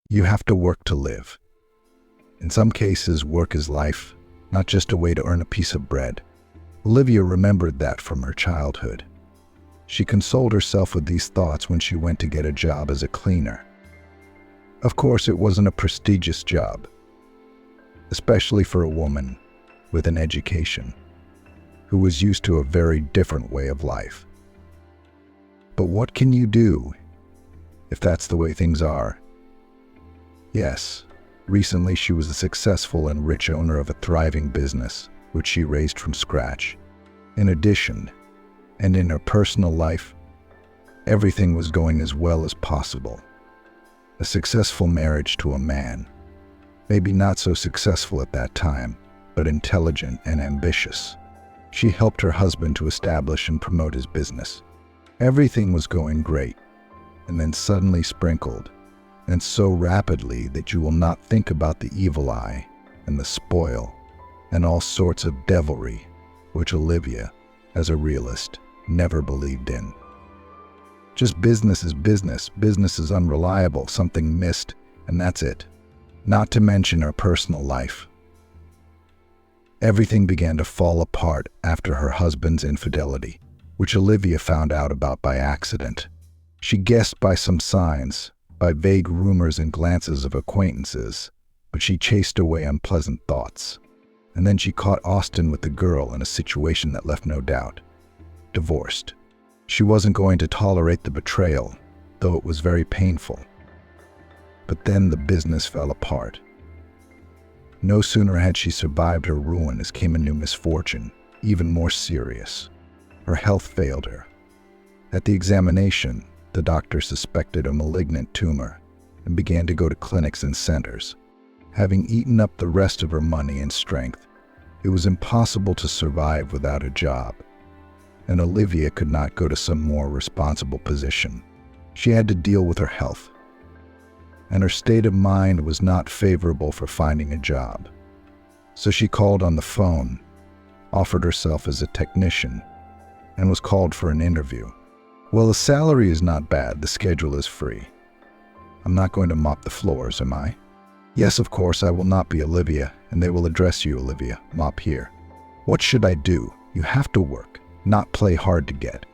You have to work to live. In some cases, work is life, not just a way to earn a piece of bread. Olivia remembered that from her childhood. She consoled herself with these thoughts when she went to get a job as a cleaner. Of course, it wasn't a prestigious job, especially for a woman with an education who was used to a very different way of life. But what can you do if that's the way things are? Yes, recently she was a successful and rich owner of a thriving business, which she raised from scratch. In addition, and in her personal life, everything was going as well as possible. A successful marriage to a man, maybe not so successful at that time, but intelligent and ambitious. She helped her husband to establish and promote his business. Everything was going great, and then suddenly sprinkled, and so rapidly that you will not think about the evil eye and the spoil and all sorts of devilry, which Olivia, as a realist, never believed in. Just business is business. Business is unreliable, something missed, and that's it. Not to mention her personal life. Everything began to fall apart after her husband's infidelity, which Olivia found out about by accident. She guessed by some signs, by vague rumors and glances of acquaintances, but she chased away unpleasant thoughts. And then she caught Austin with the girl in a situation that left no doubt. Divorced. She wasn't going to tolerate the betrayal, though it was very painful. But then the business fell apart. No sooner had she survived her ruin as came a new misfortune, even more serious. Her health failed her. At the examination, the doctor suspected a malignant tumor and began to go to clinics and centers. Having eaten up the rest of her money and strength, it was impossible to survive without a job, and Olivia could not go to some more responsible position. She had to deal with her health, and her state of mind was not favorable for finding a job. So she called on the phone, offered herself as a technician, and was called for an interview. Well, the salary is not bad, the schedule is free. I'm not going to mop the floors, am I? Yes, of course, I will not be Olivia, and they will address you, Olivia. Mop here. What should I do? You have to work, not play hard to get.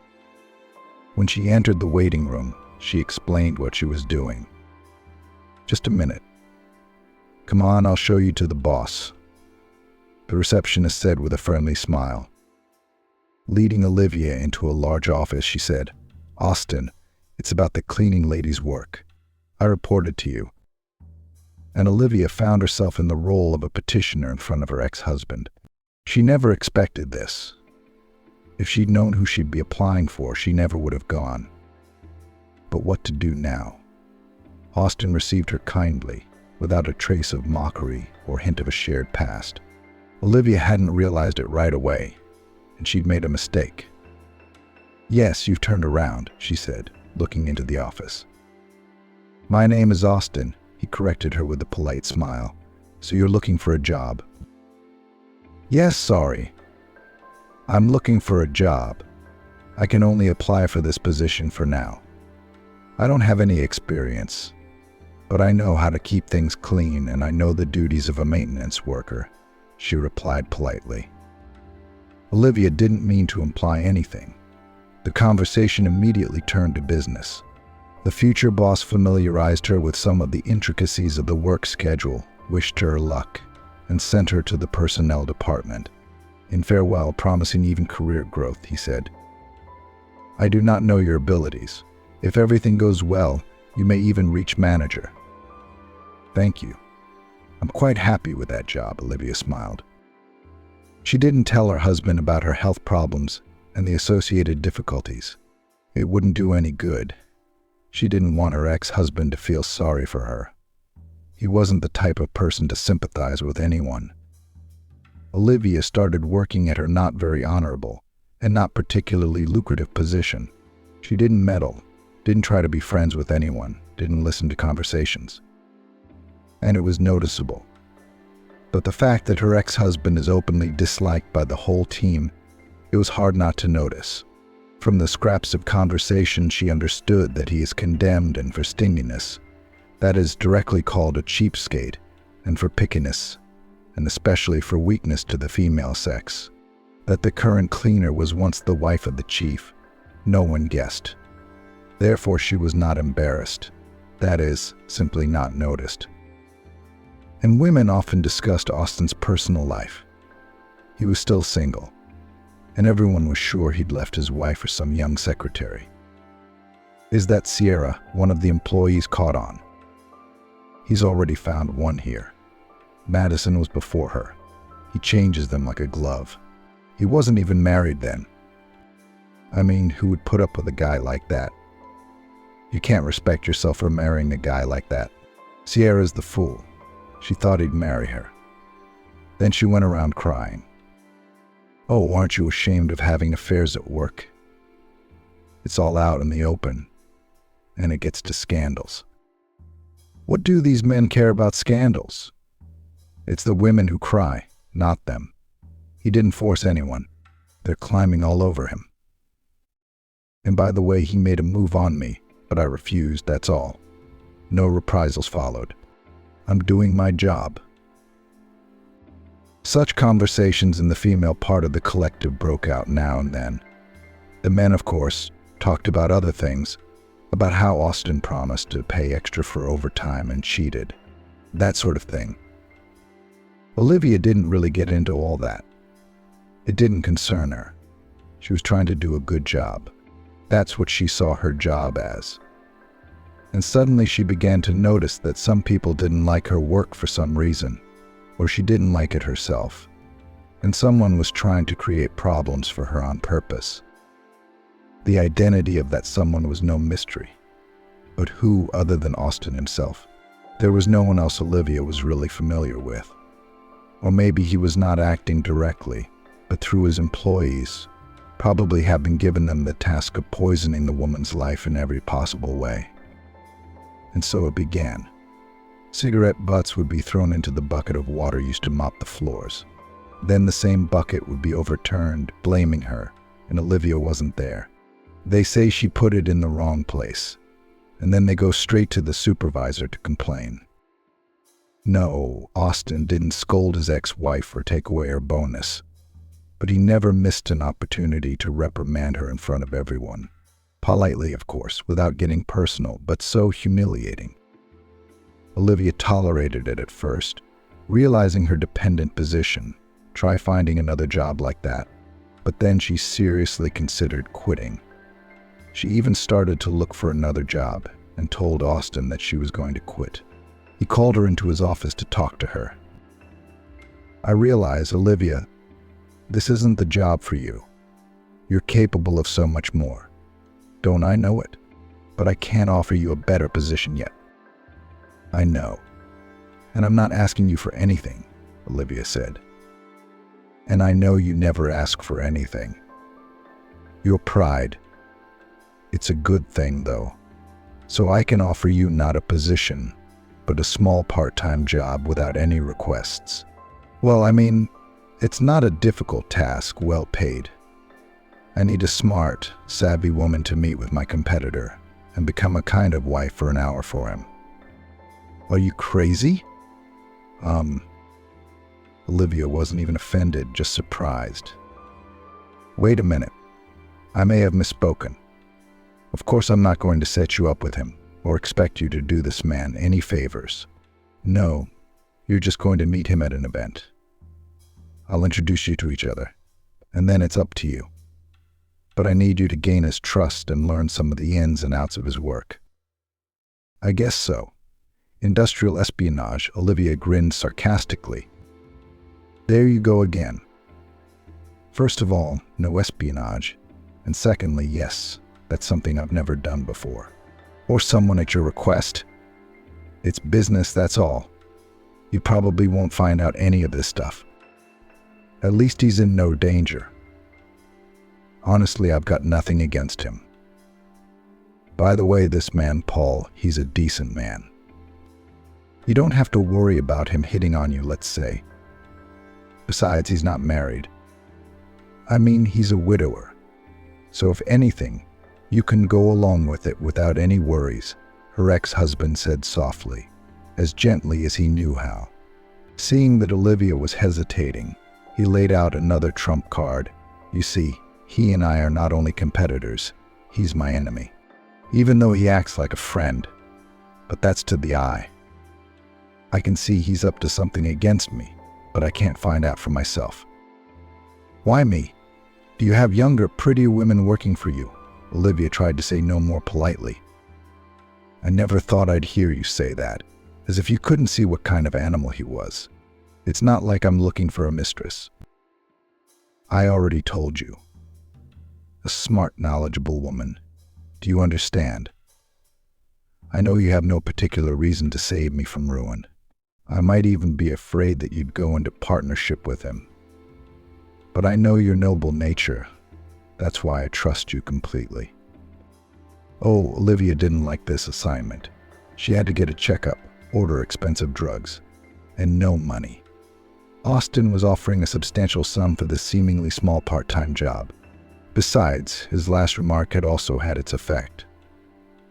When she entered the waiting room, she explained what she was doing. Just a minute. Come on, I'll show you to the boss, the receptionist said with a friendly smile. Leading Olivia into a large office, she said, Austin, it's about the cleaning lady's work. I reported to you. And Olivia found herself in the role of a petitioner in front of her ex-husband. She never expected this. If she'd known who she'd be applying for, she never would have gone. But what to do now? Austin received her kindly, without a trace of mockery or hint of a shared past. Olivia hadn't realized it right away, and she'd made a mistake. Yes, you've turned around, she said, looking into the office. My name is Austin, he corrected her with a polite smile. So you're looking for a job? Yes, sorry. I'm looking for a job. I can only apply for this position for now. I don't have any experience, but I know how to keep things clean and I know the duties of a maintenance worker, she replied politely. Olivia didn't mean to imply anything. The conversation immediately turned to business. The future boss familiarized her with some of the intricacies of the work schedule, wished her luck, and sent her to the personnel department. In farewell, promising even career growth, he said, I do not know your abilities. If everything goes well, you may even reach manager. Thank you. I'm quite happy with that job, Olivia smiled. She didn't tell her husband about her health problems and the associated difficulties. It wouldn't do any good. She didn't want her ex-husband to feel sorry for her. He wasn't the type of person to sympathize with anyone. Olivia started working at her not very honorable and not particularly lucrative position. She didn't meddle, didn't try to be friends with anyone, didn't listen to conversations. And it was noticeable. But the fact that her ex-husband is openly disliked by the whole team, it was hard not to notice. From the scraps of conversation, she understood that he is condemned and for stinginess, That is directly called a cheapskate, and for pickiness, and especially for weakness to the female sex. That the current cleaner was once the wife of the chief, no one guessed. Therefore she was not embarrassed. That is, simply not noticed. And women often discussed Austin's personal life. He was still single, and everyone was sure he'd left his wife for some young secretary. Is that Sierra, one of the employees, caught on? He's already found one here. Madison was before her. He changes them like a glove. He wasn't even married then. I mean, who would put up with a guy like that? You can't respect yourself for marrying a guy like that. Sierra's the fool. She thought he'd marry her. Then she went around crying. Oh, aren't you ashamed of having affairs at work? It's all out in the open, and it gets to scandals. What do these men care about scandals? It's the women who cry, not them. He didn't force anyone. They're climbing all over him. And by the way, he made a move on me, but I refused, that's all. No reprisals followed. I'm doing my job. Such conversations in the female part of the collective broke out now and then. The men, of course, talked about other things, about how Austin promised to pay extra for overtime and cheated, that sort of thing. Olivia didn't really get into all that. It didn't concern her. She was trying to do a good job. That's what she saw her job as. And suddenly she began to notice that some people didn't like her work for some reason, or she didn't like it herself, and someone was trying to create problems for her on purpose. The identity of that someone was no mystery, but who other than Austin himself? There was no one else Olivia was really familiar with. Or maybe he was not acting directly, but through his employees, probably having given them the task of poisoning the woman's life in every possible way. And so it began. Cigarette butts would be thrown into the bucket of water used to mop the floors. Then the same bucket would be overturned, blaming her, and Olivia wasn't there. They say she put it in the wrong place, and then they go straight to the supervisor to complain. No, Austin didn't scold his ex-wife or take away her bonus, but he never missed an opportunity to reprimand her in front of everyone. Politely, of course, without getting personal, but so humiliating. Olivia tolerated it at first, realizing her dependent position. Try finding another job like that. But then she seriously considered quitting. She even started to look for another job and told Austin that she was going to quit. He called her into his office to talk to her. I realize, Olivia, this isn't the job for you. You're capable of so much more. Don't I know it? But I can't offer you a better position yet. I know. And I'm not asking you for anything, Olivia said. And I know you never ask for anything. Your pride. It's a good thing, though. So I can offer you not a position, but a small part-time job without any requests. Well, I mean, it's not a difficult task, well paid. I need a smart, savvy woman to meet with my competitor and become a kind of wife for an hour for him. Are you crazy? Olivia wasn't even offended, just surprised. Wait a minute. I may have misspoken. Of course I'm not going to set you up with him or expect you to do this man any favors. No, you're just going to meet him at an event. I'll introduce you to each other, and then it's up to you. But I need you to gain his trust and learn some of the ins and outs of his work. I guess so. Industrial espionage, Olivia grinned sarcastically. There you go again. First of all, no espionage. And secondly, yes, that's something I've never done before. Or someone at your request. It's business, that's all. You probably won't find out any of this stuff. At least he's in no danger. Honestly, I've got nothing against him. By the way, this man, Paul, he's a decent man. You don't have to worry about him hitting on you, let's say. Besides, he's not married. I mean, he's a widower. So if anything, you can go along with it without any worries, her ex-husband said softly, as gently as he knew how. Seeing that Olivia was hesitating, he laid out another trump card. You see, he and I are not only competitors, he's my enemy. Even though he acts like a friend, but that's to the eye. I can see he's up to something against me, but I can't find out for myself. Why me? Do you have younger, prettier women working for you? Olivia tried to say no more politely. I never thought I'd hear you say that, as if you couldn't see what kind of animal he was. It's not like I'm looking for a mistress. I already told you. A smart, knowledgeable woman. Do you understand? I know you have no particular reason to save me from ruin. I might even be afraid that you'd go into partnership with him. But I know your noble nature. That's why I trust you completely. Oh, Olivia didn't like this assignment. She had to get a checkup, order expensive drugs, and no money. Austin was offering a substantial sum for this seemingly small part-time job. Besides, his last remark had also had its effect.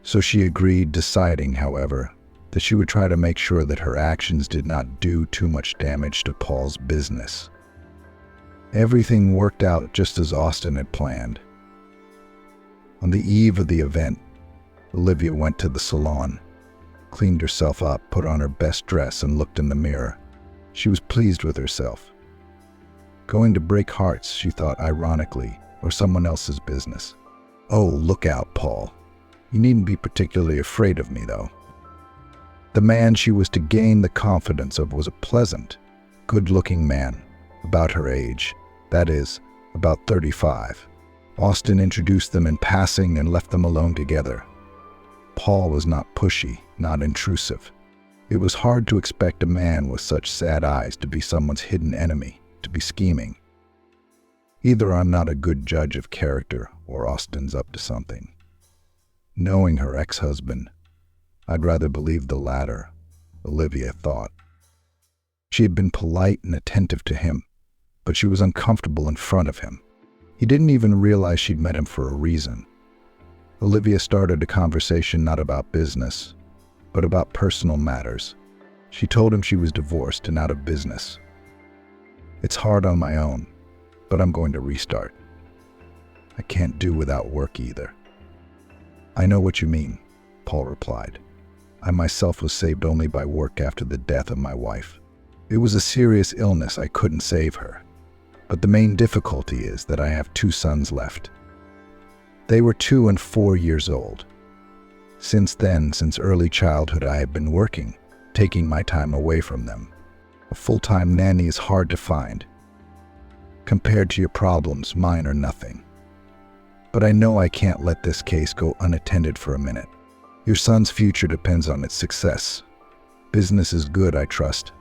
So she agreed, deciding, however, that she would try to make sure that her actions did not do too much damage to Paul's business. Everything worked out just as Austin had planned. On the eve of the event, Olivia went to the salon, cleaned herself up, put on her best dress, and looked in the mirror. She was pleased with herself. Going to break hearts, she thought ironically, or someone else's business. Oh, look out, Paul. You needn't be particularly afraid of me, though. The man she was to gain the confidence of was a pleasant, good-looking man, about her age, that is, about 35. Austin introduced them in passing and left them alone together. Paul was not pushy, not intrusive. It was hard to expect a man with such sad eyes to be someone's hidden enemy, to be scheming. Either I'm not a good judge of character, or Austin's up to something. Knowing her ex-husband, I'd rather believe the latter, Olivia thought. She had been polite and attentive to him, but she was uncomfortable in front of him. He didn't even realize she'd met him for a reason. Olivia started a conversation not about business, but about personal matters. She told him she was divorced and out of business. It's hard on my own, but I'm going to restart. I can't do without work either. I know what you mean, Paul replied. I myself was saved only by work after the death of my wife. It was a serious illness, I couldn't save her. But the main difficulty is that I have 2 sons left. They were 2 and 4 years old. Since then, since early childhood, I have been working, taking my time away from them. A full-time nanny is hard to find. Compared to your problems, mine are nothing. But I know I can't let this case go unattended for a minute. Your son's future depends on its success. Business is good, I trust.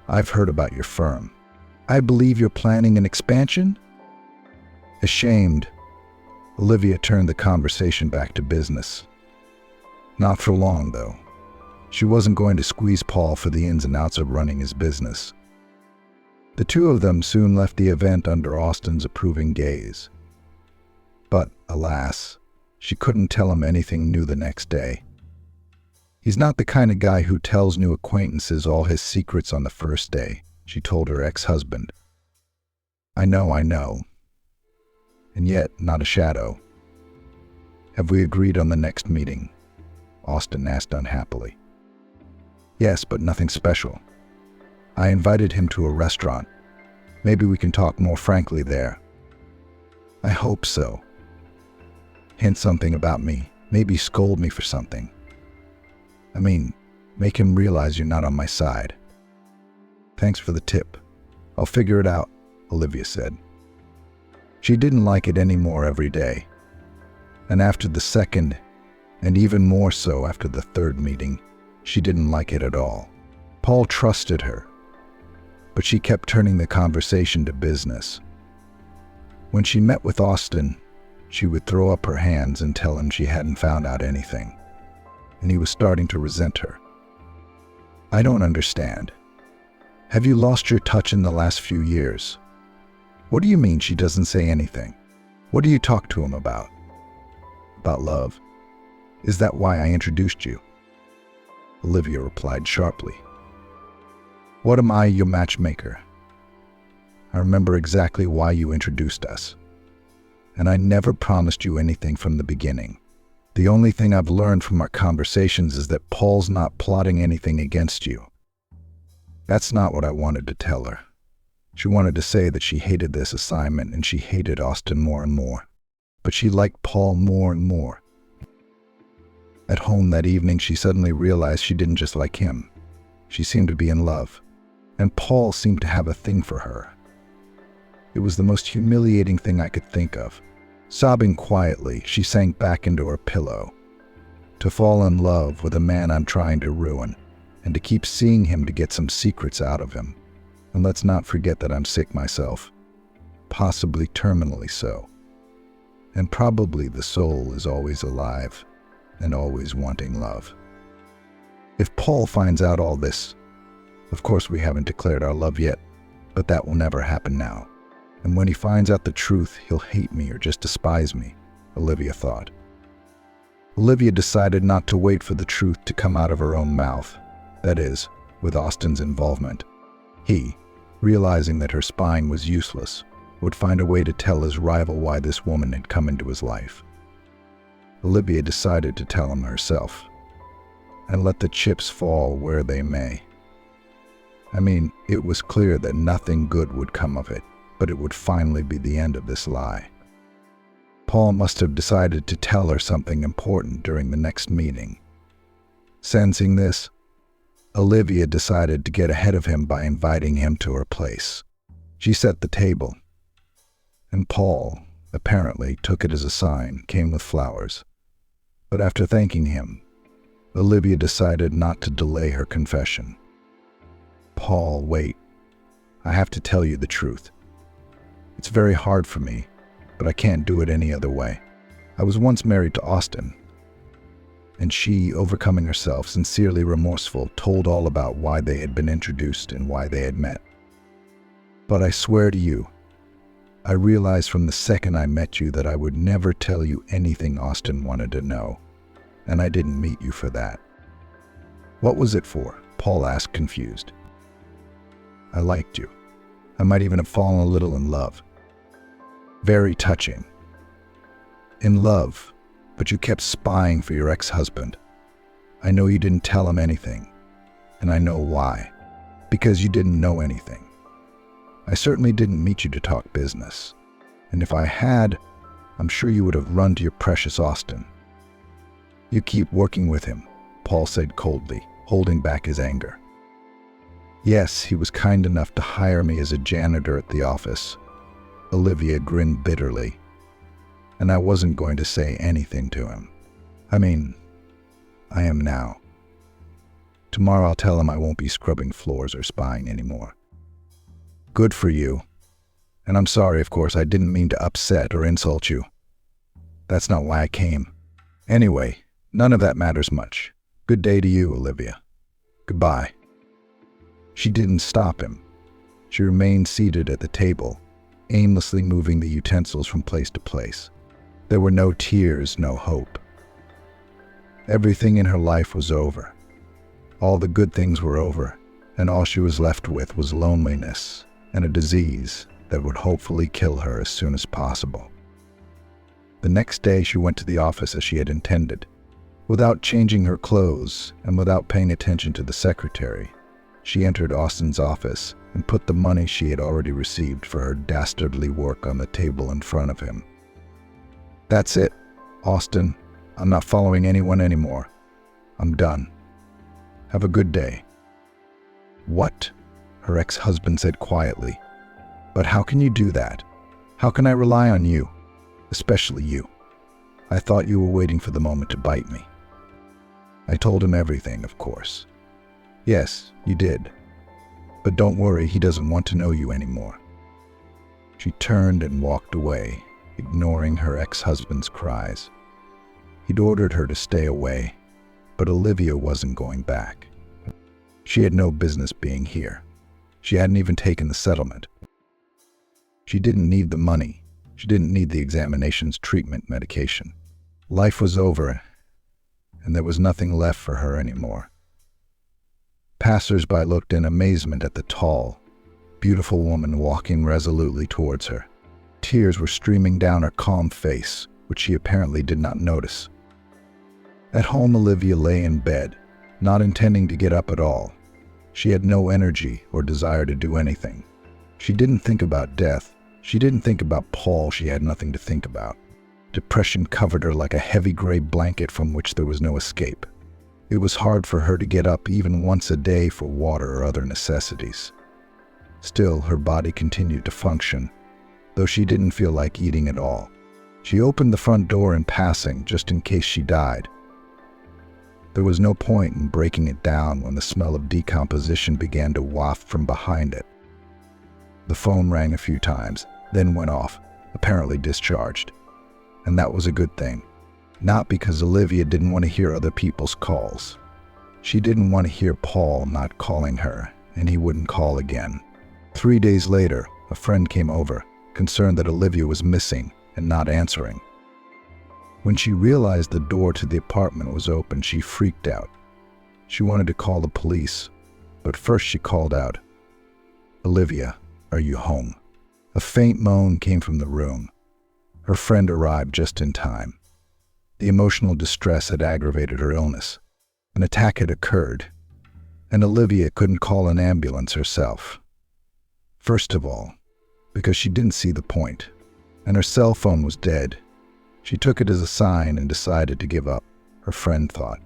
I've heard about your firm. I believe you're planning an expansion? Ashamed, Olivia turned the conversation back to business. Not for long, though. She wasn't going to squeeze Paul for the ins and outs of running his business. The 2 of them soon left the event under Austin's approving gaze. But, alas, she couldn't tell him anything new the next day. He's not the kind of guy who tells new acquaintances all his secrets on the first day, she told her ex-husband. I know. And yet, not a shadow. Have we agreed on the next meeting? Austin asked unhappily. Yes, but nothing special. I invited him to a restaurant. Maybe we can talk more frankly there. I hope so. Hint something about me. Maybe scold me for something. I mean, make him realize you're not on my side. Thanks for the tip. I'll figure it out, Olivia said. She didn't like it anymore every day. And after the second, and even more so after the third meeting, she didn't like it at all. Paul trusted her, but she kept turning the conversation to business. When she met with Austin, she would throw up her hands and tell him she hadn't found out anything, and he was starting to resent her. I don't understand. Have you lost your touch in the last few years? What do you mean she doesn't say anything? What do you talk to him about? About love? Is that why I introduced you?" Olivia replied sharply. "What am I, your matchmaker? I remember exactly why you introduced us. And I never promised you anything from the beginning. The only thing I've learned from our conversations is that Paul's not plotting anything against you." That's not what I wanted to tell her. She wanted to say that she hated this assignment and she hated Austin more and more. But she liked Paul more and more. At home that evening, she suddenly realized she didn't just like him. She seemed to be in love. And Paul seemed to have a thing for her. It was the most humiliating thing I could think of. Sobbing quietly, she sank back into her pillow. To fall in love with a man I'm trying to ruin, and to keep seeing him to get some secrets out of him. And let's not forget that I'm sick myself. Possibly terminally so. And probably the soul is always alive and always wanting love. If Paul finds out all this, of course we haven't declared our love yet, but that will never happen now. And when he finds out the truth, he'll hate me or just despise me, Olivia thought. Olivia decided not to wait for the truth to come out of her own mouth, that is, with Austin's involvement. He, realizing that her spying was useless, would find a way to tell his rival why this woman had come into his life. Olivia decided to tell him herself, and let the chips fall where they may. I mean, it was clear that nothing good would come of it, but it would finally be the end of this lie. Paul must have decided to tell her something important during the next meeting. Sensing this, Olivia decided to get ahead of him by inviting him to her place. She set the table, and Paul, apparently, took it as a sign, came with flowers. But after thanking him, Olivia decided not to delay her confession. "Paul, wait. I have to tell you the truth. It's very hard for me, but I can't do it any other way. I was once married to Austin." And she, overcoming herself, sincerely remorseful, told all about why they had been introduced and why they had met. "But I swear to you, I realized from the second I met you that I would never tell you anything Austin wanted to know, and I didn't meet you for that." "What was it for?" Paul asked, confused. "I liked you. I might even have fallen a little in love." "Very touching. In love, but you kept spying for your ex-husband. I know you didn't tell him anything, and I know why. Because you didn't know anything. I certainly didn't meet you to talk business, and if I had, I'm sure you would have run to your precious Austin." "You keep working with him," Paul said coldly, holding back his anger. "Yes, he was kind enough to hire me as a janitor at the office." Olivia grinned bitterly. "And I wasn't going to say anything to him. I mean, I am now. Tomorrow I'll tell him I won't be scrubbing floors or spying anymore." "Good for you. And I'm sorry, of course, I didn't mean to upset or insult you. That's not why I came. Anyway, none of that matters much. Good day to you, Olivia. Goodbye." She didn't stop him. She remained seated at the table, aimlessly moving the utensils from place to place. There were no tears, no hope. Everything in her life was over. All the good things were over, and all she was left with was loneliness and a disease that would hopefully kill her as soon as possible. The next day she went to the office as she had intended. Without changing her clothes and without paying attention to the secretary, she entered Austin's office and put the money she had already received for her dastardly work on the table in front of him. "That's it, Austin. I'm not following anyone anymore. I'm done. Have a good day." "What?" her ex-husband said quietly. "But how can you do that? How can I rely on you? Especially you. I thought you were waiting for the moment to bite me." I told him everything, of course. "Yes, you did. But don't worry, he doesn't want to know you anymore." She turned and walked away, ignoring her ex-husband's cries. He'd ordered her to stay away, but Olivia wasn't going back. She had no business being here. She hadn't even taken the settlement. She didn't need the money. She didn't need the examinations, treatment, medication. Life was over, and there was nothing left for her anymore. Passers-by looked in amazement at the tall, beautiful woman walking resolutely towards her. Tears were streaming down her calm face, which she apparently did not notice. At home, Olivia lay in bed, not intending to get up at all. She had no energy or desire to do anything. She didn't think about death. She didn't think about Paul. She had nothing to think about. Depression covered her like a heavy gray blanket from which there was no escape. It was hard for her to get up even once a day for water or other necessities. Still, her body continued to function, though she didn't feel like eating at all. She opened the front door in passing, just in case she died. There was no point in breaking it down when the smell of decomposition began to waft from behind it. The phone rang a few times, then went off, apparently discharged. And that was a good thing. Not because Olivia didn't want to hear other people's calls. She didn't want to hear Paul not calling her, and he wouldn't call again. 3 days later, a friend came over, concerned that Olivia was missing and not answering. When she realized the door to the apartment was open, she freaked out. She wanted to call the police, but first she called out, "Olivia, are you home?" A faint moan came from the room. Her friend arrived just in time. The emotional distress had aggravated her illness. An attack had occurred, and Olivia couldn't call an ambulance herself. First of all, because she didn't see the point, and her cell phone was dead. She took it as a sign and decided to give up, her friend thought.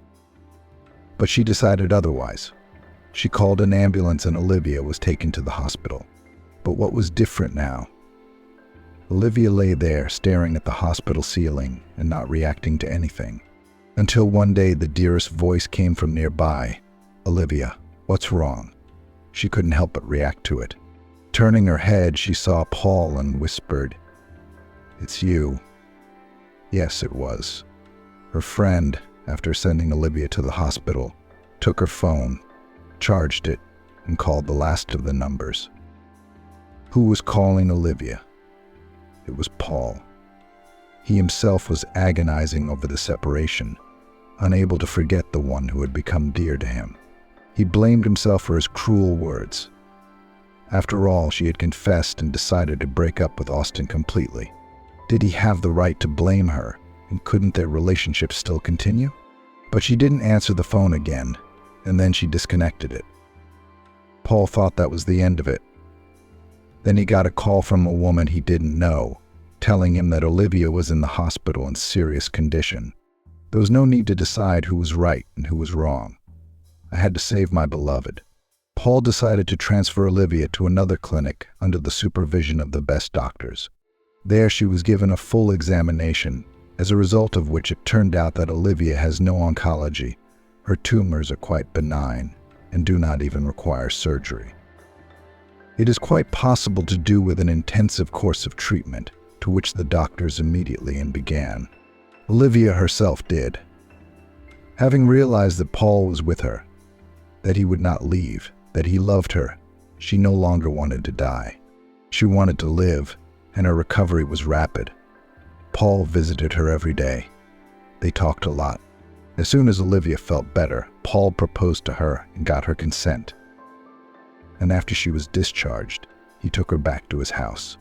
But she decided otherwise. She called an ambulance and Olivia was taken to the hospital. But what was different now? Olivia lay there staring at the hospital ceiling and not reacting to anything. Until one day the dearest voice came from nearby. "Olivia, what's wrong?" She couldn't help but react to it. Turning her head, she saw Paul and whispered, "It's you." Yes, it was. Her friend, after sending Olivia to the hospital, took her phone, charged it, and called the last of the numbers. Who was calling Olivia? It was Paul. He himself was agonizing over the separation, unable to forget the one who had become dear to him. He blamed himself for his cruel words. After all, she had confessed and decided to break up with Austin completely. Did he have the right to blame her, and couldn't their relationship still continue? But she didn't answer the phone again, and then she disconnected it. Paul thought that was the end of it. Then he got a call from a woman he didn't know, telling him that Olivia was in the hospital in serious condition. There was no need to decide who was right and who was wrong. I had to save my beloved. Paul decided to transfer Olivia to another clinic under the supervision of the best doctors. There she was given a full examination, as a result of which it turned out that Olivia has no oncology. Her tumors are quite benign and do not even require surgery. It is quite possible to do with an intensive course of treatment, to which the doctors immediately began. Olivia herself did. Having realized that Paul was with her, that he would not leave, that he loved her, she no longer wanted to die. She wanted to live, and her recovery was rapid. Paul visited her every day. They talked a lot. As soon as Olivia felt better, Paul proposed to her and got her consent. And after she was discharged, he took her back to his house.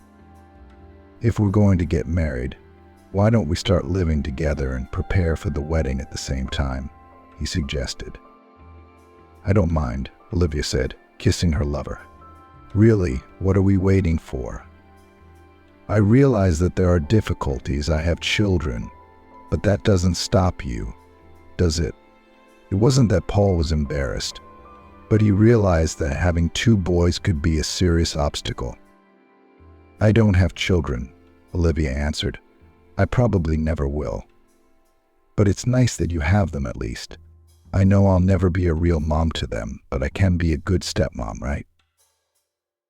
"If we're going to get married, why don't we start living together and prepare for the wedding at the same time?" he suggested. "I don't mind," Olivia said, kissing her lover. "Really, what are we waiting for? I realize that there are difficulties. I have children, but that doesn't stop you, does it?" It wasn't that Paul was embarrassed, but he realized that having 2 boys could be a serious obstacle. "I don't have children," Olivia answered. "I probably never will. But it's nice that you have them at least. I know I'll never be a real mom to them, but I can be a good stepmom, right?"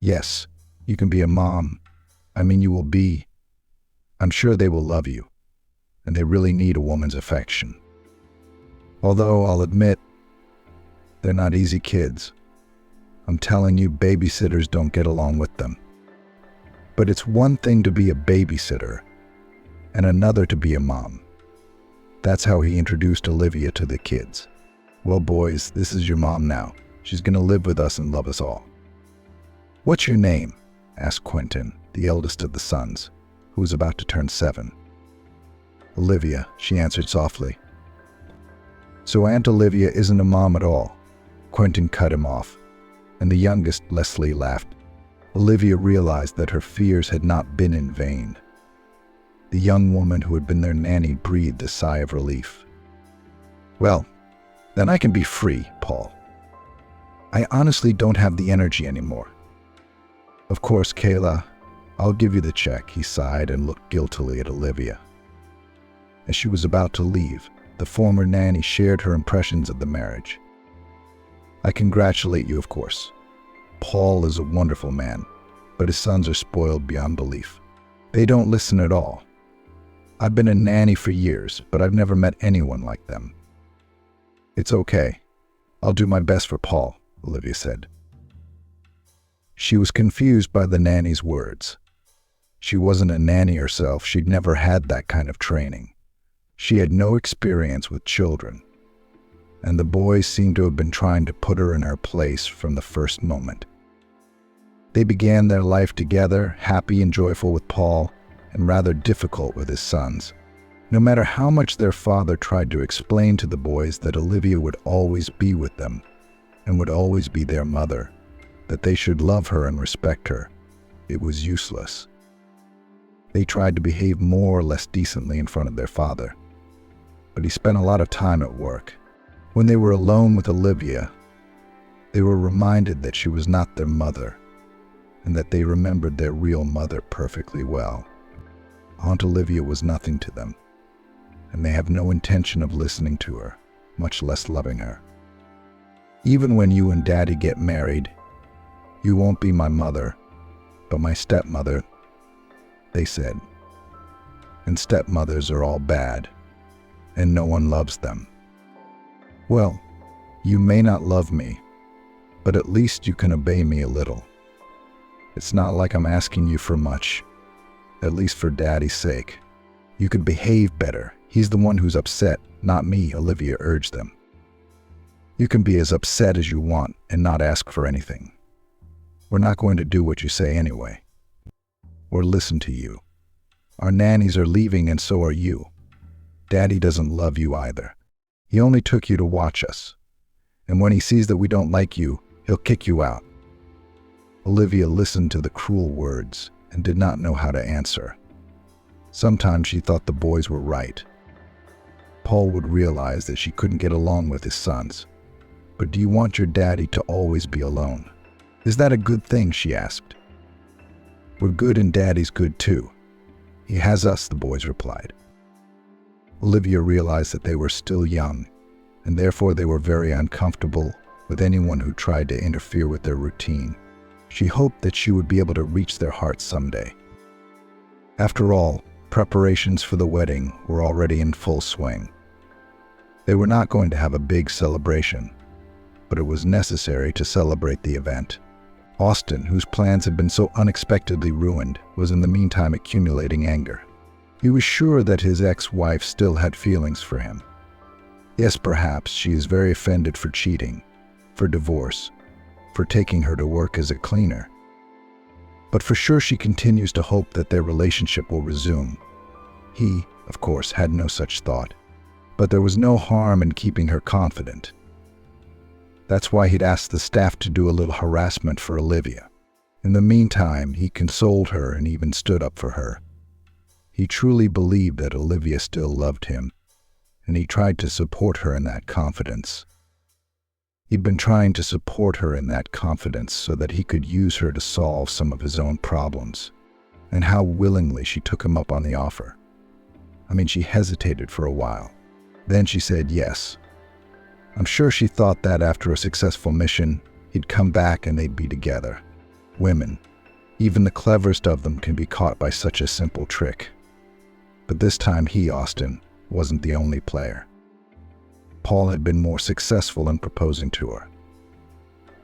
"Yes, you can be a mom. I mean, you will be. I'm sure they will love you, and they really need a woman's affection. Although I'll admit, they're not easy kids. I'm telling you, babysitters don't get along with them. But it's one thing to be a babysitter, and another to be a mom. That's how he introduced Olivia to the kids. "Well, boys, this is your mom now. She's going to live with us and love us all." "What's your name?" asked Quentin, the eldest of the sons, who was about to turn 7. "Olivia," she answered softly. "So Aunt Olivia isn't a mom at all?" Quentin cut him off, and the youngest, Leslie, laughed. Olivia realized that her fears had not been in vain. The young woman who had been their nanny breathed a sigh of relief. "Well, then I can be free, Paul. I honestly don't have the energy anymore." "Of course, Kayla, I'll give you the check," he sighed and looked guiltily at Olivia. As she was about to leave, the former nanny shared her impressions of the marriage. "I congratulate you, of course. Paul is a wonderful man, but his sons are spoiled beyond belief. They don't listen at all. I've been a nanny for years, but I've never met anyone like them." "It's okay. I'll do my best for Paul," Olivia said. She was confused by the nanny's words. She wasn't a nanny herself. She'd never had that kind of training. She had no experience with children, and the boys seemed to have been trying to put her in her place from the first moment. They began their life together, happy and joyful with Paul, and rather difficult with his sons. No matter how much their father tried to explain to the boys that Olivia would always be with them and would always be their mother, that they should love her and respect her, it was useless. They tried to behave more or less decently in front of their father, but he spent a lot of time at work. When they were alone with Olivia, they were reminded that she was not their mother, and that they remembered their real mother perfectly well. Aunt Olivia was nothing to them, and they have no intention of listening to her, much less loving her. "Even when you and Daddy get married, you won't be my mother, but my stepmother," they said. "And stepmothers are all bad, and no one loves them." "Well, you may not love me, but at least you can obey me a little. It's not like I'm asking you for much, at least for Daddy's sake. You could behave better. He's the one who's upset, not me," Olivia urged them. "You can be as upset as you want and not ask for anything. We're not going to do what you say anyway, or listen to you. Our nannies are leaving and so are you. Daddy doesn't love you either. He only took you to watch us, and when he sees that we don't like you, he'll kick you out." Olivia listened to the cruel words and did not know how to answer. Sometimes she thought the boys were right. Paul would realize that she couldn't get along with his sons. "But do you want your daddy to always be alone? Is that a good thing?" she asked. "We're good and Daddy's good too. He has us," the boys replied. Olivia realized that they were still young, and therefore they were very uncomfortable with anyone who tried to interfere with their routine. She hoped that she would be able to reach their hearts someday. After all, preparations for the wedding were already in full swing. They were not going to have a big celebration, but it was necessary to celebrate the event. Austin, whose plans had been so unexpectedly ruined, was in the meantime accumulating anger. He was sure that his ex-wife still had feelings for him. Yes, perhaps she is very offended for cheating, for divorce, for taking her to work as a cleaner. But for sure she continues to hope that their relationship will resume. He, of course, had no such thought, but there was no harm in keeping her confident. That's why he'd asked the staff to do a little harassment for Olivia. In the meantime, he consoled her and even stood up for her. He truly believed that Olivia still loved him, and he tried to support her in that confidence. He'd been trying to support her in that confidence so that he could use her to solve some of his own problems. And how willingly she took him up on the offer. I mean, she hesitated for a while. Then she said yes. I'm sure she thought that after a successful mission, he'd come back and they'd be together. Women, even the cleverest of them, can be caught by such a simple trick. But this time he, Austin, wasn't the only player. Paul had been more successful in proposing to her.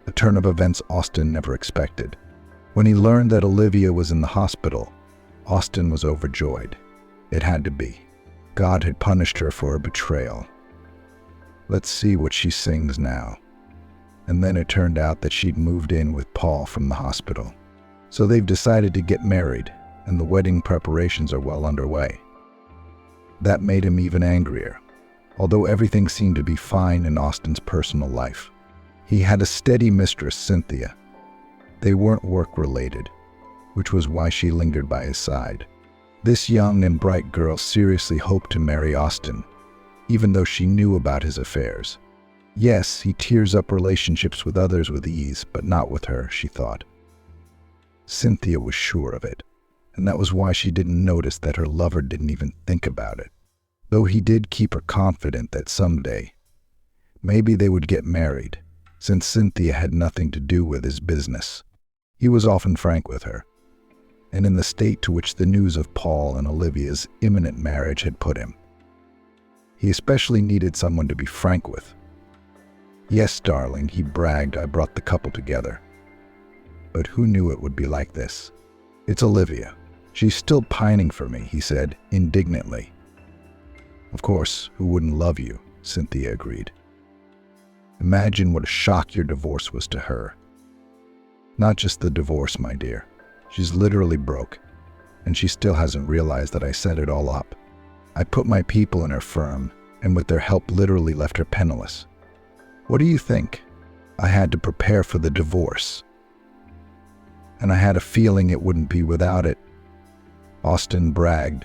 A turn of events Austin never expected. When he learned that Olivia was in the hospital, Austin was overjoyed. It had to be. God had punished her for her betrayal. Let's see what she sings now. And then it turned out that she'd moved in with Paul from the hospital. So they've decided to get married, and the wedding preparations are well underway. That made him even angrier, although everything seemed to be fine in Austin's personal life. He had a steady mistress, Cynthia. They weren't work-related, which was why she lingered by his side. This young and bright girl seriously hoped to marry Austin, even though she knew about his affairs. Yes, he tears up relationships with others with ease, but not with her, she thought. Cynthia was sure of it, and that was why she didn't notice that her lover didn't even think about it. Though he did keep her confident that someday, maybe they would get married, since Cynthia had nothing to do with his business. He was often frank with her, and in the state to which the news of Paul and Olivia's imminent marriage had put him, he especially needed someone to be frank with. Yes, darling, he bragged, I brought the couple together. But who knew it would be like this? It's Olivia. She's still pining for me, he said, indignantly. Of course, who wouldn't love you? Cynthia agreed. Imagine what a shock your divorce was to her. Not just the divorce, my dear. She's literally broke, and she still hasn't realized that I set it all up. I put my people in her firm, and with their help literally left her penniless. What do you think? I had to prepare for the divorce. And I had a feeling it wouldn't be without it. Austin bragged,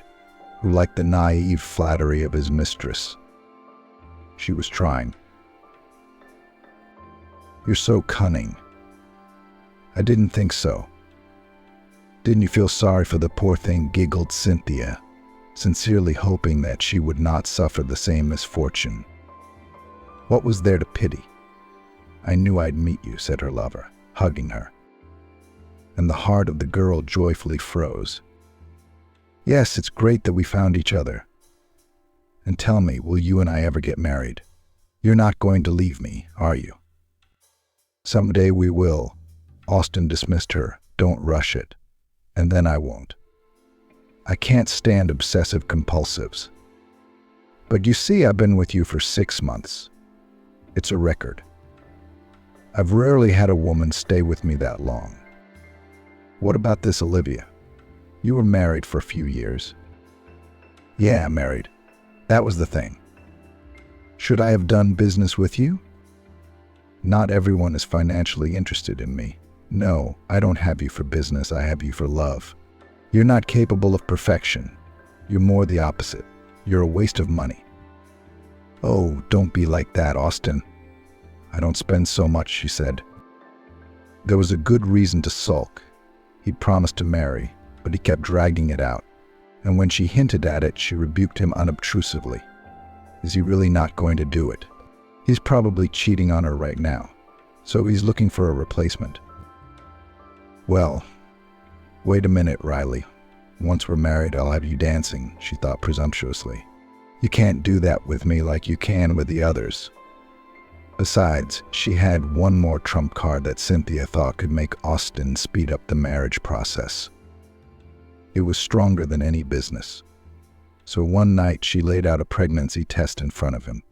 who liked the naive flattery of his mistress. She was trying. You're so cunning. I didn't think so. Didn't you feel sorry for the poor thing, giggled Cynthia, sincerely hoping that she would not suffer the same misfortune. What was there to pity? I knew I'd meet you, said her lover, hugging her. And the heart of the girl joyfully froze. Yes, it's great that we found each other. And tell me, will you and I ever get married? You're not going to leave me, are you? Someday we will. Austin dismissed her. Don't rush it. And then I won't. I can't stand obsessive compulsives. But you see, I've been with you for 6 months. It's a record. I've rarely had a woman stay with me that long. What about this Olivia? You were married for a few years. Yeah, married. That was the thing. Should I have done business with you? Not everyone is financially interested in me. No, I don't have you for business, I have you for love. You're not capable of perfection. You're more the opposite. You're a waste of money. Oh, don't be like that, Austin. I don't spend so much, she said. There was a good reason to sulk. He'd promised to marry, but he kept dragging it out. And when she hinted at it, she rebuked him unobtrusively. Is he really not going to do it? He's probably cheating on her right now, so he's looking for a replacement. Well, wait a minute, Riley. Once we're married, I'll have you dancing, she thought presumptuously. You can't do that with me like you can with the others. Besides, she had one more trump card that Cynthia thought could make Austin speed up the marriage process. It was stronger than any business. So one night she laid out a pregnancy test in front of him.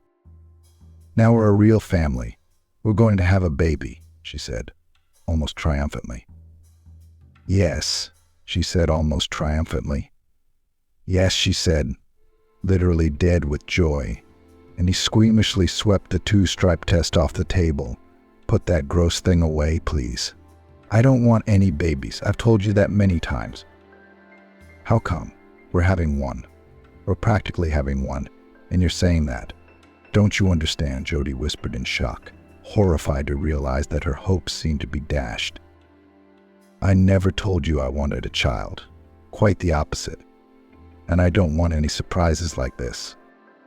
Now we're a real family. We're going to have a baby, she said, almost triumphantly. Yes, she said almost triumphantly. Yes, she said, literally dead with joy, and he squeamishly swept the 2-stripe test off the table. Put that gross thing away, please. I don't want any babies. I've told you that many times. How come? We're having one. We're practically having one, and you're saying that. Don't you understand, Jody whispered in shock, horrified to realize that her hopes seemed to be dashed. I never told you I wanted a child. Quite the opposite. And I don't want any surprises like this.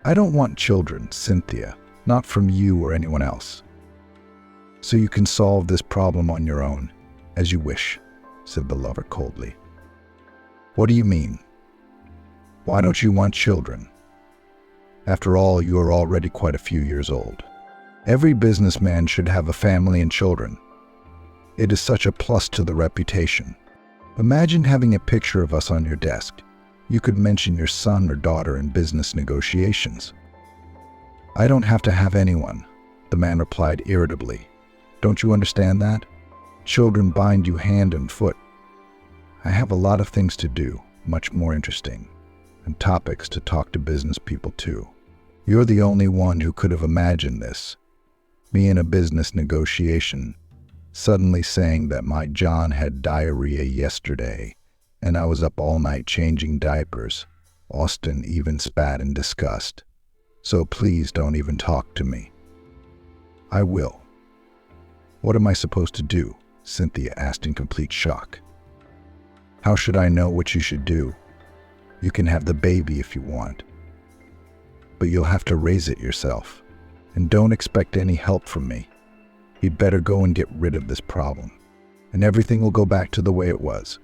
I don't want children, Cynthia, not from you or anyone else. So you can solve this problem on your own, as you wish, said the lover coldly. What do you mean? Why don't you want children? After all, you are already quite a few years old. Every businessman should have a family and children. It is such a plus to the reputation. Imagine having a picture of us on your desk. You could mention your son or daughter in business negotiations. I don't have to have anyone, the man replied irritably. Don't you understand that? Children bind you hand and foot. I have a lot of things to do, much more interesting, and topics to talk to business people too. You're the only one who could have imagined this. Me in a business negotiation, suddenly saying that my John had diarrhea yesterday, and I was up all night changing diapers. Austin even spat in disgust. So please don't even talk to me. I will. What am I supposed to do? Cynthia asked in complete shock. How should I know what you should do? You can have the baby if you want, but you'll have to raise it yourself. And don't expect any help from me. You'd better go and get rid of this problem, and everything will go back to the way it was.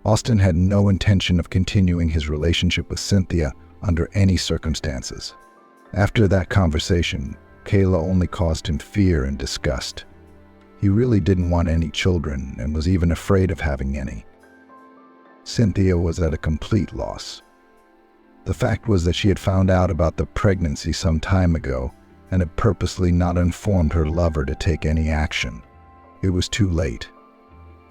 Austin had no intention of continuing his relationship with Cynthia under any circumstances. After that conversation, Kayla only caused him fear and disgust. He really didn't want any children and was even afraid of having any. Cynthia was at a complete loss. The fact was that she had found out about the pregnancy some time ago and had purposely not informed her lover to take any action. It was too late.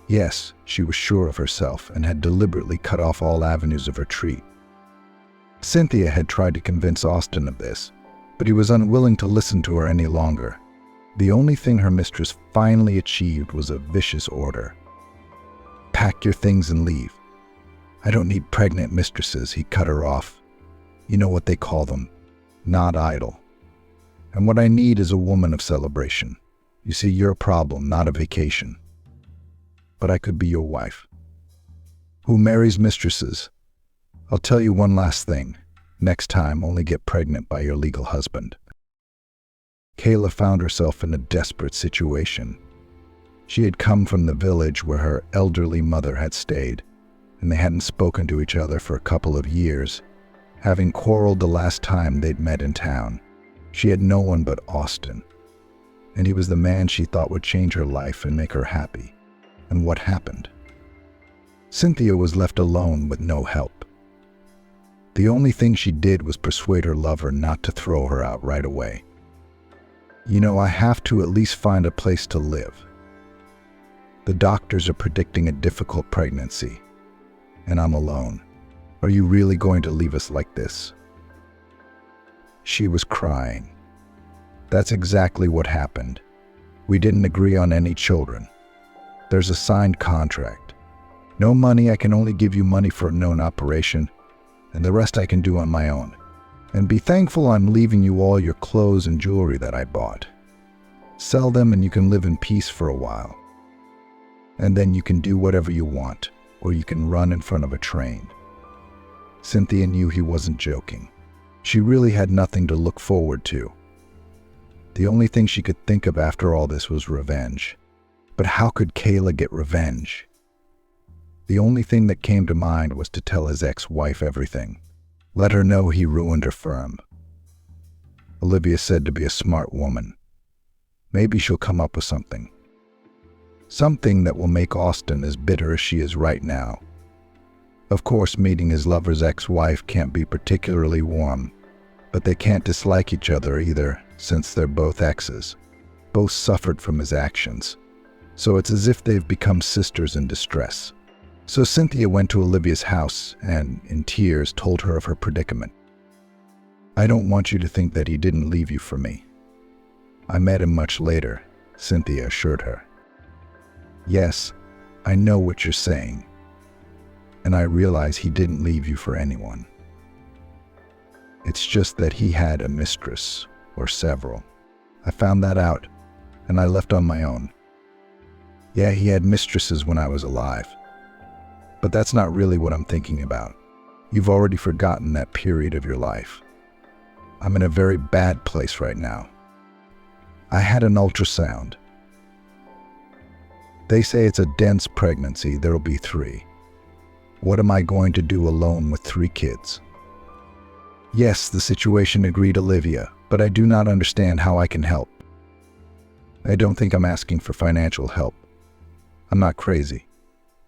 Yes, she was sure of herself and had deliberately cut off all avenues of retreat. Cynthia had tried to convince Austin of this, but he was unwilling to listen to her any longer. The only thing her mistress finally achieved was a vicious order. Pack your things and leave. I don't need pregnant mistresses, he cut her off. You know what they call them, not idle. And what I need is a woman of celebration. You see, you're a problem, not a vacation. But I could be your wife. Who marries mistresses? I'll tell you one last thing. Next time, only get pregnant by your legal husband. Kayla found herself in a desperate situation. She had come from the village where her elderly mother had stayed, and they hadn't spoken to each other for a couple of years, having quarreled the last time they'd met in town. She had no one but Austin, and he was the man she thought would change her life and make her happy. And what happened? Cynthia was left alone with no help. The only thing she did was persuade her lover not to throw her out right away. You know, I have to at least find a place to live. The doctors are predicting a difficult pregnancy, and I'm alone. Are you really going to leave us like this? She was crying. That's exactly what happened. We didn't agree on any children. There's a signed contract. No money, I can only give you money for a known operation, and the rest I can do on my own. And be thankful I'm leaving you all your clothes and jewelry that I bought. Sell them and you can live in peace for a while. And then you can do whatever you want, or you can run in front of a train. Cynthia knew he wasn't joking. She really had nothing to look forward to. The only thing she could think of after all this was revenge. But how could Kayla get revenge? The only thing that came to mind was to tell his ex-wife everything. Let her know he ruined her firm. Olivia said to be a smart woman. Maybe she'll come up with something. Something that will make Austin as bitter as she is right now. Of course, meeting his lover's ex-wife can't be particularly warm, but they can't dislike each other either, since they're both exes. Both suffered from his actions. So it's as if they've become sisters in distress. So Cynthia went to Olivia's house and, in tears, told her of her predicament. I don't want you to think that he didn't leave you for me. I met him much later, Cynthia assured her. Yes, I know what you're saying, and I realize he didn't leave you for anyone. It's just that he had a mistress, or several. I found that out, and I left on my own. Yeah, he had mistresses when I was alive. But that's not really what I'm thinking about. You've already forgotten that period of your life. I'm in a very bad place right now. I had an ultrasound. They say it's a dense pregnancy. There'll be 3. What am I going to do alone with 3 kids? Yes, the situation, agreed Olivia, but I do not understand how I can help. I don't think I'm asking for financial help. I'm not crazy.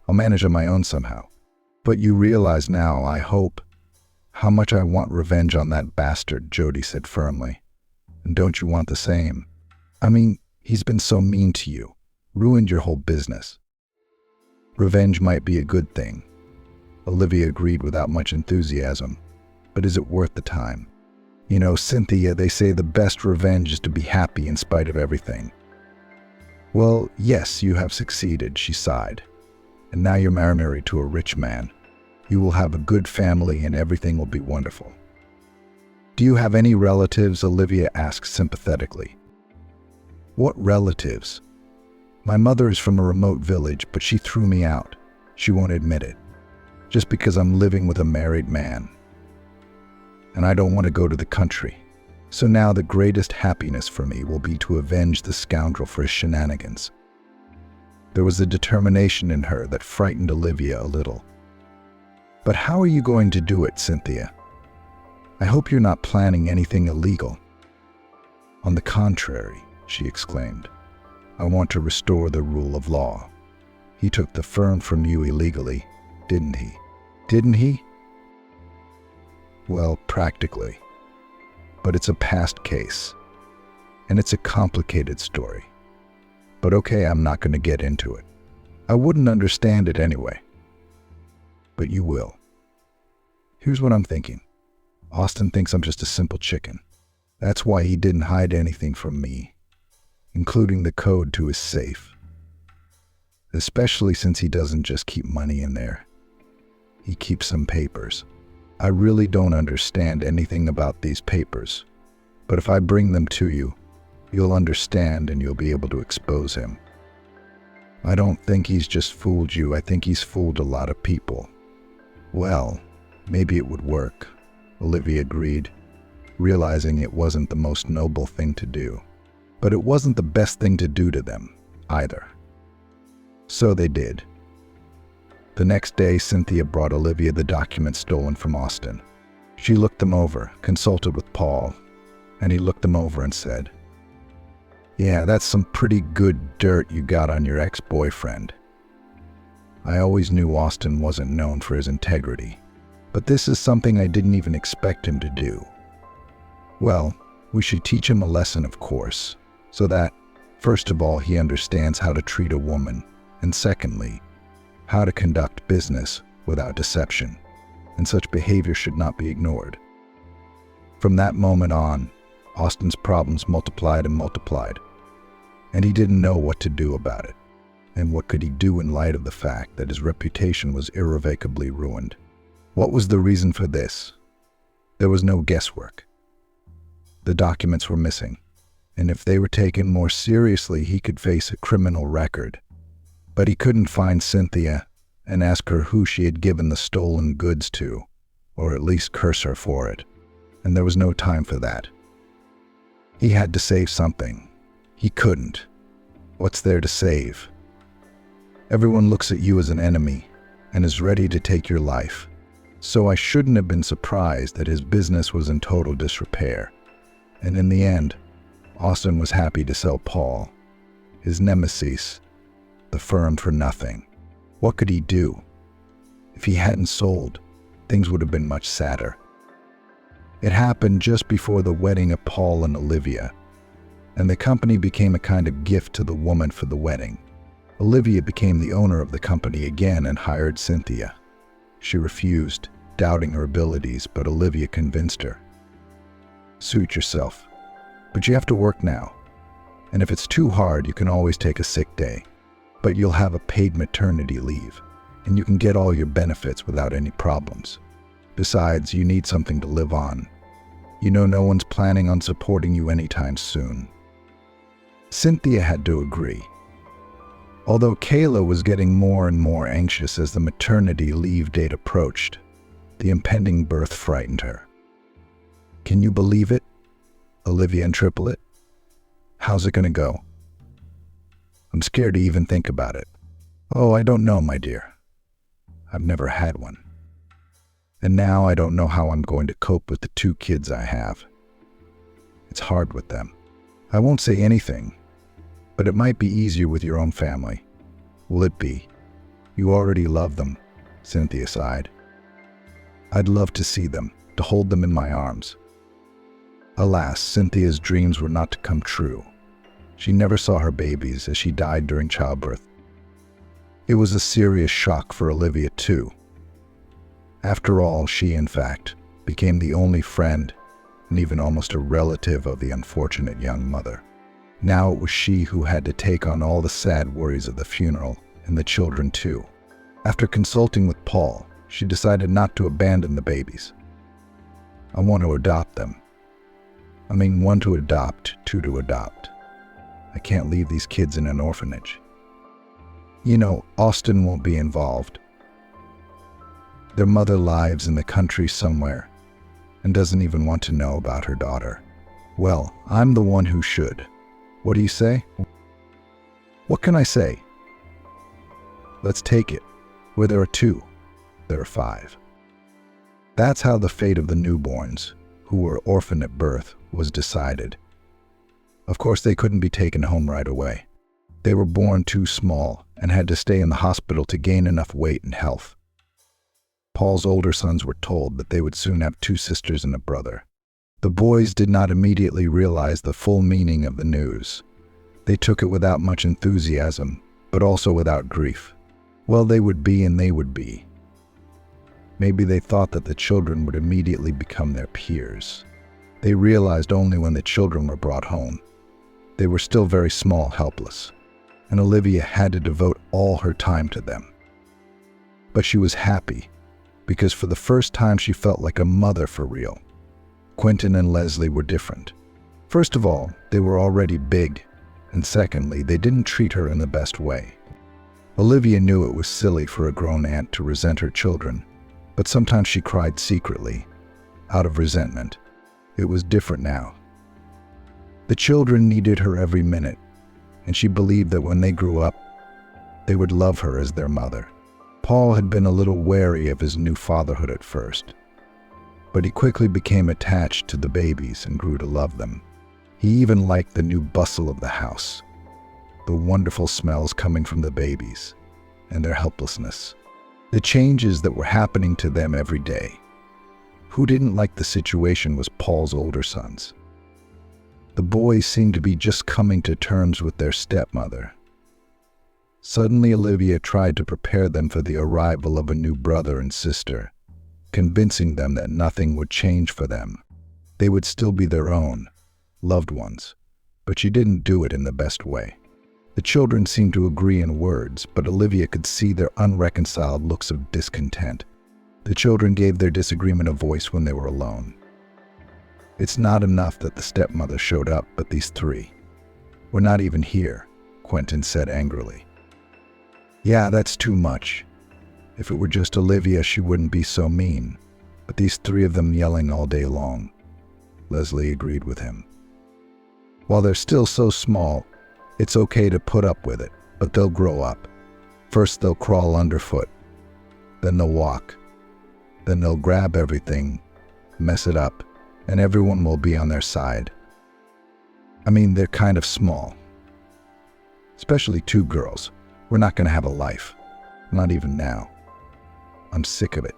I'll manage on my own somehow. But you realize now, I hope, how much I want revenge on that bastard, Jody said firmly. And don't you want the same? I mean, he's been so mean to you, ruined your whole business. Revenge might be a good thing, Olivia agreed without much enthusiasm. But is it worth the time? You know, Cynthia, they say the best revenge is to be happy in spite of everything. Well, yes, you have succeeded, she sighed. And now you're married to a rich man. You will have a good family and everything will be wonderful. Do you have any relatives? Olivia asked sympathetically. What relatives? My mother is from a remote village, but she threw me out. She won't admit it. Just because I'm living with a married man. And I don't want to go to the country. So now the greatest happiness for me will be to avenge the scoundrel for his shenanigans. There was a determination in her that frightened Olivia a little. But how are you going to do it, Cynthia? I hope you're not planning anything illegal. On the contrary, she exclaimed, I want to restore the rule of law. He took the firm from you illegally, didn't he? Didn't he? Well, practically. But it's a past case. And it's a complicated story. But okay, I'm not going to get into it. I wouldn't understand it anyway. But you will. Here's what I'm thinking. Austin thinks I'm just a simple chicken. That's why he didn't hide anything from me, including the code to his safe. Especially since he doesn't just keep money in there. He keeps some papers. I really don't understand anything about these papers, but if I bring them to you, you'll understand and you'll be able to expose him. I don't think he's just fooled you. I think he's fooled a lot of people. Well, maybe it would work, Olivia agreed, realizing it wasn't the most noble thing to do. But it wasn't the best thing to do to them, either. So they did. The next day, Cynthia brought Olivia the documents stolen from Austin. She looked them over, consulted with Paul, and he looked them over and said, Yeah, that's some pretty good dirt you got on your ex-boyfriend. I always knew Austin wasn't known for his integrity, but this is something I didn't even expect him to do. Well, we should teach him a lesson, of course, so that, first of all, he understands how to treat a woman, and secondly, how to conduct business without deception, and such behavior should not be ignored. From that moment on, Austin's problems multiplied and multiplied, and he didn't know what to do about it. And what could he do in light of the fact that his reputation was irrevocably ruined? What was the reason for this? There was no guesswork. The documents were missing, and if they were taken more seriously, he could face a criminal record. But he couldn't find Cynthia and ask her who she had given the stolen goods to, or at least curse her for it. And there was no time for that. He had to save something. He couldn't. What's there to save? Everyone looks at you as an enemy and is ready to take your life. So I shouldn't have been surprised that his business was in total disrepair. And in the end, Austin was happy to sell Paul, his nemesis, the firm, for nothing. What could he do? If he hadn't sold, things would have been much sadder. It happened just before the wedding of Paul and Olivia, and the company became a kind of gift to the woman for the wedding. Olivia became the owner of the company again and hired Cynthia. She refused, doubting her abilities, but Olivia convinced her. Suit yourself, but you have to work now. And if it's too hard, you can always take a sick day. But you'll have a paid maternity leave, and you can get all your benefits without any problems. Besides, you need something to live on. You know no one's planning on supporting you anytime soon. Cynthia had to agree. Although Kayla was getting more and more anxious as the maternity leave date approached, the impending birth frightened her. Can you believe it? Olivia and triplet? How's it gonna go? I'm scared to even think about it. Oh, I don't know, my dear. I've never had one. And now I don't know how I'm going to cope with the 2 kids I have. It's hard with them. I won't say anything, but it might be easier with your own family. Will it be? You already love them, Cynthia sighed. I'd love to see them, to hold them in my arms. Alas, Cynthia's dreams were not to come true. She never saw her babies as she died during childbirth. It was a serious shock for Olivia, too. After all, she, in fact, became the only friend and even almost a relative of the unfortunate young mother. Now it was she who had to take on all the sad worries of the funeral and the children, too. After consulting with Paul, she decided not to abandon the babies. I want to adopt them. I mean, 1 to adopt, 2 to adopt. I can't leave these kids in an orphanage. You know, Austin won't be involved. Their mother lives in the country somewhere and doesn't even want to know about her daughter. Well, I'm the one who should. What do you say? What can I say? Let's take it. Where there are 2, there are 5. That's how the fate of the newborns, who were orphaned at birth, was decided. Of course, they couldn't be taken home right away. They were born too small and had to stay in the hospital to gain enough weight and health. Paul's older sons were told that they would soon have 2 sisters and a brother. The boys did not immediately realize the full meaning of the news. They took it without much enthusiasm, but also without grief. Well, they would be and they would be. Maybe they thought that the children would immediately become their peers. They realized only when the children were brought home. They were still very small, helpless, and Olivia had to devote all her time to them. But she was happy, because for the first time she felt like a mother for real. Quentin and Leslie were different. First of all, they were already big, and secondly, they didn't treat her in the best way. Olivia knew it was silly for a grown aunt to resent her children, but sometimes she cried secretly, out of resentment. It was different now. The children needed her every minute, and she believed that when they grew up, they would love her as their mother. Paul had been a little wary of his new fatherhood at first, but he quickly became attached to the babies and grew to love them. He even liked the new bustle of the house, the wonderful smells coming from the babies, and their helplessness, the changes that were happening to them every day. Who didn't like the situation was Paul's older sons. The boys seemed to be just coming to terms with their stepmother. Suddenly, Olivia tried to prepare them for the arrival of a new brother and sister, convincing them that nothing would change for them. They would still be their own, loved ones, but she didn't do it in the best way. The children seemed to agree in words, but Olivia could see their unreconciled looks of discontent. The children gave their disagreement a voice when they were alone. It's not enough that the stepmother showed up, but these 3 were not even here, Quentin said angrily. Yeah, that's too much. If it were just Olivia, she wouldn't be so mean, but these 3 of them yelling all day long. Leslie agreed with him. While they're still so small, it's okay to put up with it, but they'll grow up. First they'll crawl underfoot, then they'll walk, then they'll grab everything, mess it up, and everyone will be on their side. I mean, they're kind of small. Especially 2 girls. We're not going to have a life. Not even now. I'm sick of it.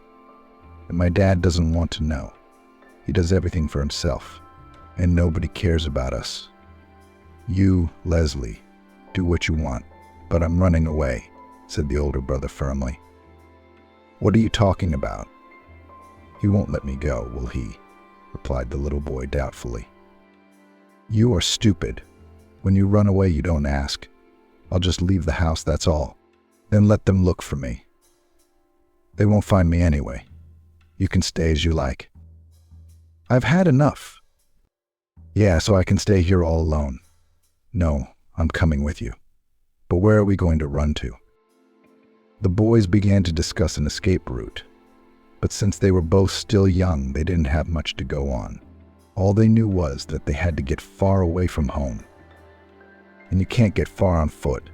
And my dad doesn't want to know. He does everything for himself, and nobody cares about us. You, Leslie, do what you want, but I'm running away, said the older brother firmly. What are you talking about? He won't let me go, will he? Replied the little boy doubtfully. You are stupid. When you run away, you don't ask. I'll just leave the house, that's all. Then let them look for me. They won't find me anyway. You can stay as you like. I've had enough. Yeah, so I can stay here all alone. No, I'm coming with you. But where are we going to run to? The boys began to discuss an escape route, but since they were both still young, they didn't have much to go on. All they knew was that they had to get far away from home. And you can't get far on foot.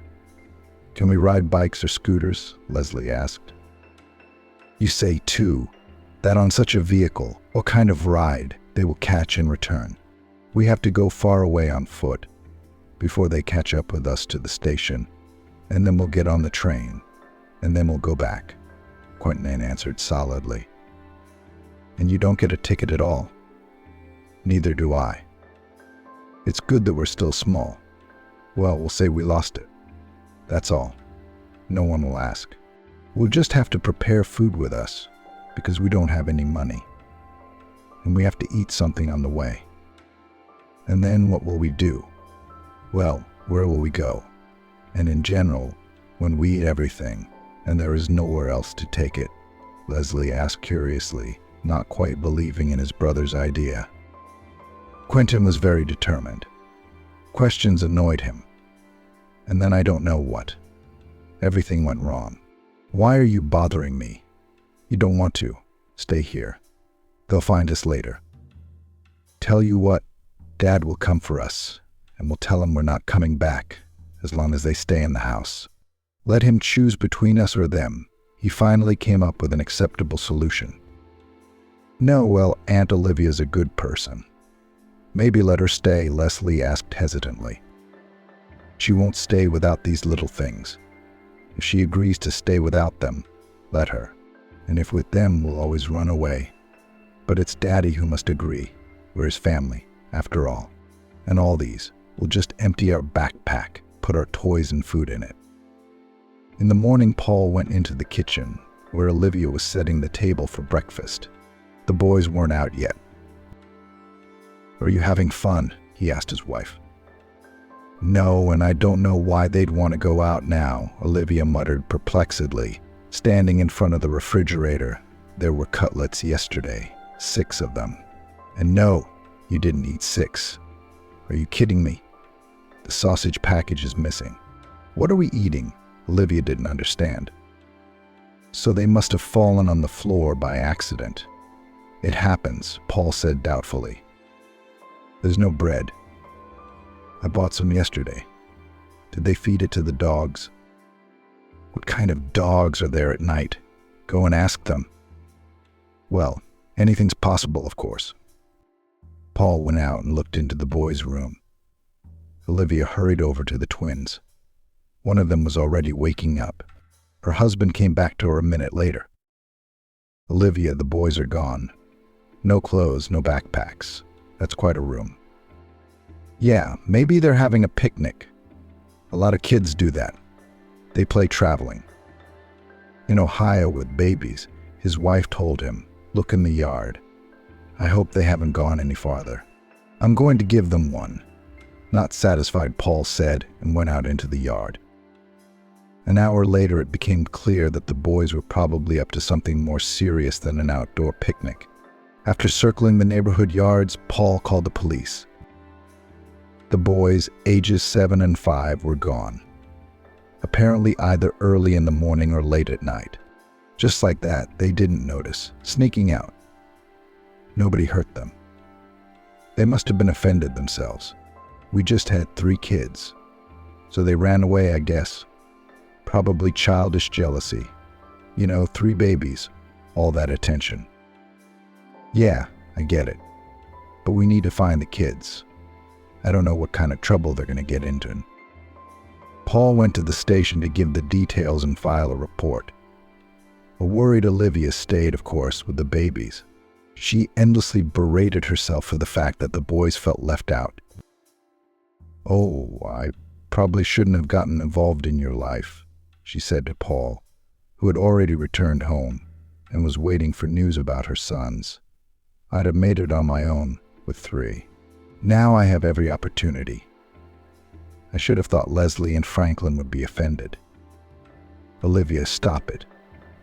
Can we ride bikes or scooters? Leslie asked. You say, too, that on such a vehicle, what kind of ride they will catch in return? We have to go far away on foot before they catch up with us to the station, and then we'll get on the train, and then we'll go back. Quentin answered solidly. And you don't get a ticket at all. Neither do I. It's good that we're still small. Well, we'll say we lost it. That's all. No one will ask. We'll just have to prepare food with us, because we don't have any money. And we have to eat something on the way. And then what will we do? Well, where will we go? And in general, when we eat everything, and there is nowhere else to take it, Leslie asked curiously, not quite believing in his brother's idea. Quentin was very determined. Questions annoyed him. And then I don't know what. Everything went wrong. Why are you bothering me? You don't want to. Stay here. They'll find us later. Tell you what, Dad will come for us, and we'll tell him we're not coming back, as long as they stay in the house. Let him choose between us or them. He finally came up with an acceptable solution. No, well, Aunt Olivia's a good person. Maybe let her stay, Leslie asked hesitantly. She won't stay without these little things. If she agrees to stay without them, let her. And if with them, we'll always run away. But it's Daddy who must agree. We're his family, after all. And all these, we'll just empty our backpack, put our toys and food in it. In the morning, Paul went into the kitchen, where Olivia was setting the table for breakfast. The boys weren't out yet. Are you having fun? He asked his wife. No, and I don't know why they'd want to go out now, Olivia muttered perplexedly. Standing in front of the refrigerator, there were cutlets yesterday, 6 of them. And no, you didn't eat 6. Are you kidding me? The sausage package is missing. What are we eating? Olivia didn't understand. So they must have fallen on the floor by accident. It happens, Paul said doubtfully. There's no bread. I bought some yesterday. Did they feed it to the dogs? What kind of dogs are there at night? Go and ask them. Well, anything's possible, of course. Paul went out and looked into the boys' room. Olivia hurried over to the twins. One of them was already waking up. Her husband came back to her a minute later. Olivia, the boys are gone. No clothes, no backpacks. That's quite a room. Yeah, maybe they're having a picnic. A lot of kids do that. They play traveling. In Ohio with babies, his wife told him, look in the yard. I hope they haven't gone any farther. I'm going to give them one. Not satisfied, Paul said, and went out into the yard. An hour later, it became clear that the boys were probably up to something more serious than an outdoor picnic. After circling the neighborhood yards, Paul called the police. The boys, ages 7 and 5, were gone. Apparently either early in the morning or late at night. Just like that, they didn't notice, sneaking out. Nobody hurt them. They must have been offended themselves. We just had 3 kids. So they ran away, I guess. Probably childish jealousy. 3 babies, all that attention. Yeah, I get it. But we need to find the kids. I don't know what kind of trouble they're going to get into. Paul went to the station to give the details and file a report. A worried Olivia stayed, of course, with the babies. She endlessly berated herself for the fact that the boys felt left out. Oh, I probably shouldn't have gotten involved in your life, she said to Paul, who had already returned home and was waiting for news about her sons. I'd have made it on my own with 3. Now I have every opportunity. I should have thought Leslie and Franklin would be offended. Olivia, stop it.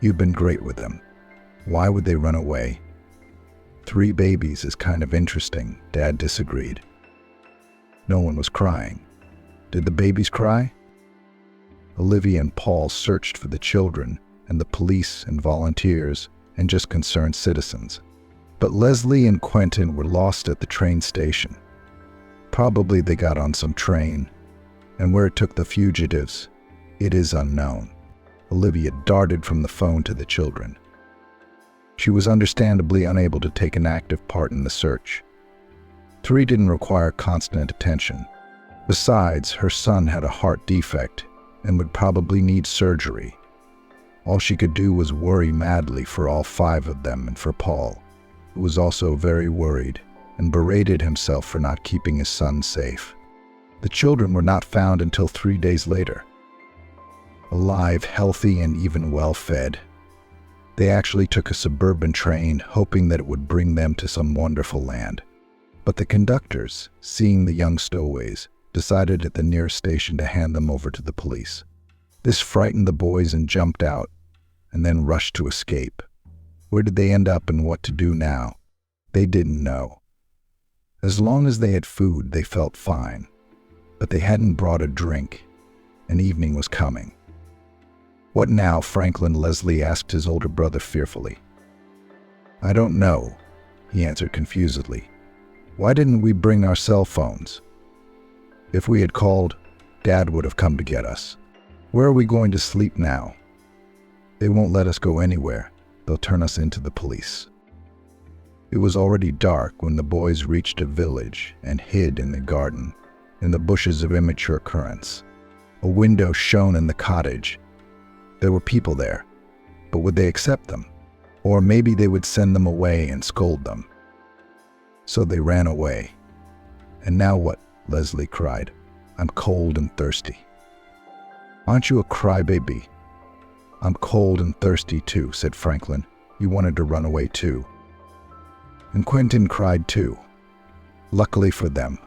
You've been great with them. Why would they run away? 3 babies is kind of interesting, Dad disagreed. No one was crying. Did the babies cry? Olivia and Paul searched for the children and the police and volunteers and just concerned citizens. But Leslie and Quentin were lost at the train station. Probably they got on some train, and where it took the fugitives, it is unknown. Olivia darted from the phone to the children. She was understandably unable to take an active part in the search. 3 didn't require constant attention. Besides, her son had a heart defect and would probably need surgery. All she could do was worry madly for all 5 of them and for Paul, who was also very worried and berated himself for not keeping his son safe. The children were not found until 3 days later. Alive, healthy, and even well-fed. They actually took a suburban train, hoping that it would bring them to some wonderful land. But the conductors, seeing the young stowaways, decided at the nearest station to hand them over to the police. This frightened the boys and jumped out, and then rushed to escape. Where did they end up and what to do now? They didn't know. As long as they had food, they felt fine. But they hadn't brought a drink, and evening was coming. "What now?" Franklin Leslie asked his older brother fearfully. "I don't know," he answered confusedly. "Why didn't we bring our cell phones? If we had called, Dad would have come to get us. Where are we going to sleep now? They won't let us go anywhere. They'll turn us into the police." It was already dark when the boys reached a village and hid in the garden, in the bushes of immature currants. A window shone in the cottage. There were people there, but would they accept them? Or maybe they would send them away and scold them. So they ran away. "And now what?" Leslie cried. "I'm cold and thirsty." "Aren't you a crybaby?" "I'm cold and thirsty too," said Franklin. "You wanted to run away too." And Quentin cried too. Luckily for them,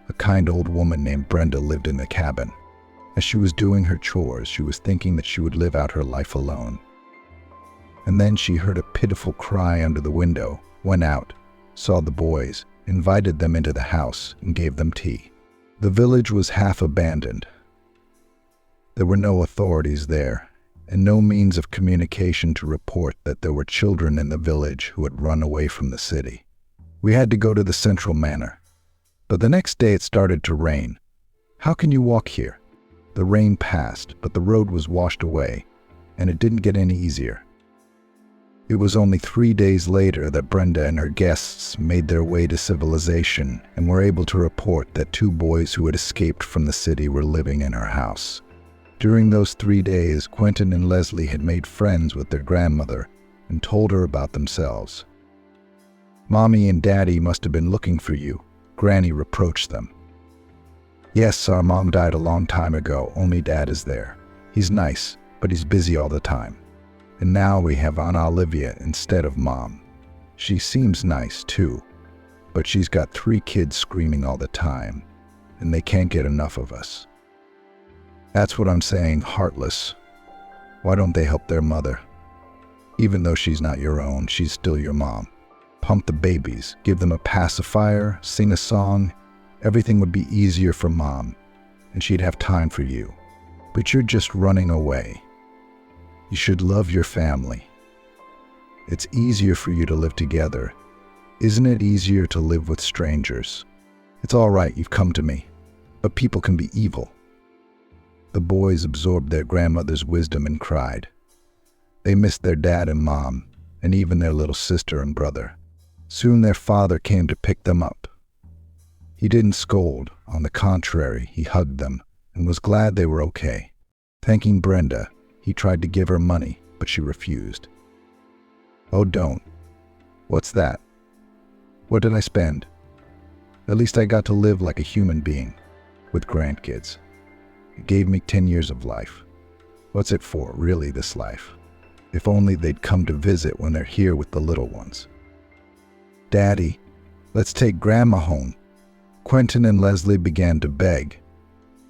a kind old woman named Brenda lived in the cabin. As she was doing her chores, she was thinking that she would live out her life alone. And then she heard a pitiful cry under the window, went out, saw the boys, invited them into the house, and gave them tea. The village was half abandoned. There were no authorities there, and no means of communication to report that there were children in the village who had run away from the city. We had to go to the central manor. But the next day it started to rain. "How can you walk here?" The rain passed, but the road was washed away, and it didn't get any easier. It was only 3 days later that Brenda and her guests made their way to civilization and were able to report that 2 boys who had escaped from the city were living in her house. During those 3 days, Quentin and Leslie had made friends with their grandmother and told her about themselves. "Mommy and Daddy must have been looking for you," Granny reproached them. "Yes, our mom died a long time ago, only Dad is there. He's nice, but he's busy all the time. And now we have Aunt Olivia instead of Mom. She seems nice too, but she's got 3 kids screaming all the time, and they can't get enough of us." "That's what I'm saying, heartless. Why don't they help their mother? Even though she's not your own, she's still your mom. Pump the babies, give them a pacifier, sing a song. Everything would be easier for Mom, and she'd have time for you. But you're just running away. You should love your family. It's easier for you to live together. Isn't it easier to live with strangers? It's all right, you've come to me, but people can be evil." The boys absorbed their grandmother's wisdom and cried. They missed their dad and mom, and even their little sister and brother. Soon their father came to pick them up. He didn't scold. On the contrary, he hugged them and was glad they were okay. Thanking Brenda, he tried to give her money, but she refused. "Oh, don't. What's that? What did I spend? At least I got to live like a human being, with grandkids. It gave me 10 years of life. What's it for, really, this life? If only they'd come to visit when they're here with the little ones. Daddy, let's take Grandma home." Quentin and Leslie began to beg.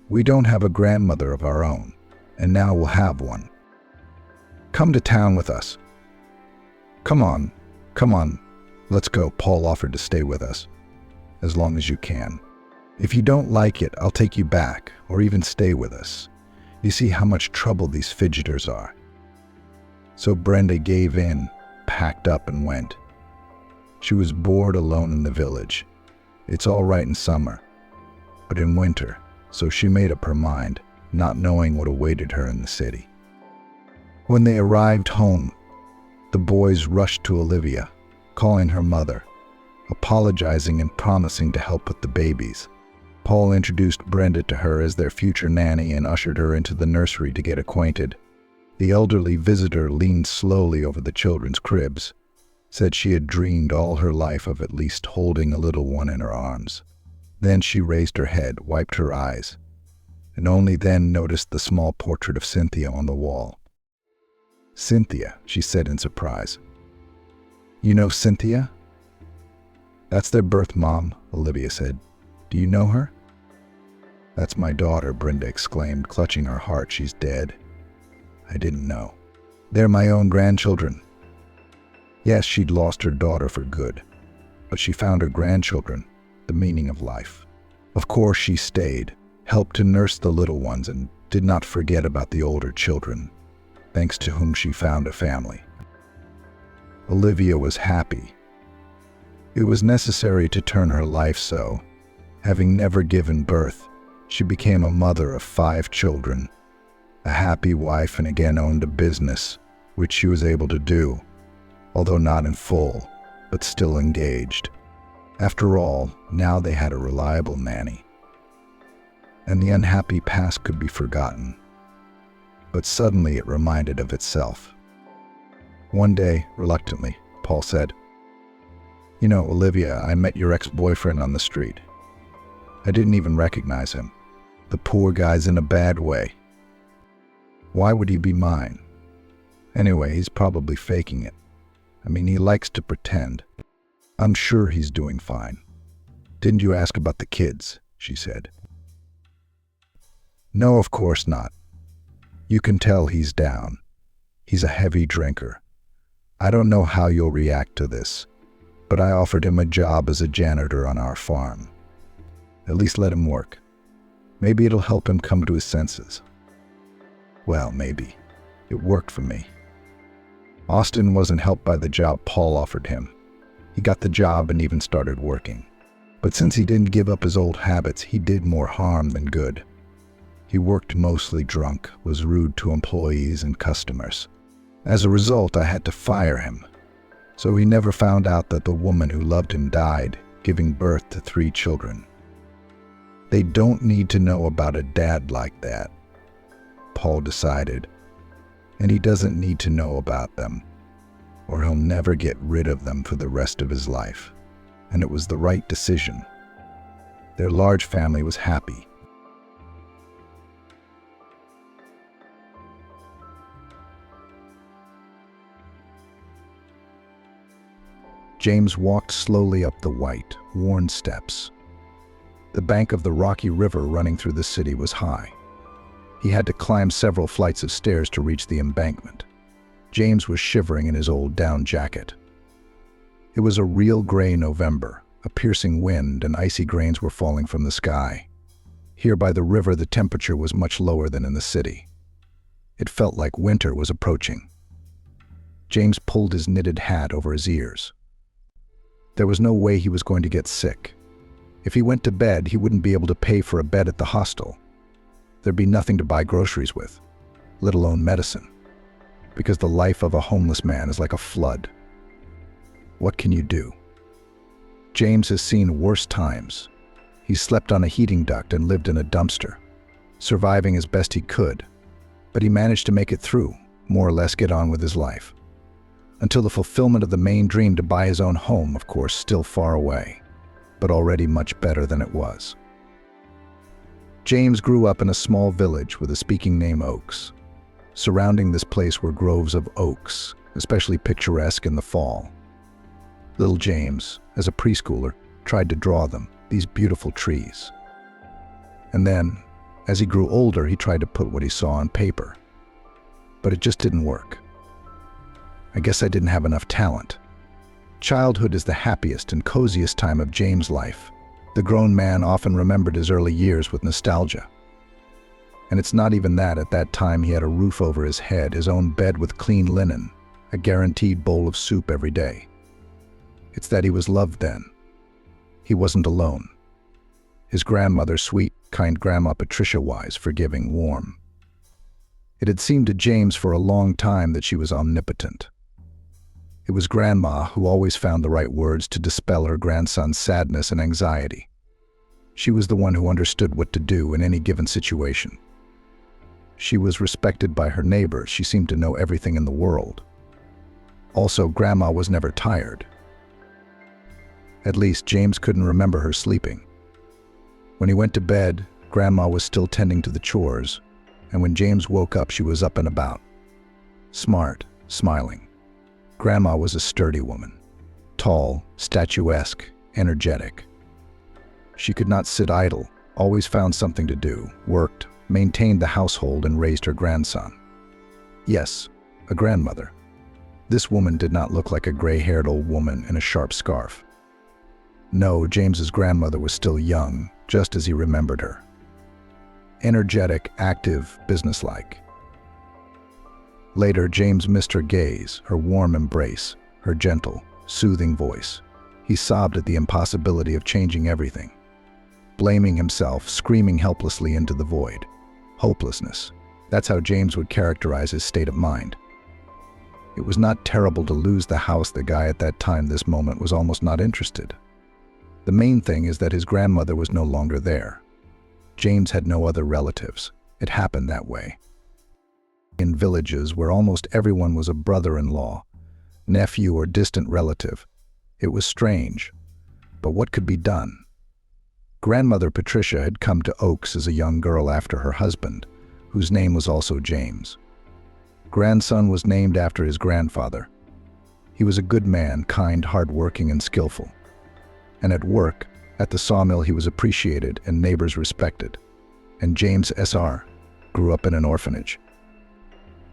"We don't have a grandmother of our own, and now we'll have one. Come to town with us." Come on, let's go." Paul offered to stay with us, "as long as you can. If you don't like it, I'll take you back, or even stay with us. You see how much trouble these fidgeters are." So Brenda gave in, packed up, and went. She was bored alone in the village. It's all right in summer, but in winter, so she made up her mind, not knowing what awaited her in the city. When they arrived home, the boys rushed to Olivia, calling her mother, apologizing and promising to help with the babies. Paul introduced Brenda to her as their future nanny and ushered her into the nursery to get acquainted. The elderly visitor leaned slowly over the children's cribs, said she had dreamed all her life of at least holding a little one in her arms. Then she raised her head, wiped her eyes, and only then noticed the small portrait of Cynthia on the wall. "Cynthia," she said in surprise. "You know Cynthia?" "That's their birth mom," Olivia said. "Do you know her?" "That's my daughter," Brenda exclaimed, clutching her heart. "She's dead." "I didn't know." "They're my own grandchildren." Yes, she'd lost her daughter for good, but she found her grandchildren, the meaning of life. Of course she stayed, helped to nurse the little ones, and did not forget about the older children, thanks to whom she found a family. Olivia was happy. It was necessary to turn her life so. Having never given birth, she became a mother of 5 children, a happy wife, and again owned a business, which she was able to do, although not in full, but still engaged. After all, now they had a reliable nanny, and the unhappy past could be forgotten. But suddenly it reminded of itself. One day, reluctantly, Paul said, "You know, Olivia, I met your ex-boyfriend on the street. I didn't even recognize him. The poor guy's in a bad way. Why would he be mine? Anyway, he's probably faking it. I mean, he likes to pretend. I'm sure he's doing fine." "Didn't you ask about the kids?" she said. "No, of course not. You can tell he's down. He's a heavy drinker. I don't know how you'll react to this, but I offered him a job as a janitor on our farm. At least let him work. Maybe it'll help him come to his senses." Well, maybe. It worked for me. Austin wasn't helped by the job Paul offered him. He got the job and even started working. But since he didn't give up his old habits, he did more harm than good. He worked mostly drunk, was rude to employees and customers. As a result, I had to fire him. So he never found out that the woman who loved him died, giving birth to 3 children. They don't need to know about a dad like that, Paul decided. And he doesn't need to know about them, or he'll never get rid of them for the rest of his life. And it was the right decision. Their large family was happy. James walked slowly up the white, worn steps. The bank of the rocky river running through the city was high. He had to climb several flights of stairs to reach the embankment. James was shivering in his old down jacket. It was a real gray November, a piercing wind, and icy grains were falling from the sky. Here by the river, the temperature was much lower than in the city. It felt like winter was approaching. James pulled his knitted hat over his ears. There was no way he was going to get sick. If he went to bed, he wouldn't be able to pay for a bed at the hostel. There'd be nothing to buy groceries with, let alone medicine, because the life of a homeless man is like a flood. What can you do? James has seen worse times. He slept on a heating duct and lived in a dumpster, surviving as best he could, but he managed to make it through, more or less get on with his life. Until the fulfillment of the main dream to buy his own home, of course, still far away, but already much better than it was. James grew up in a small village with a speaking name Oaks. Surrounding this place were groves of oaks, especially picturesque in the fall. Little James, as a preschooler, tried to draw them, these beautiful trees. And then, as he grew older, he tried to put what he saw on paper. But it just didn't work. I guess I didn't have enough talent. Childhood is the happiest and coziest time of James' life. The grown man often remembered his early years with nostalgia. And it's not even that. At that time he had a roof over his head, his own bed with clean linen, a guaranteed bowl of soup every day. It's that he was loved then. He wasn't alone. His grandmother, sweet, kind Grandma Patricia, wise, forgiving, warm. It had seemed to James for a long time that she was omnipotent. It was Grandma who always found the right words to dispel her grandson's sadness and anxiety. She was the one who understood what to do in any given situation. She was respected by her neighbors. She seemed to know everything in the world. Also, Grandma was never tired. At least, James couldn't remember her sleeping. When he went to bed, Grandma was still tending to the chores, and when James woke up, she was up and about. Smart, smiling. Grandma was a sturdy woman. Tall, statuesque, energetic. She could not sit idle, always found something to do, worked, maintained the household, and raised her grandson. Yes, a grandmother. This woman did not look like a gray-haired old woman in a sharp scarf. No, James's grandmother was still young, just as he remembered her. Energetic, active, businesslike. Later, James missed her gaze, her warm embrace, her gentle, soothing voice. He sobbed at the impossibility of changing everything. Blaming himself, screaming helplessly into the void. Hopelessness. That's how James would characterize his state of mind. It was not terrible to lose the house. The guy at that time, this moment, was almost not interested. The main thing is that his grandmother was no longer there. James had no other relatives. It happened that way. In villages where almost everyone was a brother-in-law, nephew, or distant relative, it was strange. But what could be done? Grandmother Patricia had come to Oaks as a young girl after her husband, whose name was also James. Grandson was named after his grandfather. He was a good man, kind, hard-working, and skillful. And at work, at the sawmill, he was appreciated and neighbors respected. And James S.R. grew up in an orphanage.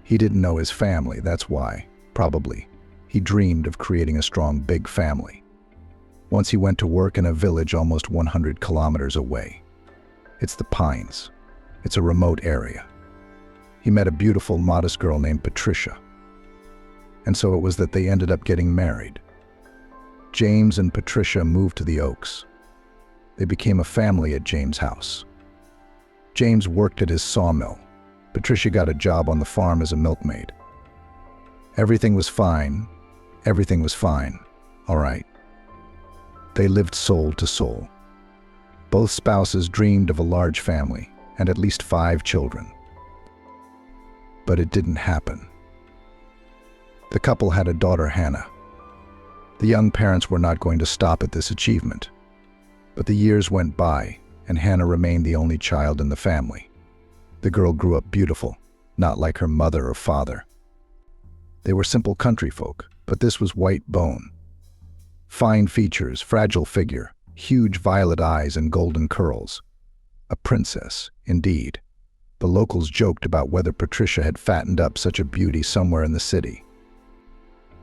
He didn't know his family, that's why, probably, he dreamed of creating a strong, big family. Once he went to work in a village almost 100 kilometers away. It's the Pines. It's a remote area. He met a beautiful, modest girl named Patricia. And so it was that they ended up getting married. James and Patricia moved to the Oaks. They became a family at James' house. James worked at his sawmill. Patricia got a job on the farm as a milkmaid. Everything was fine. Everything was fine. All right. They lived soul to soul. Both spouses dreamed of a large family and at least 5 children. But it didn't happen. The couple had a daughter, Hannah. The young parents were not going to stop at this achievement. But the years went by, and Hannah remained the only child in the family. The girl grew up beautiful, not like her mother or father. They were simple country folk, but this was white bone. Fine features, fragile figure, huge violet eyes and golden curls. A princess, indeed. The locals joked about whether Patricia had fattened up such a beauty somewhere in the city.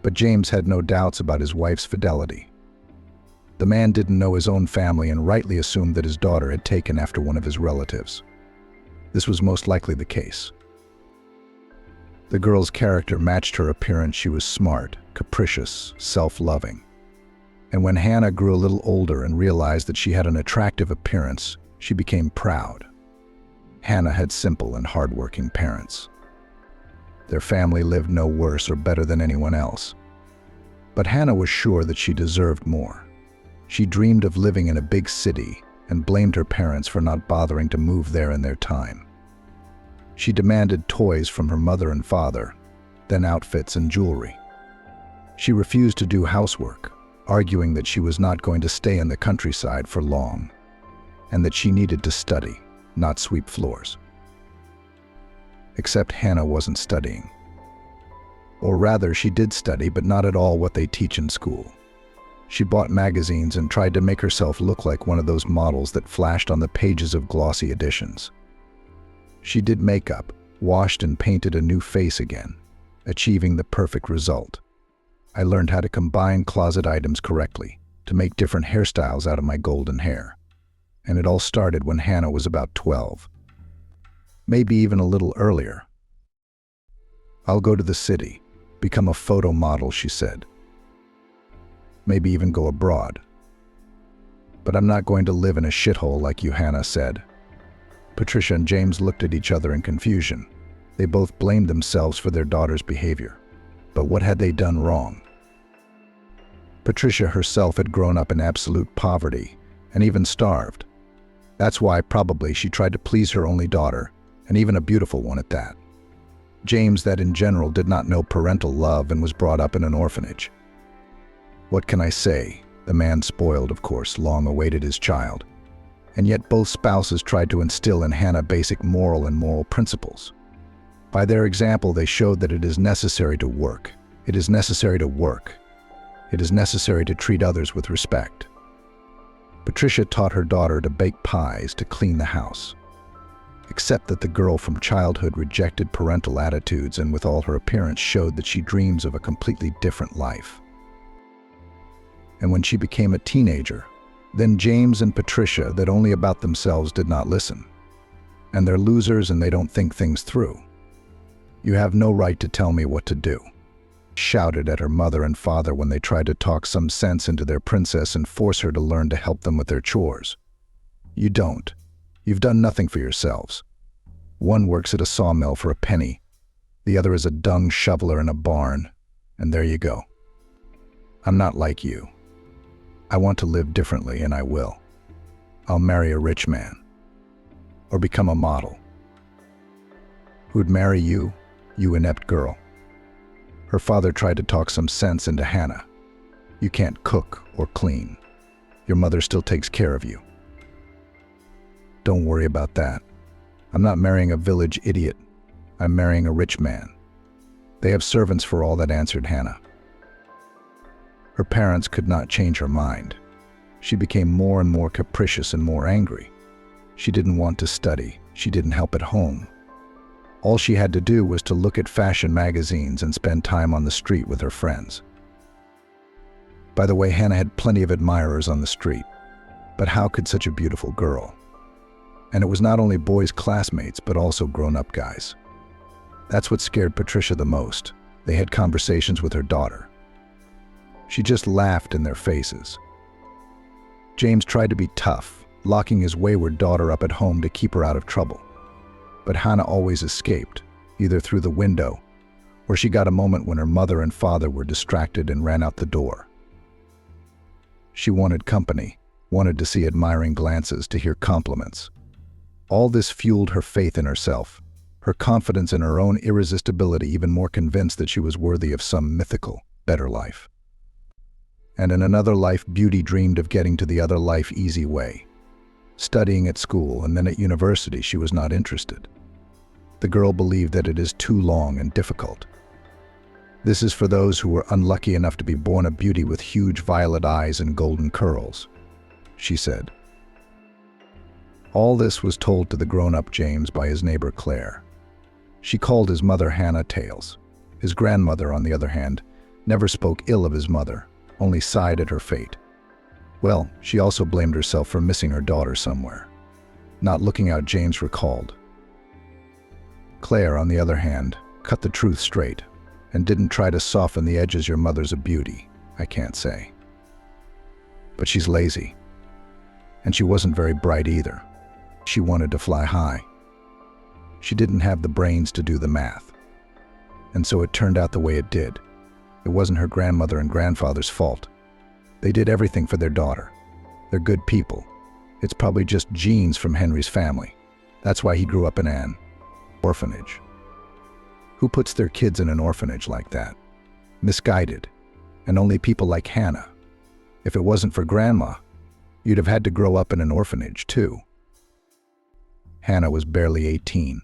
But James had no doubts about his wife's fidelity. The man didn't know his own family and rightly assumed that his daughter had taken after one of his relatives. This was most likely the case. The girl's character matched her appearance. She was smart, capricious, self-loving. And when Hannah grew a little older and realized that she had an attractive appearance, she became proud. Hannah had simple and hard-working parents. Their family lived no worse or better than anyone else. But Hannah was sure that she deserved more. She dreamed of living in a big city and blamed her parents for not bothering to move there in their time. She demanded toys from her mother and father, then outfits and jewelry. She refused to do housework, arguing that she was not going to stay in the countryside for long, and that she needed to study, not sweep floors. Except Hannah wasn't studying. Or rather, she did study, but not at all what they teach in school. She bought magazines and tried to make herself look like one of those models that flashed on the pages of glossy editions. She did makeup, washed and painted a new face again, achieving the perfect result. I learned how to combine closet items correctly, to make different hairstyles out of my golden hair. And it all started when Hannah was about 12. Maybe even a little earlier. "I'll go to the city, become a photo model," she said. "Maybe even go abroad. But I'm not going to live in a shithole like you," Hannah said. Patricia and James looked at each other in confusion. They both blamed themselves for their daughter's behavior. But what had they done wrong? Patricia herself had grown up in absolute poverty and even starved. That's why probably she tried to please her only daughter and even a beautiful one at that. James, that in general did not know parental love and was brought up in an orphanage. What can I say? The man, spoiled, of course, long awaited his child. And yet both spouses tried to instill in Hannah basic moral principles. By their example, they showed that it is necessary to work. It is necessary to work. It is necessary to treat others with respect. Patricia taught her daughter to bake pies, to clean the house. Except that the girl from childhood rejected parental attitudes and with all her appearance showed that she dreams of a completely different life. And when she became a teenager, then James and Patricia, that only about themselves, did not listen. And they're losers and they don't think things through. You have no right to tell me what to do. Shouted at her mother and father when they tried to talk some sense into their princess and force her to learn to help them with their chores. You don't. You've done nothing for yourselves. One works at a sawmill for a penny. The other is a dung shoveler in a barn. And there you go. I'm not like you. I want to live differently, and I will. I'll marry a rich man. Or become a model. Who'd marry you, you inept girl? Her father tried to talk some sense into Hannah. You can't cook or clean. Your mother still takes care of you. Don't worry about that. I'm not marrying a village idiot. I'm marrying a rich man. They have servants for all that, answered Hannah. Her parents could not change her mind. She became more and more capricious and more angry. She didn't want to study. She didn't help at home. All she had to do was to look at fashion magazines and spend time on the street with her friends. By the way, Hannah had plenty of admirers on the street. But how could such a beautiful girl? And it was not only boys' classmates, but also grown-up guys. That's what scared Patricia the most. They had conversations with her daughter. She just laughed in their faces. James tried to be tough, locking his wayward daughter up at home to keep her out of trouble. But Hannah always escaped, either through the window, or she got a moment when her mother and father were distracted and ran out the door. She wanted company, wanted to see admiring glances, to hear compliments. All this fueled her faith in herself, her confidence in her own irresistibility, even more convinced that she was worthy of some mythical, better life. And in another life, Beauty dreamed of getting to the other life easy way. Studying at school and then at university, she was not interested. The girl believed that it is too long and difficult. This is for those who were unlucky enough to be born a beauty with huge violet eyes and golden curls, she said. All this was told to the grown-up James by his neighbor Claire. She called his mother Hannah Tales. His grandmother, on the other hand, never spoke ill of his mother, only sighed at her fate. Well, she also blamed herself for missing her daughter somewhere. Not looking out, James recalled. Claire, on the other hand, cut the truth straight and didn't try to soften the edges. Your mother's a beauty, I can't say. But she's lazy. And she wasn't very bright either. She wanted to fly high. She didn't have the brains to do the math. And so it turned out the way it did. It wasn't her grandmother and grandfather's fault. They did everything for their daughter. They're good people. It's probably just genes from Henry's family. That's why he grew up in an orphanage. Who puts their kids in an orphanage like that? Misguided. And only people like Hannah. If it wasn't for Grandma, you'd have had to grow up in an orphanage too. Hannah was barely 18.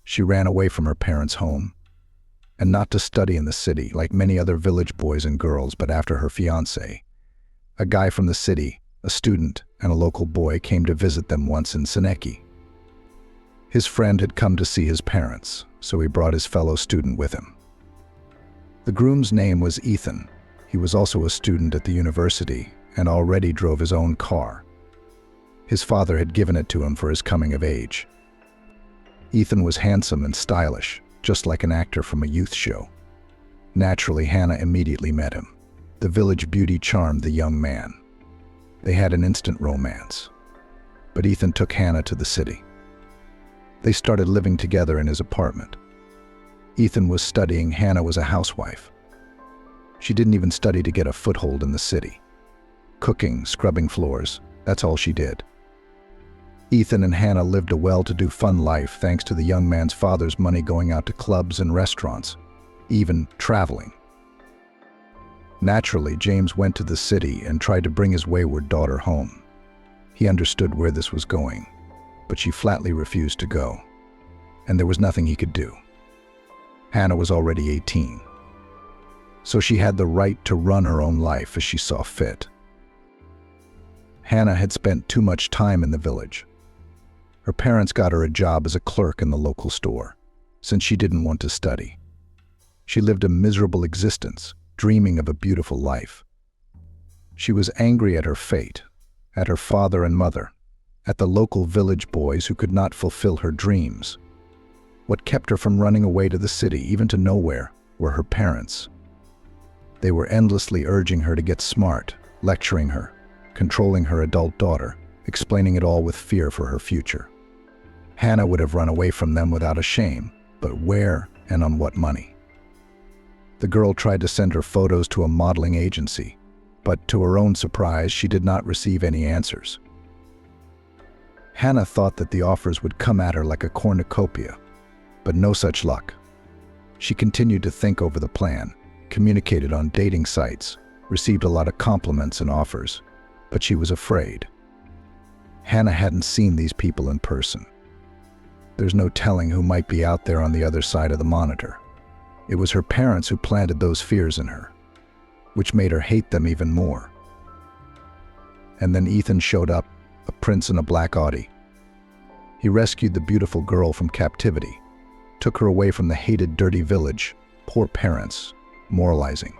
She ran away from her parents' home. And not to study in the city like many other village boys and girls, but after her fiancé, a guy from the city, a student, and a local boy, came to visit them once in Seneki. His friend had come to see his parents, so he brought his fellow student with him. The groom's name was Ethan. He was also a student at the university and already drove his own car. His father had given it to him for his coming of age. Ethan was handsome and stylish, just like an actor from a youth show. Naturally, Hannah immediately met him. The village beauty charmed the young man. They had an instant romance. But Ethan took Hannah to the city. They started living together in his apartment. Ethan was studying, Hannah was a housewife. She didn't even study to get a foothold in the city. Cooking, scrubbing floors, that's all she did. Ethan and Hannah lived a well-to-do fun life thanks to the young man's father's money going out to clubs and restaurants, even traveling. Naturally, James went to the city and tried to bring his wayward daughter home. He understood where this was going, but she flatly refused to go, and there was nothing he could do. Hannah was already 18, so she had the right to run her own life as she saw fit. Hannah had spent too much time in the village. Her parents got her a job as a clerk in the local store, since she didn't want to study. She lived a miserable existence, dreaming of a beautiful life. She was angry at her fate, at her father and mother, at the local village boys who could not fulfill her dreams. What kept her from running away to the city, even to nowhere, were her parents. They were endlessly urging her to get smart, lecturing her, controlling her adult daughter, explaining it all with fear for her future. Hannah would have run away from them without a shame, but where and on what money? The girl tried to send her photos to a modeling agency, but to her own surprise, she did not receive any answers. Hannah thought that the offers would come at her like a cornucopia, but no such luck. She continued to think over the plan, communicated on dating sites, received a lot of compliments and offers, but she was afraid. Hannah hadn't seen these people in person. There's no telling who might be out there on the other side of the monitor. It was her parents who planted those fears in her, which made her hate them even more. And then Ethan showed up, a prince in a black Audi. He rescued the beautiful girl from captivity, took her away from the hated, dirty village, poor parents, moralizing.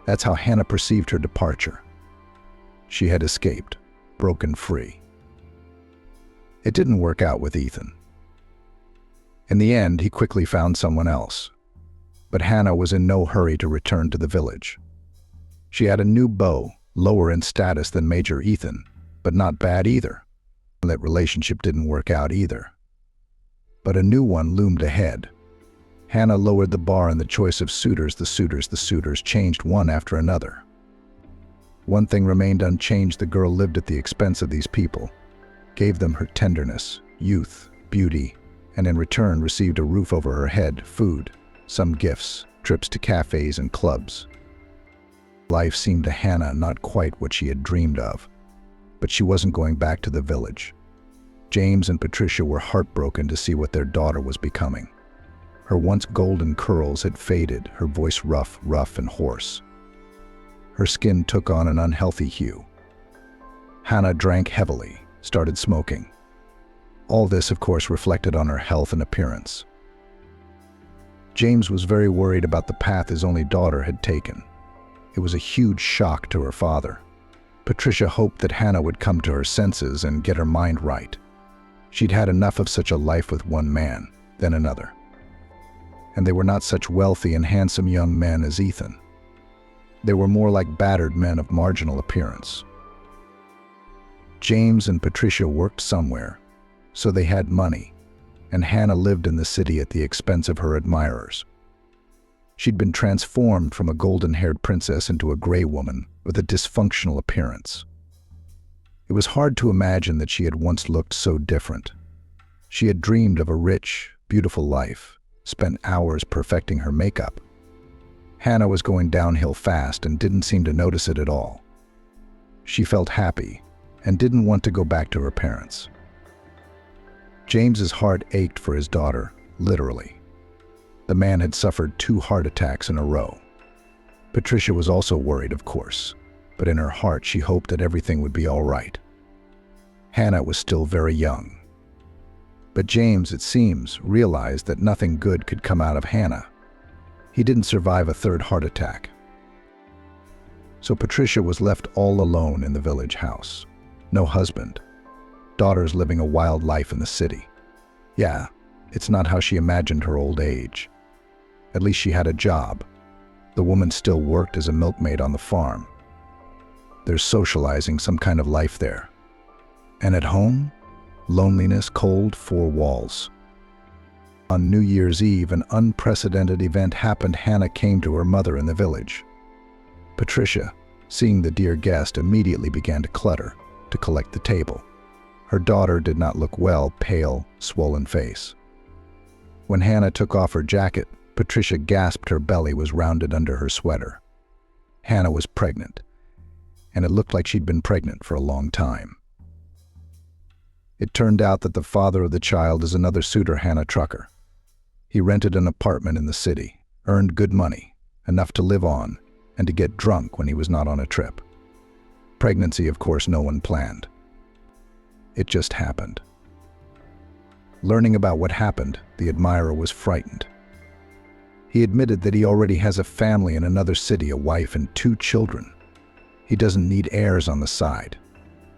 That's how Hannah perceived her departure. She had escaped, broken free. It didn't work out with Ethan. In the end, he quickly found someone else. But Hannah was in no hurry to return to the village. She had a new beau, lower in status than Major Ethan, but not bad either. That relationship didn't work out either. But a new one loomed ahead. Hannah lowered the bar in the choice of suitors. The suitors changed one after another. One thing remained unchanged: the girl lived at the expense of these people, gave them her tenderness, youth, beauty, and in return received a roof over her head, food, some gifts, trips to cafes and clubs. Life seemed to Hannah not quite what she had dreamed of, but she wasn't going back to the village. James and Patricia were heartbroken to see what their daughter was becoming. Her once golden curls had faded, her voice rough and hoarse. Her skin took on an unhealthy hue. Hannah drank heavily, started smoking. All this, of course, reflected on her health and appearance. James was very worried about the path his only daughter had taken. It was a huge shock to her father. Patricia hoped that Hannah would come to her senses and get her mind right. She'd had enough of such a life with one man, then another. And they were not such wealthy and handsome young men as Ethan. They were more like battered men of marginal appearance. James and Patricia worked somewhere, so they had money, and Hannah lived in the city at the expense of her admirers. She'd been transformed from a golden-haired princess into a gray woman with a dysfunctional appearance. It was hard to imagine that she had once looked so different. She had dreamed of a rich, beautiful life, spent hours perfecting her makeup. Hannah was going downhill fast and didn't seem to notice it at all. She felt happy and didn't want to go back to her parents. James's heart ached for his daughter, literally. The man had suffered 2 heart attacks in a row. Patricia was also worried, of course, but in her heart she hoped that everything would be all right. Hannah was still very young. But James, it seems, realized that nothing good could come out of Hannah. He didn't survive a 3rd heart attack. So Patricia was left all alone in the village house. No husband. Daughters living a wild life in the city. Yeah, it's not how she imagined her old age. At least she had a job. The woman still worked as a milkmaid on the farm. There's socializing, some kind of life there. And at home? Loneliness, cold, 4 walls. On New Year's Eve, an unprecedented event happened. Hannah came to her mother in the village. Patricia, seeing the dear guest, immediately began to clutter, to collect the table. Her daughter did not look well, pale, swollen face. When Hannah took off her jacket, Patricia gasped. Her belly was rounded under her sweater. Hannah was pregnant, and it looked like she'd been pregnant for a long time. It turned out that the father of the child is another suitor, Hannah Trucker. He rented an apartment in the city, earned good money, enough to live on, and to get drunk when he was not on a trip. Pregnancy, of course, no one planned. It just happened. Learning about what happened, the admirer was frightened. He admitted that he already has a family in another city, a wife and 2 children. He doesn't need heirs on the side.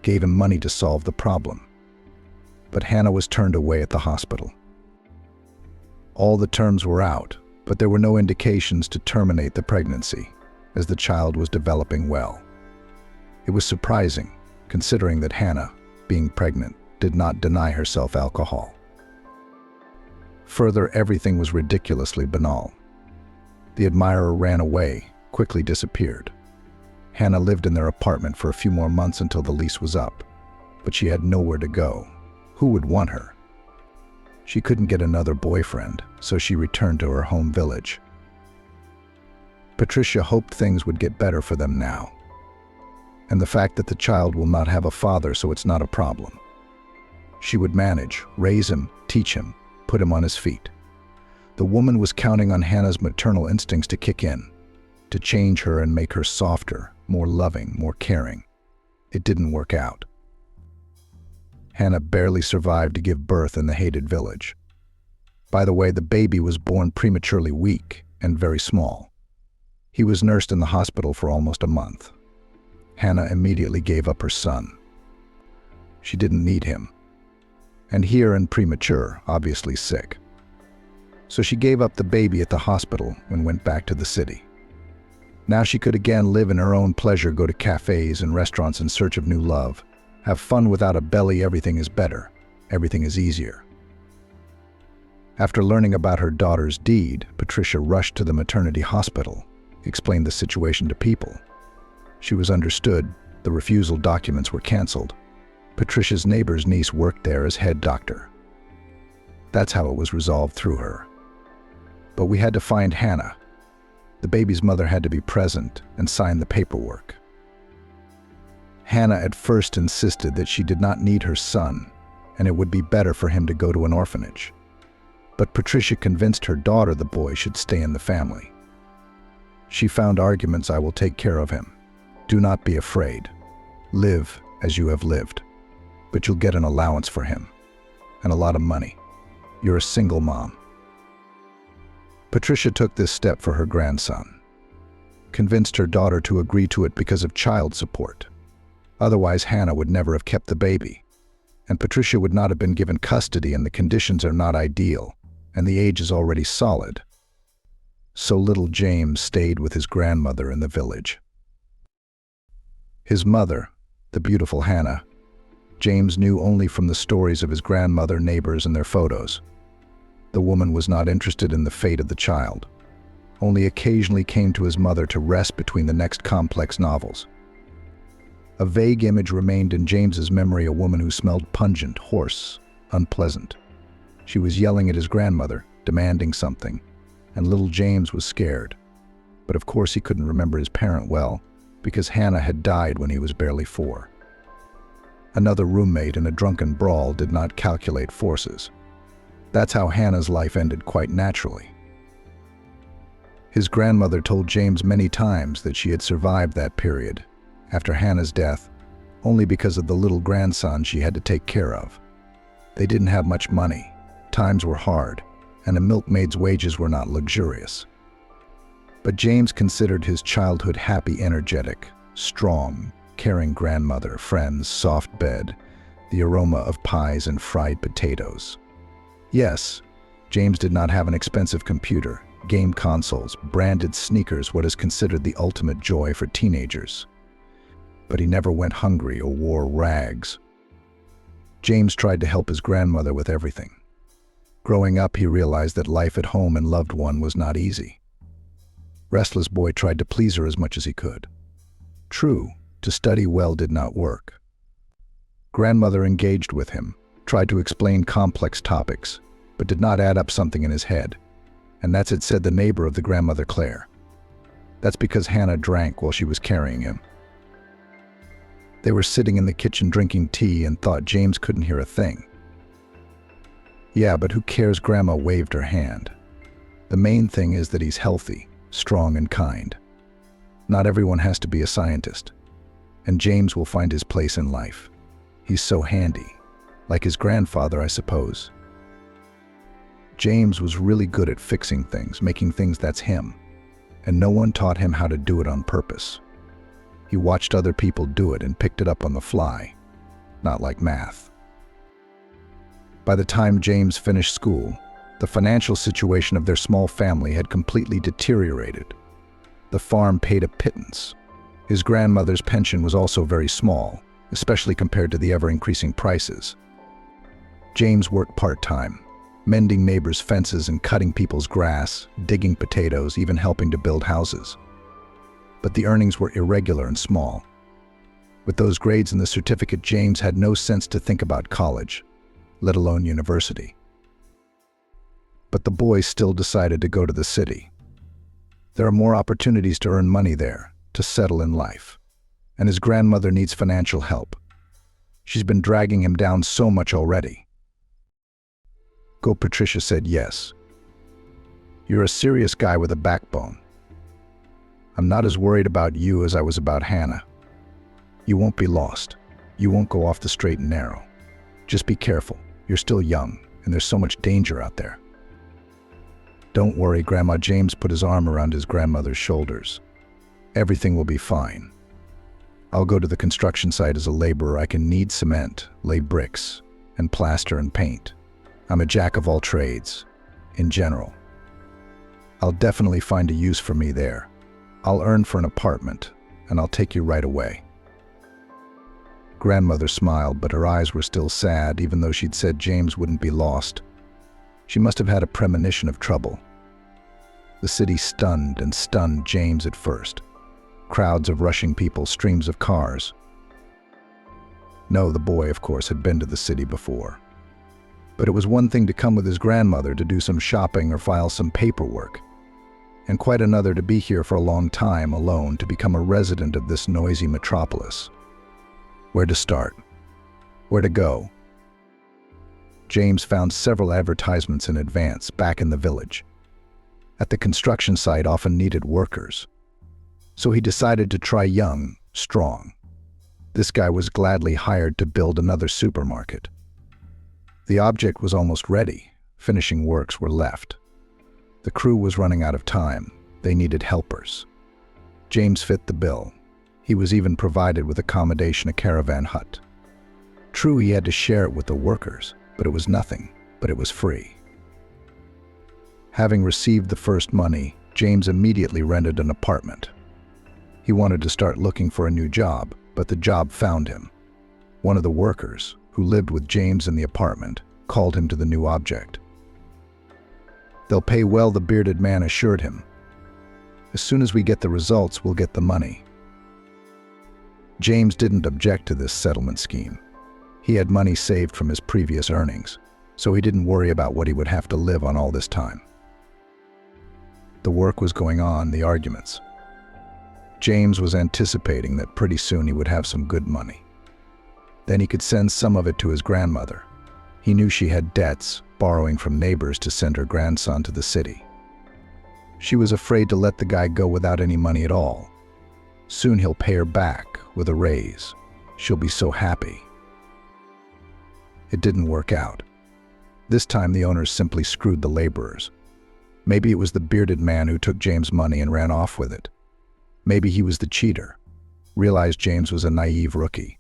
Gave him money to solve the problem. But Hannah was turned away at the hospital. All the terms were out, but there were no indications to terminate the pregnancy, as the child was developing well. It was surprising, considering that Hannah, being pregnant, did not deny herself alcohol. Further, everything was ridiculously banal. The admirer ran away, quickly disappeared. Hannah lived in their apartment for a few more months until the lease was up, but she had nowhere to go. Who would want her? She couldn't get another boyfriend, so she returned to her home village. Patricia hoped things would get better for them now. And the fact that the child will not have a father, so it's not a problem. She would manage, raise him, teach him, put him on his feet. The woman was counting on Hannah's maternal instincts to kick in, to change her and make her softer, more loving, more caring. It didn't work out. Hannah barely survived to give birth in the hated village. By the way, the baby was born prematurely weak and very small. He was nursed in the hospital for almost a month. Hannah immediately gave up her son. She didn't need him. And here and premature, obviously sick. So she gave up the baby at the hospital and went back to the city. Now she could again live in her own pleasure, go to cafes and restaurants in search of new love. Have fun without a belly. Everything is better. Everything is easier. After learning about her daughter's deed, Patricia rushed to the maternity hospital, explained the situation to people. She was understood. The refusal documents were canceled. Patricia's neighbor's niece worked there as head doctor. That's how it was resolved through her. But we had to find Hannah. The baby's mother had to be present and sign the paperwork. Hannah at first insisted that she did not need her son, and it would be better for him to go to an orphanage. But Patricia convinced her daughter the boy should stay in the family. She found arguments. I will take care of him. Do not be afraid. Live as you have lived. But you'll get an allowance for him. And a lot of money. You're a single mom. Patricia took this step for her grandson. Convinced her daughter to agree to it because of child support. Otherwise, Hannah would never have kept the baby. And Patricia would not have been given custody, and the conditions are not ideal, and the age is already solid. So little James stayed with his grandmother in the village. His mother, the beautiful Hannah, James knew only from the stories of his grandmother, neighbors, and their photos. The woman was not interested in the fate of the child, only occasionally came to his mother to rest between the next complex novels. A vague image remained in James's memory, a woman who smelled pungent, hoarse, unpleasant. She was yelling at his grandmother, demanding something, and little James was scared. But of course he couldn't remember his parent well, because Hannah had died when he was barely 4. Another roommate in a drunken brawl did not calculate forces. That's how Hannah's life ended quite naturally. His grandmother told James many times that she had survived that period, after Hannah's death, only because of the little grandson she had to take care of. They didn't have much money, times were hard, and a milkmaid's wages were not luxurious. But James considered his childhood happy, energetic, strong, caring grandmother, friends, soft bed, the aroma of pies and fried potatoes. Yes, James did not have an expensive computer, game consoles, branded sneakers, what is considered the ultimate joy for teenagers. But he never went hungry or wore rags. James tried to help his grandmother with everything. Growing up, he realized that life at home and loved one was not easy. Restless boy tried to please her as much as he could. True, to study well did not work. Grandmother engaged with him, tried to explain complex topics, but did not add up something in his head. And that's it, said the neighbor of the grandmother, Claire. That's because Hannah drank while she was carrying him. They were sitting in the kitchen drinking tea and thought James couldn't hear a thing. Yeah, but who cares? Grandma waved her hand. The main thing is that he's healthy, strong and kind. Not everyone has to be a scientist. And James will find his place in life. He's so handy. Like his grandfather, I suppose. James was really good at fixing things, making things that's him. And no one taught him how to do it on purpose. He watched other people do it and picked it up on the fly. Not like math. By the time James finished school, the financial situation of their small family had completely deteriorated. The farm paid a pittance. His grandmother's pension was also very small, especially compared to the ever-increasing prices. James worked part-time, mending neighbors' fences and cutting people's grass, digging potatoes, even helping to build houses. But the earnings were irregular and small. With those grades in the certificate, James had no sense to think about college, let alone university. But the boy still decided to go to the city. There are more opportunities to earn money there, to settle in life. And his grandmother needs financial help. She's been dragging him down so much already. Go, Patricia said yes. You're a serious guy with a backbone. I'm not as worried about you as I was about Hannah. You won't be lost. You won't go off the straight and narrow. Just be careful. You're still young, and there's so much danger out there. Don't worry, Grandma. James put his arm around his grandmother's shoulders. Everything will be fine. I'll go to the construction site as a laborer. I can knead cement, lay bricks, and plaster and paint. I'm a jack of all trades, in general. I'll definitely find a use for me there. I'll earn for an apartment, and I'll take you right away. Grandmother smiled, but her eyes were still sad, even though she'd said James wouldn't be lost. She must have had a premonition of trouble. The city stunned James at first. Crowds of rushing people, streams of cars. No, the boy, of course, had been to the city before. But it was one thing to come with his grandmother to do some shopping or file some paperwork, and quite another to be here for a long time alone, to become a resident of this noisy metropolis. Where to start? Where to go? James found several advertisements in advance back in the village. At the construction site often needed workers. So he decided to try young, strong. This guy was gladly hired to build another supermarket. The object was almost ready. Finishing works were left. The crew was running out of time. They needed helpers. James fit the bill. He was even provided with accommodation, a caravan hut. True, he had to share it with the workers, but it was nothing, but it was free. Having received the first money, James immediately rented an apartment. He wanted to start looking for a new job, but the job found him. One of the workers, who lived with James in the apartment, called him to the new object. They'll pay well, the bearded man assured him. As soon as we get the results, we'll get the money. James didn't object to this settlement scheme. He had money saved from his previous earnings, so he didn't worry about what he would have to live on all this time. The work was going on, the arguments. James was anticipating that pretty soon he would have some good money. Then he could send some of it to his grandmother. He knew she had debts, borrowing from neighbors to send her grandson to the city. She was afraid to let the guy go without any money at all. Soon he'll pay her back with a raise. She'll be so happy. It didn't work out. This time the owners simply screwed the laborers. Maybe it was the bearded man who took James' money and ran off with it. Maybe he was the cheater, realized James was a naive rookie.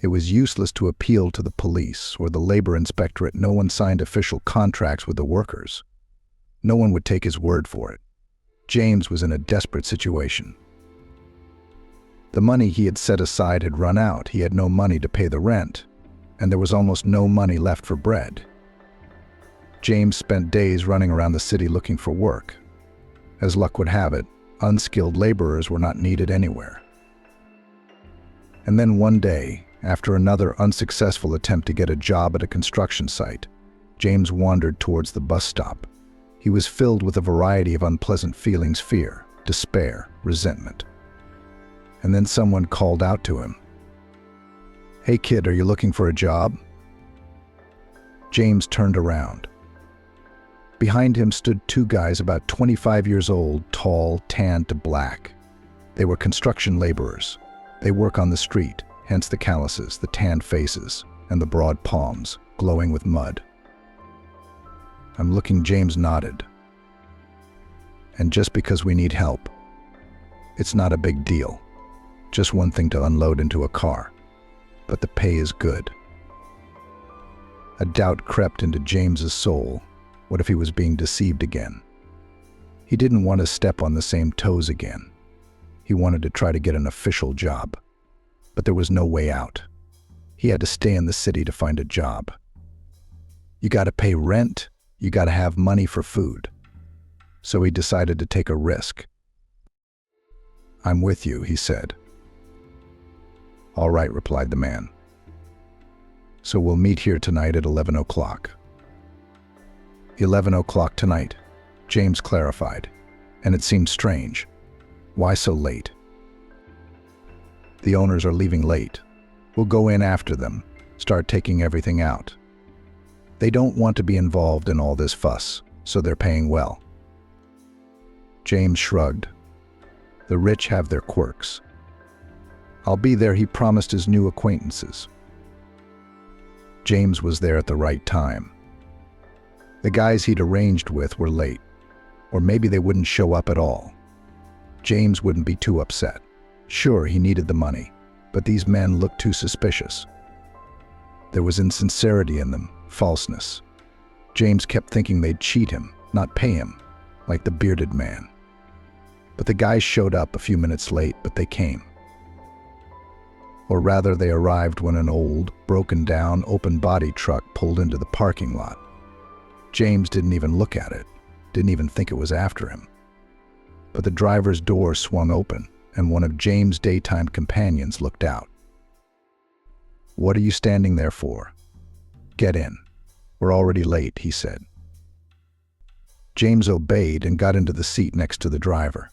It was useless to appeal to the police or the labor inspectorate. No one signed official contracts with the workers. No one would take his word for it. James was in a desperate situation. The money he had set aside had run out. He had no money to pay the rent, and there was almost no money left for bread. James spent days running around the city looking for work. As luck would have it, unskilled laborers were not needed anywhere. And then one day, After another unsuccessful attempt to get a job at a construction site, James wandered towards the bus stop. He was filled with a variety of unpleasant feelings: fear, despair, resentment. And then someone called out to him. "Hey kid, are you looking for a job?" James turned around. Behind him stood two guys about 25 years old, tall, tanned to black. They were construction laborers. They work on the street, hence the calluses, the tanned faces, and the broad palms, glowing with mud. "I'm looking," James nodded. "And just because we need help. It's not a big deal. Just one thing to unload into a car. But the pay is good." A doubt crept into James's soul. What if he was being deceived again? He didn't want to step on the same toes again. He wanted to try to get an official job. But there was no way out. He had to stay in the city to find a job. You gotta pay rent, you gotta have money for food. So he decided to take a risk. "I'm with you," he said. "All right," replied the man. "So we'll meet here tonight at 11 o'clock. 11 o'clock tonight, James clarified, and it seemed strange. Why so late? "The owners are leaving late. We'll go in after them, start taking everything out. They don't want to be involved in all this fuss, so they're paying well." James shrugged. The rich have their quirks. "I'll be there," he promised his new acquaintances. James was there at the right time. The guys he'd arranged with were late, or maybe they wouldn't show up at all. James wouldn't be too upset. Sure, he needed the money, but these men looked too suspicious. There was insincerity in them, falseness. James kept thinking they'd cheat him, not pay him, like the bearded man. But the guys showed up a few minutes late, but they came. Or rather, they arrived when an old, broken-down, open-body truck pulled into the parking lot. James didn't even look at it, didn't even think it was after him. But the driver's door swung open, and one of James' daytime companions looked out. "What are you standing there for? Get in. We're already late," he said. James obeyed and got into the seat next to the driver.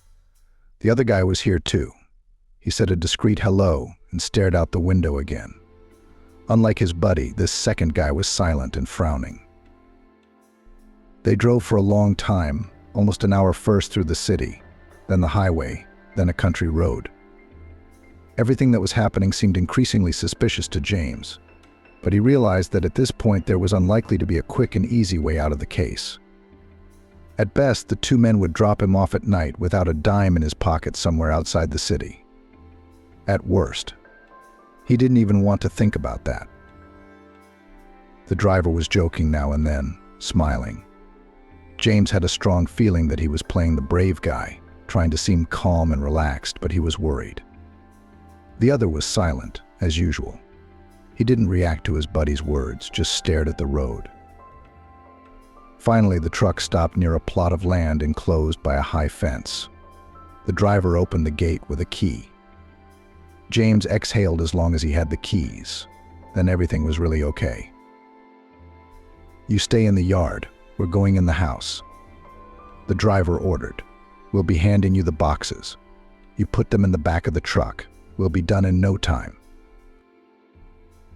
The other guy was here too. He said a discreet hello and stared out the window again. Unlike his buddy, this second guy was silent and frowning. They drove for a long time, almost an hour, first through the city, then the highway, then a country road. Everything that was happening seemed increasingly suspicious to James, but he realized that at this point there was unlikely to be a quick and easy way out of the case. At best, the two men would drop him off at night without a dime in his pocket somewhere outside the city. At worst. He didn't even want to think about that. The driver was joking now and then, smiling. James had a strong feeling that he was playing the brave guy, trying to seem calm and relaxed, but he was worried. The other was silent, as usual. He didn't react to his buddy's words, just stared at the road. Finally, the truck stopped near a plot of land enclosed by a high fence. The driver opened the gate with a key. James exhaled as long as he had the keys. Then everything was really okay. "You stay in the yard. We're going in the house," the driver ordered. "We'll be handing you the boxes. You put them in the back of the truck. We'll be done in no time."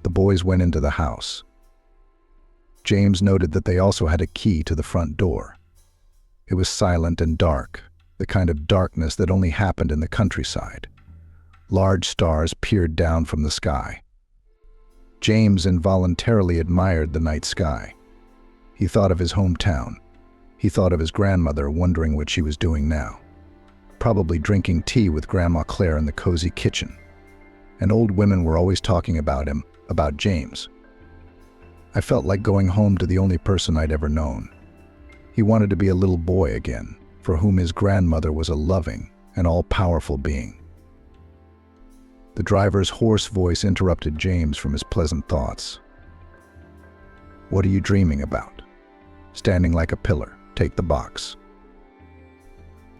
The boys went into the house. James noted that they also had a key to the front door. It was silent and dark, the kind of darkness that only happened in the countryside. Large stars peered down from the sky. James involuntarily admired the night sky. He thought of his hometown. He thought of his grandmother, wondering what she was doing now. Probably drinking tea with Grandma Claire in the cozy kitchen. And old women were always talking about him, about James. I felt like going home to the only person I'd ever known. He wanted to be a little boy again, for whom his grandmother was a loving and all-powerful being. The driver's hoarse voice interrupted James from his pleasant thoughts. "What are you dreaming about? Standing like a pillar. Take the box."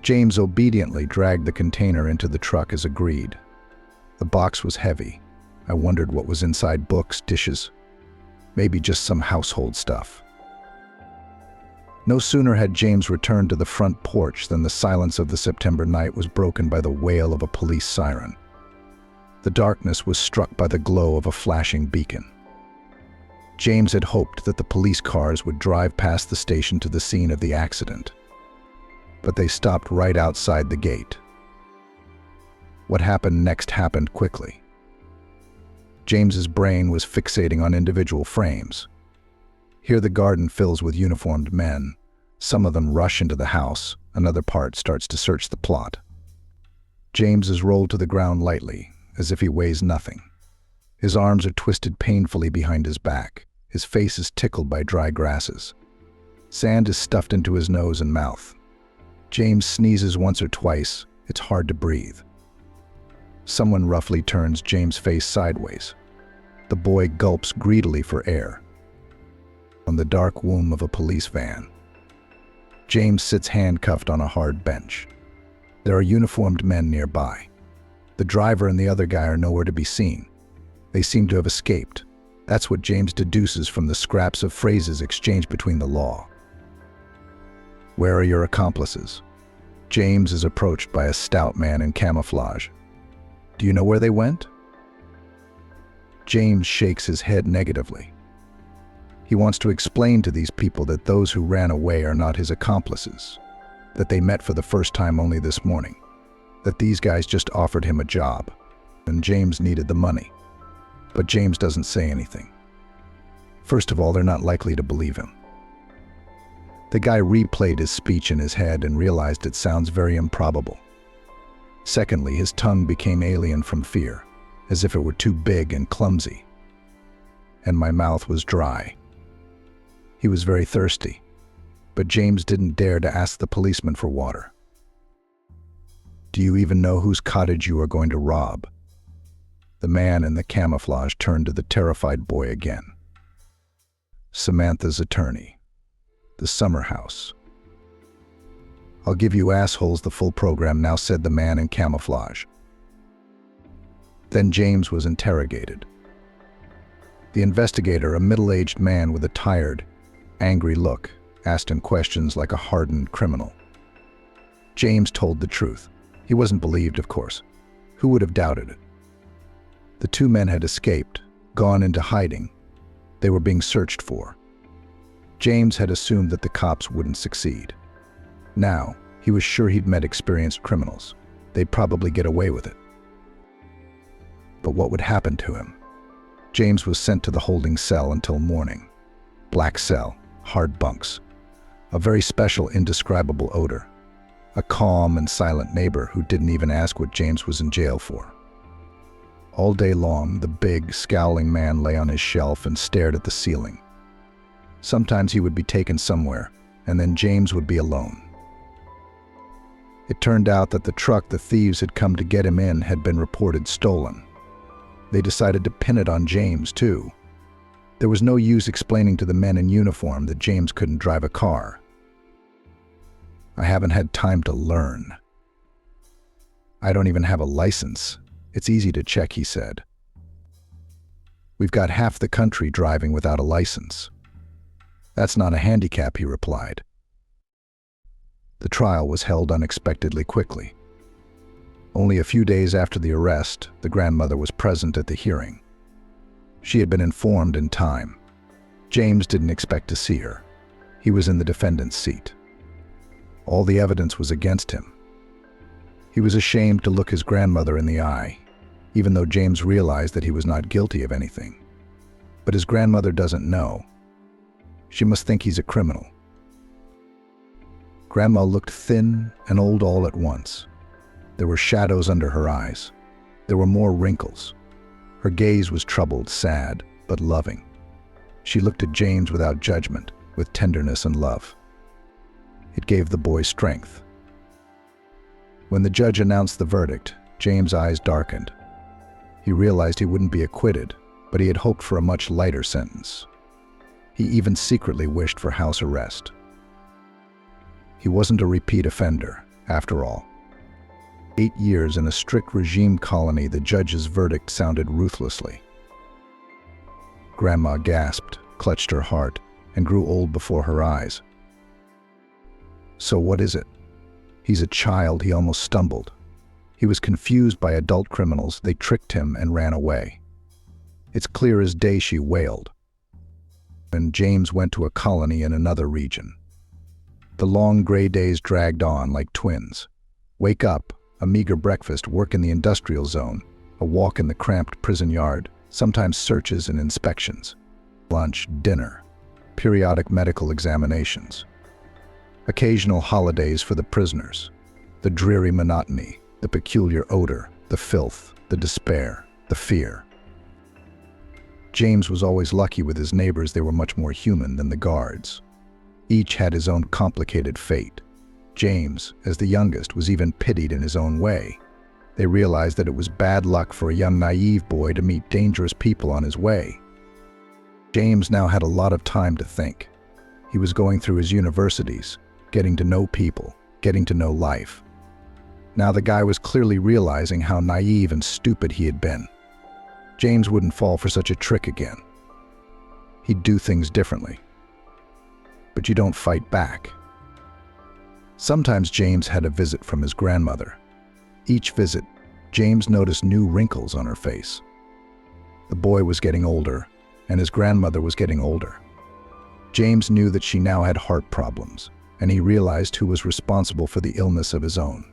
James obediently dragged the container into the truck as agreed. The box was heavy, I wondered what was inside: books, dishes, maybe just some household stuff. No sooner had James returned to the front porch than the silence of the September night was broken by the wail of a police siren. The darkness was struck by the glow of a flashing beacon. James had hoped that the police cars would drive past the station to the scene of the accident, but they stopped right outside the gate. What happened next happened quickly. James's brain was fixating on individual frames. Here the garden fills with uniformed men. Some of them rush into the house. Another part starts to search the plot. James is rolled to the ground lightly, as if he weighs nothing. His arms are twisted painfully behind his back. His face is tickled by dry grasses. Sand is stuffed into his nose and mouth. James sneezes once or twice. It's hard to breathe. Someone roughly turns James' face sideways. The boy gulps greedily for air. On the dark womb of a police van, James sits handcuffed on a hard bench. There are uniformed men nearby. The driver and the other guy are nowhere to be seen. They seem to have escaped. That's what James deduces from the scraps of phrases exchanged between the law. Where are your accomplices? James is approached by a stout man in camouflage. Do you know where they went? James shakes his head negatively. He wants to explain to these people that those who ran away are not his accomplices, that they met for the first time only this morning, that these guys just offered him a job, and James needed the money. But James doesn't say anything. First of all, they're not likely to believe him. The guy replayed his speech in his head and realized it sounds very improbable. Secondly, his tongue became alien from fear, as if it were too big and clumsy. And my mouth was dry. He was very thirsty, but James didn't dare to ask the policeman for water. Do you even know whose cottage you are going to rob? The man in the camouflage turned to the terrified boy again. Samantha's attorney. The summer house. I'll give you assholes the full program now, said the man in camouflage. Then James was interrogated. The investigator, a middle-aged man with a tired, angry look, asked him questions like a hardened criminal. James told the truth. He wasn't believed, of course. Who would have doubted it? The two men had escaped, gone into hiding. They were being searched for. James had assumed that the cops wouldn't succeed. Now, he was sure he'd met experienced criminals. They'd probably get away with it. But what would happen to him? James was sent to the holding cell until morning. Black cell, hard bunks, a very special, indescribable odor. A calm and silent neighbor who didn't even ask what James was in jail for. All day long, the big, scowling man lay on his shelf and stared at the ceiling. Sometimes he would be taken somewhere, and then James would be alone. It turned out that the truck the thieves had come to get him in had been reported stolen. They decided to pin it on James, too. There was no use explaining to the men in uniform that James couldn't drive a car. I haven't had time to learn. I don't even have a license. It's easy to check, he said. We've got half the country driving without a license. That's not a handicap, he replied. The trial was held unexpectedly quickly. Only a few days after the arrest, the grandmother was present at the hearing. She had been informed in time. James didn't expect to see her. He was in the defendant's seat. All the evidence was against him. He was ashamed to look his grandmother in the eye, even though James realized that he was not guilty of anything. But his grandmother doesn't know. She must think he's a criminal. Grandma looked thin and old all at once. There were shadows under her eyes. There were more wrinkles. Her gaze was troubled, sad, but loving. She looked at James without judgment, with tenderness and love. It gave the boy strength. When the judge announced the verdict, James' eyes darkened. He realized he wouldn't be acquitted, but he had hoped for a much lighter sentence. He even secretly wished for house arrest. He wasn't a repeat offender, after all. 8 years in a strict regime colony, the judge's verdict sounded ruthlessly. Grandma gasped, clutched her heart, and grew old before her eyes. So what is it? He's a child, he almost stumbled. He was confused by adult criminals. They tricked him and ran away. It's clear as day, she wailed. And James went to a colony in another region. The long gray days dragged on like twins. Wake up, a meager breakfast, work in the industrial zone, a walk in the cramped prison yard, sometimes searches and inspections. Lunch, dinner, periodic medical examinations. Occasional holidays for the prisoners. The dreary monotony, the peculiar odor, the filth, the despair, the fear. James was always lucky with his neighbors. They were much more human than the guards. Each had his own complicated fate. James, as the youngest, was even pitied in his own way. They realized that it was bad luck for a young, naive boy to meet dangerous people on his way. James now had a lot of time to think. He was going through his universities, getting to know people, getting to know life. Now the guy was clearly realizing how naive and stupid he had been. James wouldn't fall for such a trick again. He'd do things differently. But you don't fight back. Sometimes James had a visit from his grandmother. Each visit, James noticed new wrinkles on her face. The boy was getting older, and his grandmother was getting older. James knew that she now had heart problems, and he realized who was responsible for the illness of his own.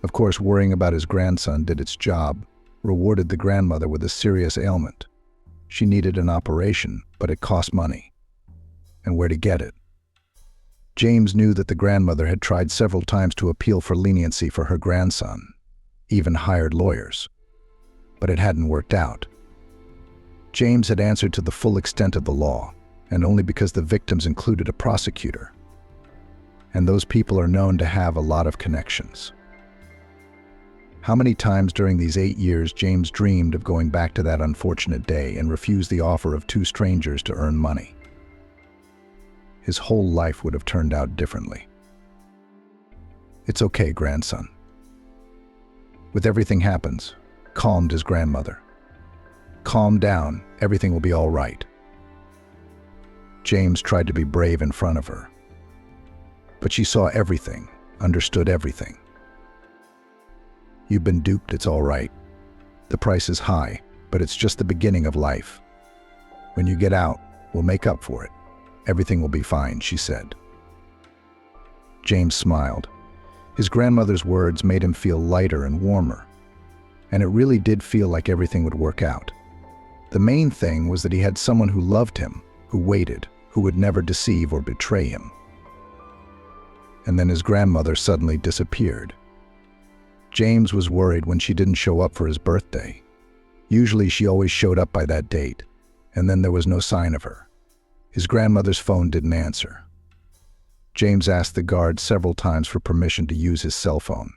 Of course, worrying about his grandson did its job, rewarded the grandmother with a serious ailment. She needed an operation, but it cost money. And where to get it? James knew that the grandmother had tried several times to appeal for leniency for her grandson, even hired lawyers. But it hadn't worked out. James had answered to the full extent of the law, and only because the victims included a prosecutor. And those people are known to have a lot of connections. How many times during these 8 years James dreamed of going back to that unfortunate day and refused the offer of 2 strangers to earn money? His whole life would have turned out differently. "It's okay, grandson." "With everything happens," calmed his grandmother. "Calm down, everything will be all right." James tried to be brave in front of her. But she saw everything, understood everything. "You've been duped, it's all right. The price is high, but it's just the beginning of life. When you get out, we'll make up for it. Everything will be fine," she said. James smiled. His grandmother's words made him feel lighter and warmer. And it really did feel like everything would work out. The main thing was that he had someone who loved him, who waited, who would never deceive or betray him. And then his grandmother suddenly disappeared. James was worried when she didn't show up for his birthday. Usually she always showed up by that date, and then there was no sign of her. His grandmother's phone didn't answer. James asked the guards several times for permission to use his cell phone.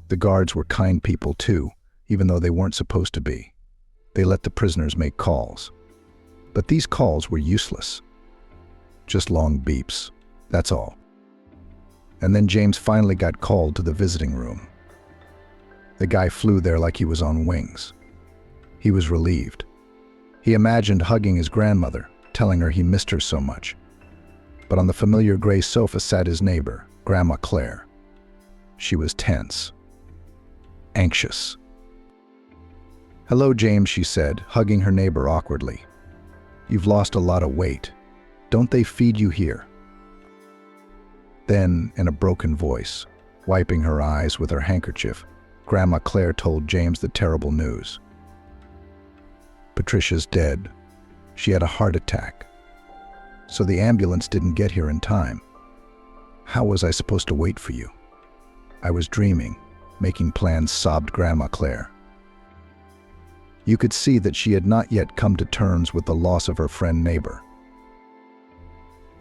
The guards were kind people too, even though they weren't supposed to be. They let the prisoners make calls. But these calls were useless. Just long beeps, that's all. And then James finally got called to the visiting room. The guy flew there like he was on wings. He was relieved. He imagined hugging his grandmother, telling her he missed her so much. But on the familiar gray sofa sat his neighbor, Grandma Claire. She was tense, anxious. "Hello, James," she said, hugging her neighbor awkwardly. "You've lost a lot of weight. Don't they feed you here?" Then, in a broken voice, wiping her eyes with her handkerchief, Grandma Claire told James the terrible news. "Patricia's dead. She had a heart attack. So the ambulance didn't get here in time. How was I supposed to wait for you? I was dreaming, making plans," sobbed Grandma Claire. You could see that she had not yet come to terms with the loss of her friend neighbor.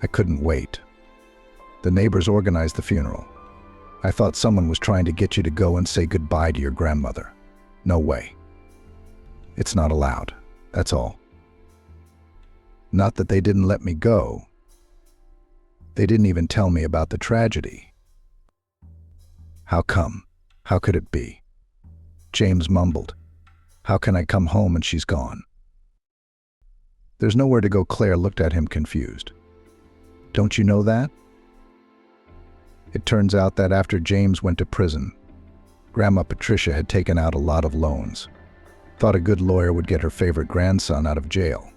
"I couldn't wait. The neighbors organized the funeral. I thought someone was trying to get you to go and say goodbye to your grandmother. No way. It's not allowed, that's all. Not that they didn't let me go. They didn't even tell me about the tragedy." "How come? How could it be? James mumbled. How can I come home and she's gone? There's nowhere to go. Claire looked at him confused. Don't you know that? It turns out that after James went to prison, Grandma Patricia had taken out a lot of loans. Thought a good lawyer would get her favorite grandson out of jail.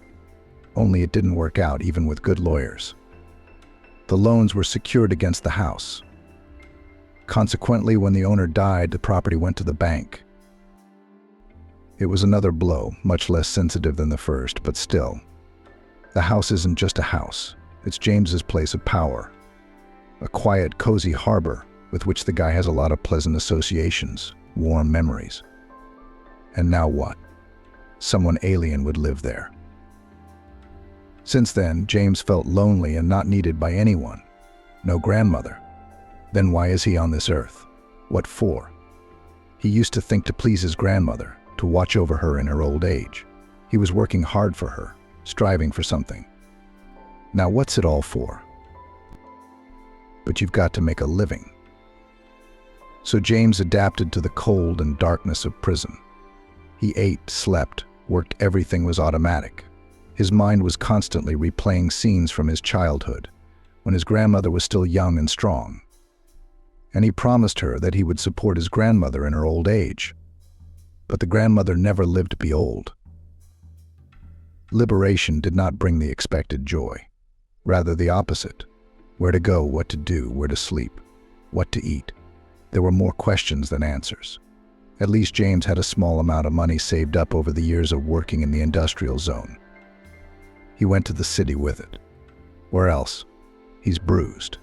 Only it didn't work out even with good lawyers. The loans were secured against the house. Consequently, when the owner died, the property went to the bank. It was another blow, much less sensitive than the first, but still. The house isn't just a house. It's James's place of power. A quiet, cozy harbor with which the guy has a lot of pleasant associations, warm memories. And now what? Someone alien would live there. Since then, James felt lonely and not needed by anyone. No grandmother. Then why is he on this earth? What for? He used to think to please his grandmother, to watch over her in her old age. He was working hard for her, striving for something. Now what's it all for? But you've got to make a living. So James adapted to the cold and darkness of prison. He ate, slept, worked, everything was automatic. His mind was constantly replaying scenes from his childhood, when his grandmother was still young and strong. And he promised her that he would support his grandmother in her old age. But the grandmother never lived to be old. Liberation did not bring the expected joy. Rather the opposite. Where to go, what to do, where to sleep, what to eat. There were more questions than answers. At least James had a small amount of money saved up over the years of working in the industrial zone. He went to the city with it. Where else? He's bruised.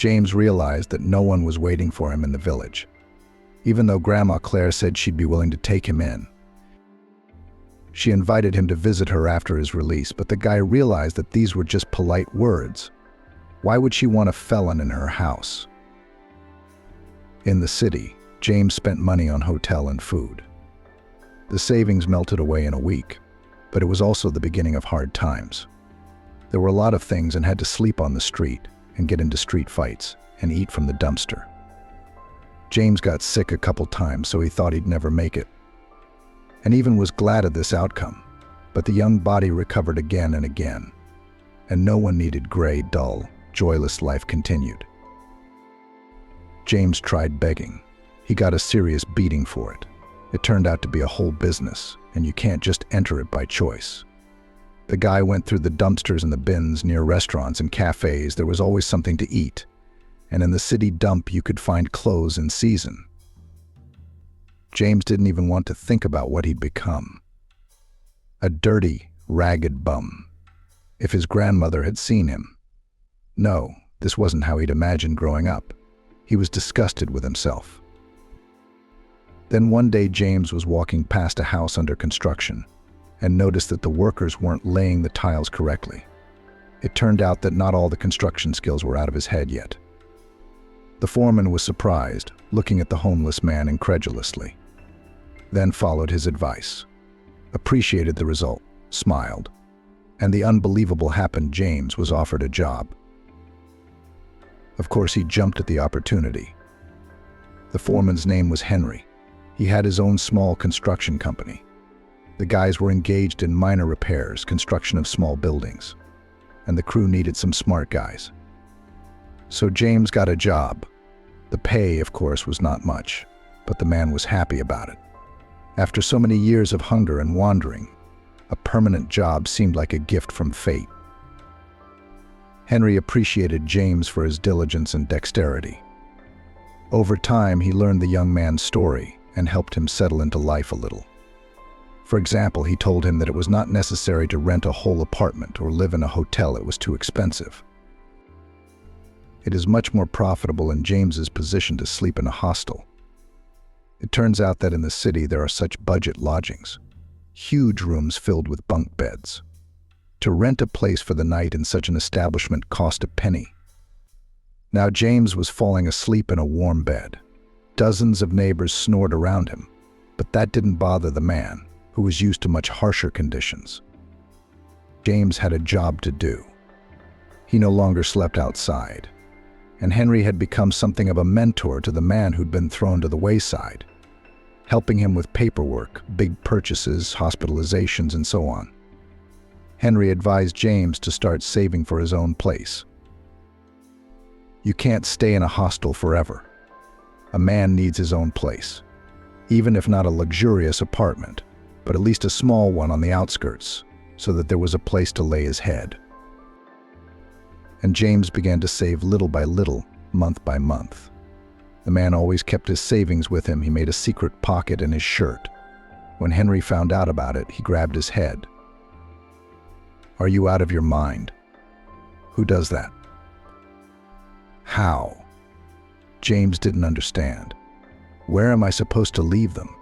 James realized that no one was waiting for him in the village. Even though Grandma Claire said she'd be willing to take him in. She invited him to visit her after his release, but the guy realized that these were just polite words. Why would she want a felon in her house? In the city, James spent money on hotel and food. The savings melted away in a week, but it was also the beginning of hard times. There were a lot of things and had to sleep on the street and get into street fights and eat from the dumpster. James got sick a couple times, so he thought he'd never make it. And even was glad of this outcome, but the young body recovered again and again, and no one needed gray, dull, joyless life continued. James tried begging. He got a serious beating for it. It turned out to be a whole business, and you can't just enter it by choice. The guy went through the dumpsters and the bins near restaurants and cafes. There was always something to eat, and in the city dump you could find clothes in season. James didn't even want to think about what he'd become. A dirty, ragged bum. If his grandmother had seen him. No, this wasn't how he'd imagined growing up. He was disgusted with himself. Then one day James was walking past a house under construction and noticed that the workers weren't laying the tiles correctly. It turned out that not all the construction skills were out of his head yet. The foreman was surprised, looking at the homeless man incredulously. Then followed his advice, appreciated the result, smiled, and the unbelievable happened. James was offered a job. Of course, he jumped at the opportunity. The foreman's name was Henry. He had his own small construction company. The guys were engaged in minor repairs, construction of small buildings, and the crew needed some smart guys. So James got a job. The pay, of course, was not much, but the man was happy about it. After so many years of hunger and wandering, a permanent job seemed like a gift from fate. Henry appreciated James for his diligence and dexterity. Over time, he learned the young man's story and helped him settle into life a little. For example, he told him that it was not necessary to rent a whole apartment or live in a hotel. It was too expensive. It is much more profitable in James's position to sleep in a hostel. It turns out that in the city there are such budget lodgings, huge rooms filled with bunk beds. To rent a place for the night in such an establishment cost a penny. Now James was falling asleep in a warm bed. Dozens of neighbors snored around him, but that didn't bother the man, who was used to much harsher conditions. James had a job to do. He no longer slept outside, and Henry had become something of a mentor to the man who'd been thrown to the wayside, helping him with paperwork, big purchases, hospitalizations, and so on. Henry advised James to start saving for his own place. You can't stay in a hostel forever. A man needs his own place, even if not a luxurious apartment, but at least a small one on the outskirts, so that there was a place to lay his head. And James began to save little by little, month by month. The man always kept his savings with him. He made a secret pocket in his shirt. When Henry found out about it, he grabbed his head. Are you out of your mind? Who does that? How? James didn't understand. Where am I supposed to leave them?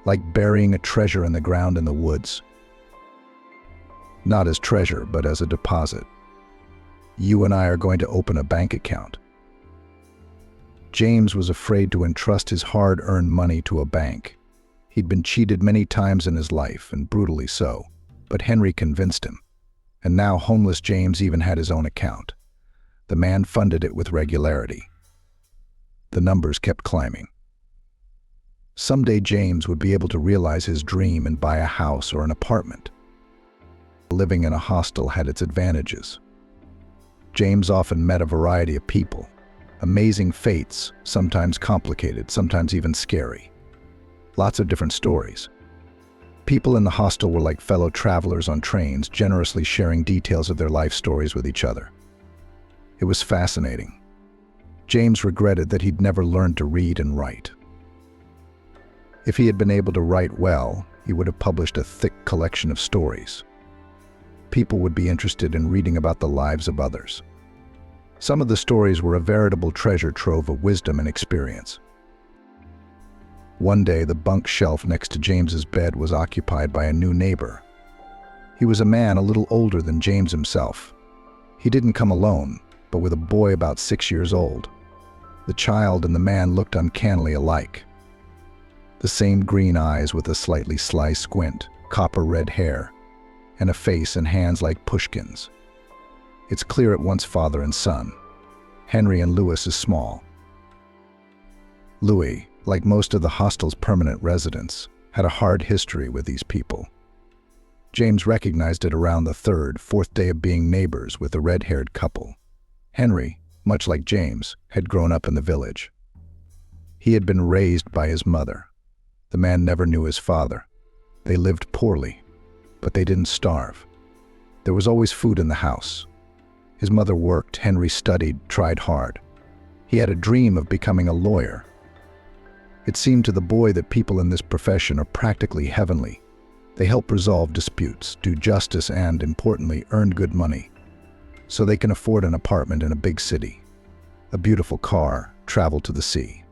Like burying a treasure in the ground in the woods? Not as treasure, but as a deposit. You and I are going to open a bank account. James was afraid to entrust his hard-earned money to a bank. He'd been cheated many times in his life, and brutally so, but Henry convinced him. And now homeless James even had his own account. The man funded it with regularity. The numbers kept climbing. Someday James would be able to realize his dream and buy a house or an apartment. Living in a hostel had its advantages. James often met a variety of people. Amazing fates, sometimes complicated, sometimes even scary. Lots of different stories. People in the hostel were like fellow travelers on trains, generously sharing details of their life stories with each other. It was fascinating. James regretted that he'd never learned to read and write. If he had been able to write well, he would have published a thick collection of stories. People would be interested in reading about the lives of others. Some of the stories were a veritable treasure trove of wisdom and experience. One day, the bunk shelf next to James's bed was occupied by a new neighbor. He was a man a little older than James himself. He didn't come alone, but with a boy about 6 years old. The child and the man looked uncannily alike. The same green eyes with a slightly sly squint, copper-red hair, and a face and hands like Pushkin's. It's clear at once father and son. Henry and Louis is small. Louis, like most of the hostel's permanent residents, had a hard history with these people. James recognized it around the third, fourth day of being neighbors with a red-haired couple. Henry, much like James, had grown up in the village. He had been raised by his mother. The man never knew his father. They lived poorly, but they didn't starve. There was always food in the house. His mother worked, Henry studied, tried hard. He had a dream of becoming a lawyer. It seemed to the boy that people in this profession are practically heavenly. They help resolve disputes, do justice, and, importantly, earn good money. So they can afford an apartment in a big city, a beautiful car, travel to the sea.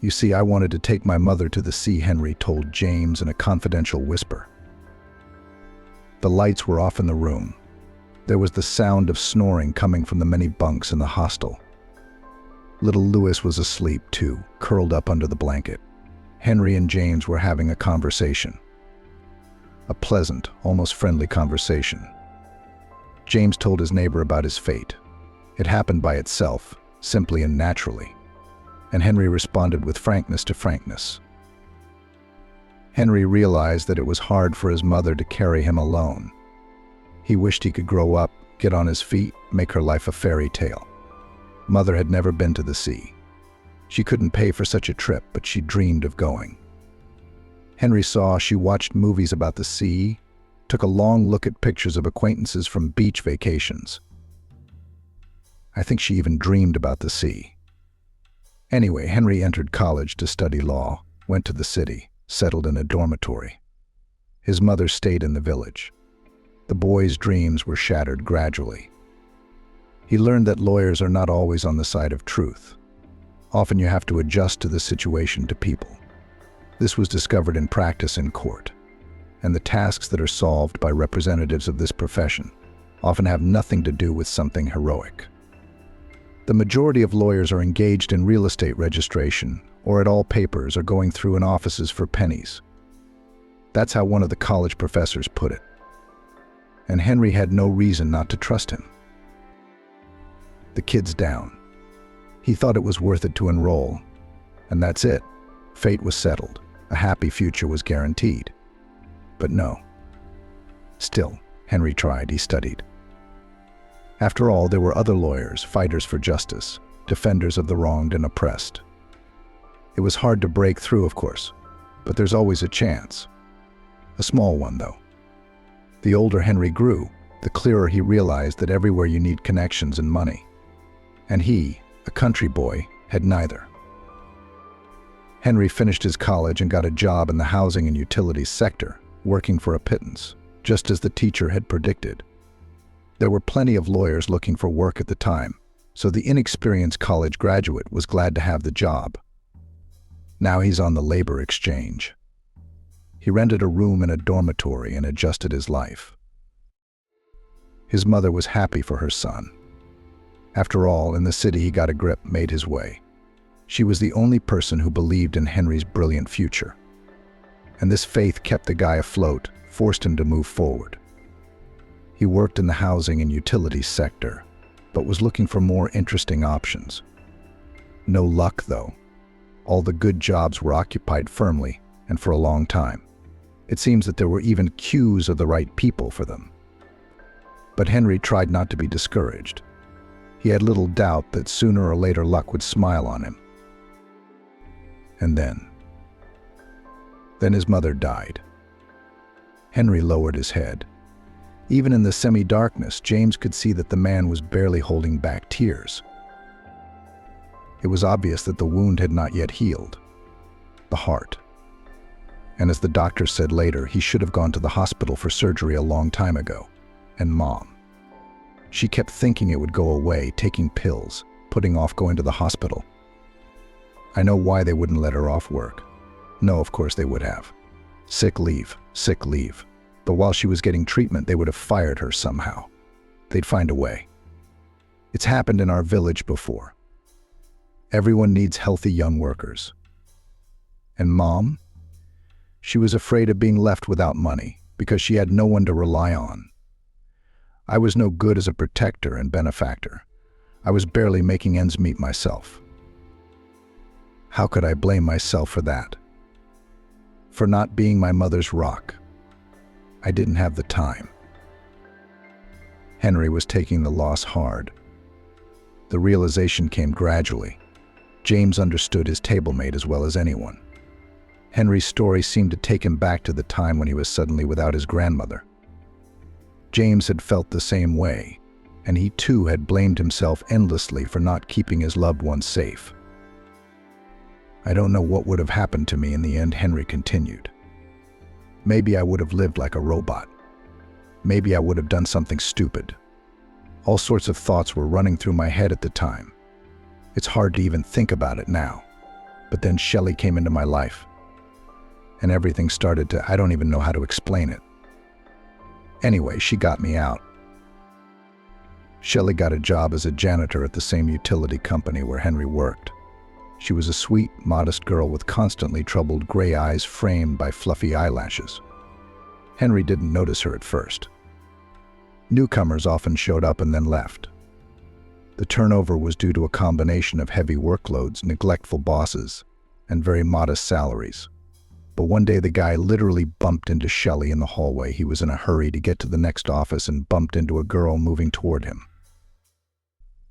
You see, I wanted to take my mother to the sea, Henry told James in a confidential whisper. The lights were off in the room. There was the sound of snoring coming from the many bunks in the hostel. Little Louis was asleep too, curled up under the blanket. Henry and James were having a conversation. A pleasant, almost friendly conversation. James told his neighbor about his fate. It happened by itself, simply and naturally. And Henry responded with frankness to frankness. Henry realized that it was hard for his mother to carry him alone. He wished he could grow up, get on his feet, make her life a fairy tale. Mother had never been to the sea. She couldn't pay for such a trip, but she dreamed of going. Henry saw she watched movies about the sea, took a long look at pictures of acquaintances from beach vacations. I think she even dreamed about the sea. Anyway, Henry entered college to study law, went to the city, settled in a dormitory. His mother stayed in the village. The boy's dreams were shattered gradually. He learned that lawyers are not always on the side of truth. Often you have to adjust to the situation, to people. This was discovered in practice in court, and the tasks that are solved by representatives of this profession often have nothing to do with something heroic. The majority of lawyers are engaged in real estate registration or at all papers or going through in offices for pennies. That's how one of the college professors put it. And Henry had no reason not to trust him. the kids down. He thought it was worth it to enroll, and that's it. Fate was settled. A happy future was guaranteed. But no. Still, Henry tried. He studied. After all, there were other lawyers, fighters for justice, defenders of the wronged and oppressed. It was hard to break through, of course, but there's always a chance. A small one, though. The older Henry grew, the clearer he realized that everywhere you need connections and money. And he, a country boy, had neither. Henry finished his college and got a job in the housing and utilities sector, working for a pittance, just as the teacher had predicted. There were plenty of lawyers looking for work at the time, so the inexperienced college graduate was glad to have the job. Now he's on the labor exchange. He rented a room in a dormitory and adjusted his life. His mother was happy for her son. After all, in the city he got a grip, made his way. She was the only person who believed in Henry's brilliant future. And this faith kept the guy afloat, forced him to move forward. He worked in the housing and utilities sector, but was looking for more interesting options. No luck, though. All the good jobs were occupied firmly, and for a long time. It seems that there were even queues of the right people for them. But Henry tried not to be discouraged. He had little doubt that sooner or later luck would smile on him. And then his mother died. Henry lowered his head. Even in the semi-darkness, James could see that the man was barely holding back tears. It was obvious that the wound had not yet healed. The heart. And as the doctor said later, he should have gone to the hospital for surgery a long time ago. And Mom. She kept thinking it would go away, taking pills, putting off going to the hospital. I know why they wouldn't let her off work. No, of course they would have. Sick leave, sick leave. But while she was getting treatment, they would have fired her somehow. They'd find a way. It's happened in our village before. Everyone needs healthy young workers. And Mom? She was afraid of being left without money because she had no one to rely on. I was no good as a protector and benefactor. I was barely making ends meet myself. How could I blame myself for that? For not being my mother's rock. I didn't have the time. Henry was taking the loss hard. The realization came gradually. James understood his tablemate as well as anyone. Henry's story seemed to take him back to the time when he was suddenly without his grandmother. James had felt the same way, and he too had blamed himself endlessly for not keeping his loved ones safe. I don't know what would have happened to me in the end, Henry continued. Maybe I would have lived like a robot. Maybe I would have done something stupid. All sorts of thoughts were running through my head at the time. It's hard to even think about it now. But then Shelley came into my life. And everything started to, I don't even know how to explain it. Anyway, she got me out. Shelley got a job as a janitor at the same utility company where Henry worked. She was a sweet, modest girl with constantly troubled gray eyes framed by fluffy eyelashes. Henry didn't notice her at first. Newcomers often showed up and then left. The turnover was due to a combination of heavy workloads, neglectful bosses, and very modest salaries. But one day the guy literally bumped into Shelley in the hallway. He was in a hurry to get to the next office and bumped into a girl moving toward him.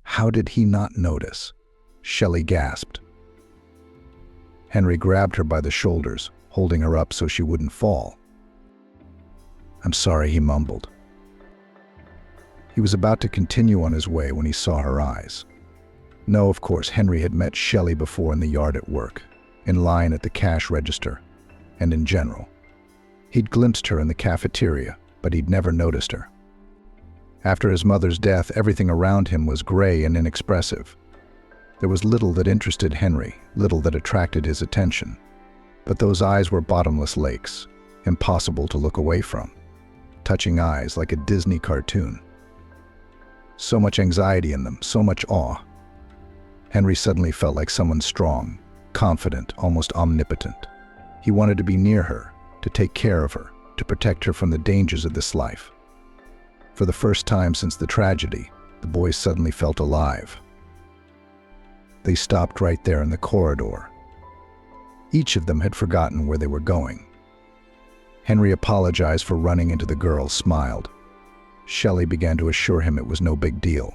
How did he not notice? Shelley gasped. Henry grabbed her by the shoulders, holding her up so she wouldn't fall. I'm sorry, he mumbled. He was about to continue on his way when he saw her eyes. No, of course, Henry had met Shelley before in the yard at work, in line at the cash register, and in general. He'd glimpsed her in the cafeteria, but he'd never noticed her. After his mother's death, everything around him was gray and inexpressive. There was little that interested Henry, little that attracted his attention. But those eyes were bottomless lakes, impossible to look away from. Touching eyes like a Disney cartoon. So much anxiety in them, so much awe. Henry suddenly felt like someone strong, confident, almost omnipotent. He wanted to be near her, to take care of her, to protect her from the dangers of this life. For the first time since the tragedy, The boys suddenly felt alive. They stopped right there in the corridor. Each of them had forgotten where they were going. Henry apologized for running into the girl, smiled. Shelley began to assure him it was no big deal,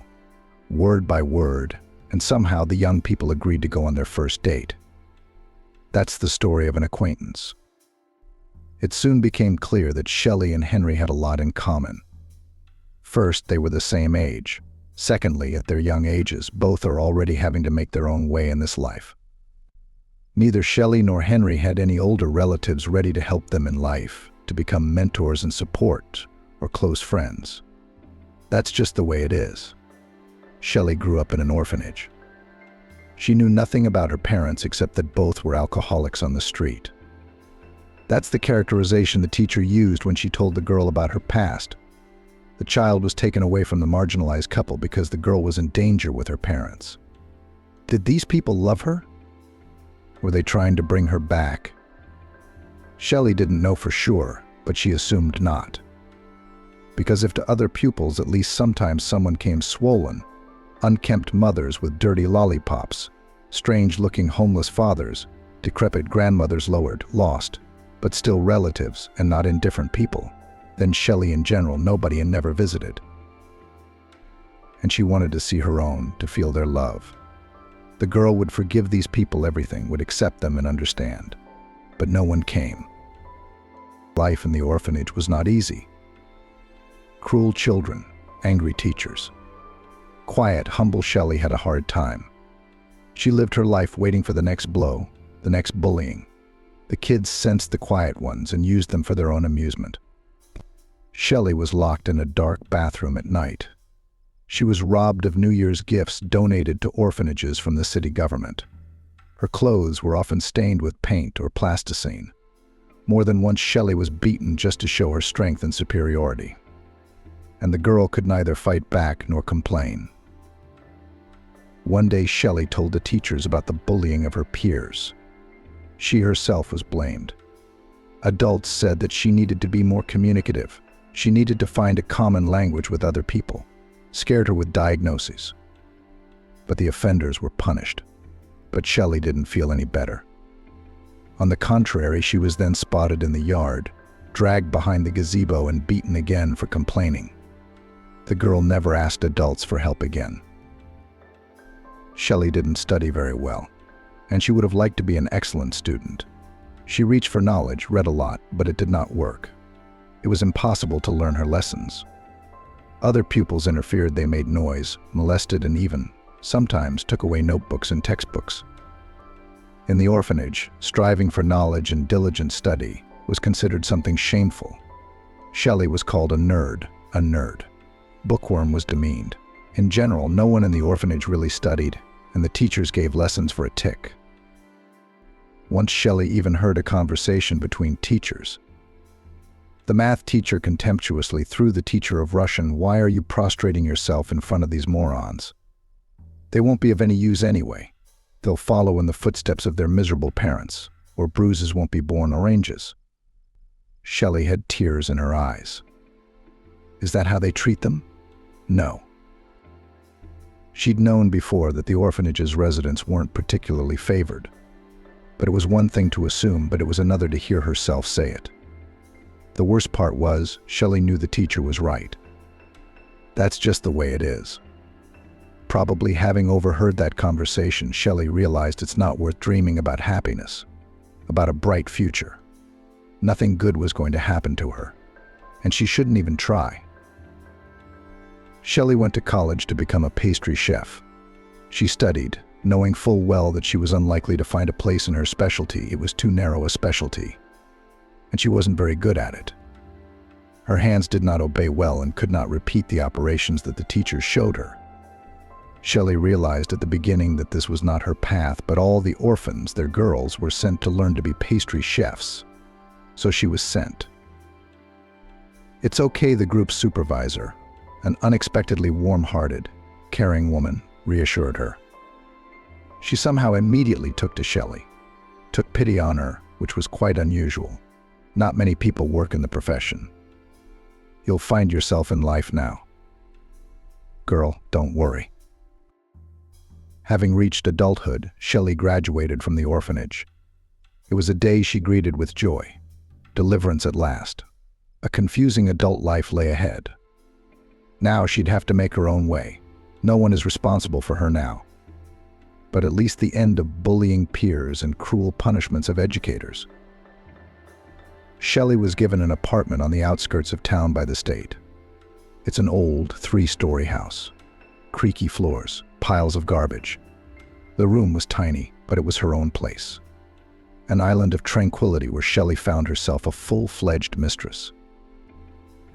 word by word, and somehow the young people agreed to go on their first date. That's the story of an acquaintance. It soon became clear that Shelley and Henry had a lot in common. First, they were the same age. Secondly, at their young ages, both are already having to make their own way in this life. Neither Shelley nor Henry had any older relatives ready to help them in life, to become mentors and support, or close friends. That's just the way it is. Shelley grew up in an orphanage. She knew nothing about her parents except that both were alcoholics on the street. That's the characterization the teacher used when she told the girl about her past. The child was taken away from the marginalized couple because the girl was in danger with her parents. Did these people love her? Were they trying to bring her back? Shelley didn't know for sure, but she assumed not. Because if to other pupils at least sometimes someone came swollen, unkempt mothers with dirty lollipops, strange-looking homeless fathers, decrepit grandmothers, lost, but still relatives and not indifferent people, then Shelley in general nobody and never visited. And she wanted to see her own, to feel their love. The girl would forgive these people everything, would accept them and understand. But no one came. Life in the orphanage was not easy. Cruel children, angry teachers. Quiet, humble Shelley had a hard time. She lived her life waiting for the next blow, the next bullying. The kids sensed the quiet ones and used them for their own amusement. Shelley was locked in a dark bathroom at night. She was robbed of New Year's gifts donated to orphanages from the city government. Her clothes were often stained with paint or plasticine. More than once Shelley was beaten just to show her strength and superiority. And the girl could neither fight back nor complain. One day Shelley told the teachers about the bullying of her peers. She herself was blamed. Adults said that she needed to be more communicative. She needed to find a common language with other people. Scared her with diagnoses. But the offenders were punished. But Shelley didn't feel any better. On the contrary, she was then spotted in the yard, dragged behind the gazebo and beaten again for complaining. The girl never asked adults for help again. Shelley didn't study very well, and she would have liked to be an excellent student. She reached for knowledge, read a lot, but it did not work. It was impossible to learn her lessons. Other pupils interfered, they made noise, molested, and even, sometimes, took away notebooks and textbooks. In the orphanage, striving for knowledge and diligent study was considered something shameful. Shelley was called a nerd. Bookworm was demeaned. In general, no one in the orphanage really studied, and the teachers gave lessons for a tick. Once Shelley even heard a conversation between teachers. The math teacher contemptuously threw the teacher of Russian, "Why are you prostrating yourself in front of these morons? They won't be of any use anyway. They'll follow in the footsteps of their miserable parents, or bruises won't be born oranges." Shelley had tears in her eyes. Is that how they treat them? No. She'd known before that the orphanage's residents weren't particularly favored. But it was one thing to assume, but it was another to hear herself say it. The worst part was, Shelley knew the teacher was right. That's just the way it is. Probably having overheard that conversation, Shelley realized it's not worth dreaming about happiness, about a bright future. Nothing good was going to happen to her, and she shouldn't even try. Shelley went to college to become a pastry chef. She studied, knowing full well that she was unlikely to find a place in her specialty. It was too narrow a specialty, and she wasn't very good at it. Her hands did not obey well and could not repeat the operations that the teachers showed her. Shelley realized at the beginning that this was not her path, but all the orphans, their girls, were sent to learn to be pastry chefs. So she was sent. It's okay, the group's supervisor, an unexpectedly warm-hearted, caring woman, reassured her. She somehow immediately took to Shelley, took pity on her, which was quite unusual. Not many people work in the profession. You'll find yourself in life now. Girl, don't worry. Having reached adulthood, Shelley graduated from the orphanage. It was a day she greeted with joy. Deliverance at last. A confusing adult life lay ahead. Now she'd have to make her own way. No one is responsible for her now. But at least the end of bullying peers and cruel punishments of educators. Shelley was given an apartment on the outskirts of town by the state. It's an old, 3-story house. Creaky floors, piles of garbage. The room was tiny, but it was her own place. An island of tranquility where Shelley found herself a full-fledged mistress.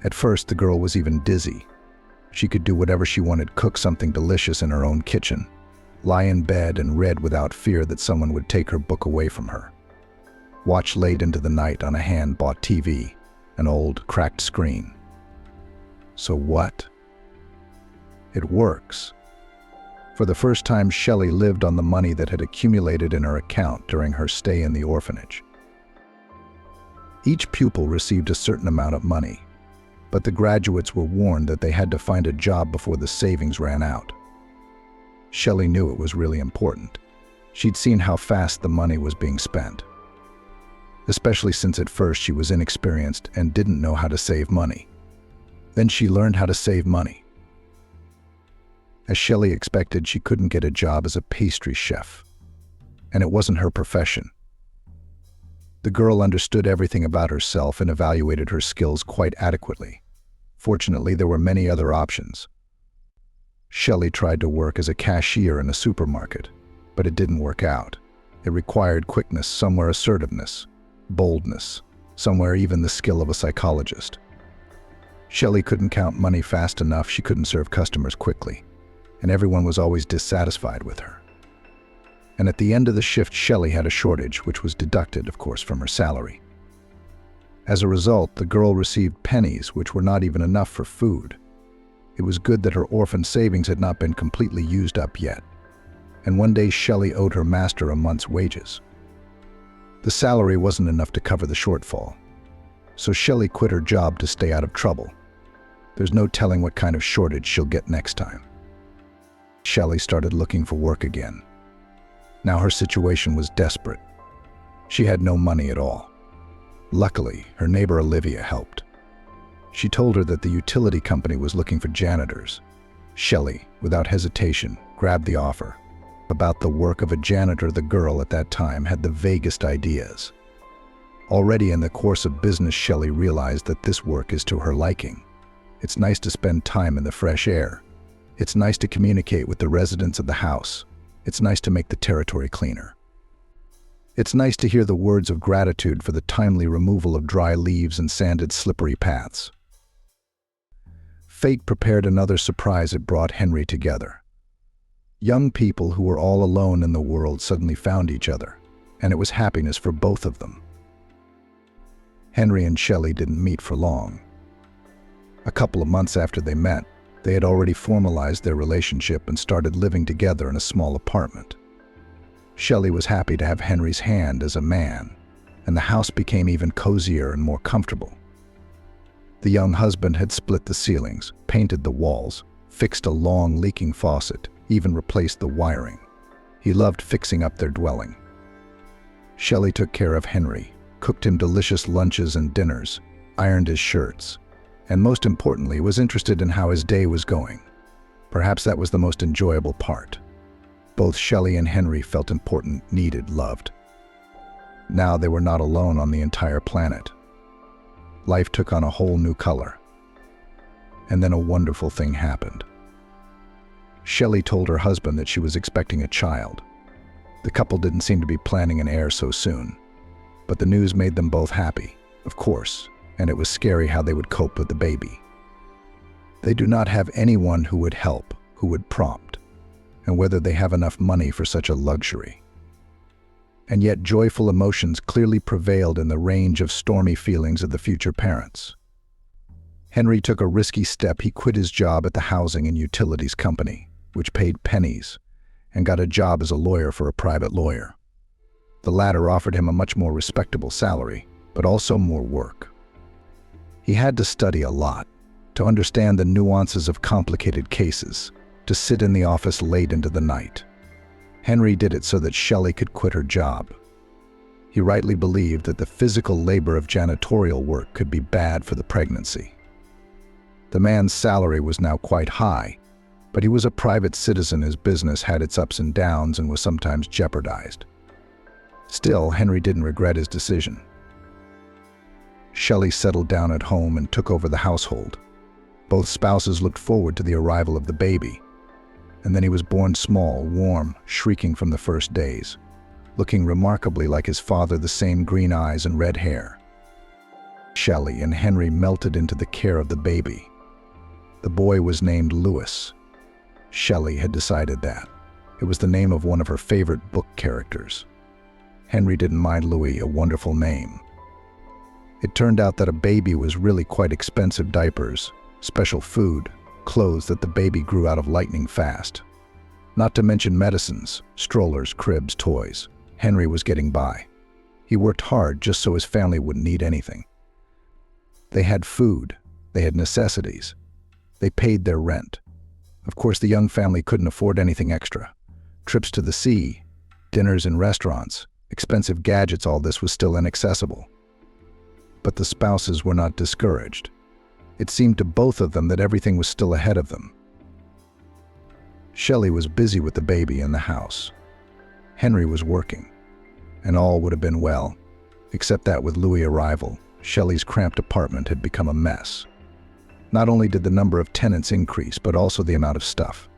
At first, the girl was even dizzy. She could do whatever she wanted, cook something delicious in her own kitchen, lie in bed and read without fear that someone would take her book away from her, watch late into the night on a hand-bought TV, an old, cracked screen. So what? It works. For the first time, Shelley lived on the money that had accumulated in her account during her stay in the orphanage. Each pupil received a certain amount of money, but the graduates were warned that they had to find a job before the savings ran out. Shelley knew it was really important. She'd seen how fast the money was being spent, especially since at first she was inexperienced and didn't know how to save money. Then she learned how to save money. As Shelley expected, she couldn't get a job as a pastry chef, and it wasn't her profession. The girl understood everything about herself and evaluated her skills quite adequately. Fortunately, there were many other options. Shelley tried to work as a cashier in a supermarket, but it didn't work out. It required quickness, somewhere assertiveness, boldness, somewhere even the skill of a psychologist. Shelley couldn't count money fast enough, she couldn't serve customers quickly, and everyone was always dissatisfied with her. And at the end of the shift, Shelley had a shortage, which was deducted, of course, from her salary. As a result, the girl received pennies, which were not even enough for food. It was good that her orphan savings had not been completely used up yet, and one day Shelley owed her master a month's wages. The salary wasn't enough to cover the shortfall, so Shelley quit her job to stay out of trouble. There's no telling what kind of shortage she'll get next time. Shelley started looking for work again. Now her situation was desperate. She had no money at all. Luckily, her neighbor Olivia helped. She told her that the utility company was looking for janitors. Shelley, without hesitation, grabbed the offer. About the work of a janitor, the girl at that time had the vaguest ideas. Already in the course of business, Shelley realized that this work is to her liking. It's nice to spend time in the fresh air. It's nice to communicate with the residents of the house. It's nice to make the territory cleaner. It's nice to hear the words of gratitude for the timely removal of dry leaves and sanded, slippery paths. Fate prepared another surprise. It brought Henry together. Young people who were all alone in the world suddenly found each other, and it was happiness for both of them. Henry and Shelley didn't meet for long. A couple of months after they met, they had already formalized their relationship and started living together in a small apartment. Shelley was happy to have Henry's hand as a man, and the house became even cozier and more comfortable. The young husband had split the ceilings, painted the walls, fixed a long leaking faucet, even replaced the wiring. He loved fixing up their dwelling. Shelley took care of Henry, cooked him delicious lunches and dinners, ironed his shirts, and most importantly, was interested in how his day was going. Perhaps that was the most enjoyable part. Both Shelley and Henry felt important, needed, loved. Now they were not alone on the entire planet. Life took on a whole new color. And then a wonderful thing happened. Shelley told her husband that she was expecting a child. The couple didn't seem to be planning an heir so soon, but the news made them both happy, of course, and it was scary how they would cope with the baby. They do not have anyone who would help, who would prompt, and whether they have enough money for such a luxury. And yet joyful emotions clearly prevailed in the range of stormy feelings of the future parents. Henry took a risky step. He quit his job at the housing and utilities company, which paid pennies, and got a job as a lawyer for a private lawyer. The latter offered him a much more respectable salary, but also more work. He had to study a lot, to understand the nuances of complicated cases, to sit in the office late into the night. Henry did it so that Shelley could quit her job. He rightly believed that the physical labor of janitorial work could be bad for the pregnancy. The man's salary was now quite high, but he was a private citizen whose business had its ups and downs and was sometimes jeopardized. Still, Henry didn't regret his decision. Shelley settled down at home and took over the household. Both spouses looked forward to the arrival of the baby, and then he was born small, warm, shrieking from the first days, looking remarkably like his father, the same green eyes and red hair. Shelley and Henry melted into the care of the baby. The boy was named Louis. Shelley had decided that. It was the name of one of her favorite book characters. Henry didn't mind Louis, a wonderful name. It turned out that a baby was really quite expensive: diapers, special food, clothes that the baby grew out of lightning fast. Not to mention medicines, strollers, cribs, toys. Henry was getting by. He worked hard just so his family wouldn't need anything. They had food, they had necessities, they paid their rent. Of course, the young family couldn't afford anything extra. Trips to the sea, dinners in restaurants, expensive gadgets, all this was still inaccessible. But the spouses were not discouraged. It seemed to both of them that everything was still ahead of them. Shelley was busy with the baby in the house. Henry was working, and all would have been well, except that with Louis' arrival, Shelley's cramped apartment had become a mess. Not only did the number of tenants increase, but also the amount of stuff.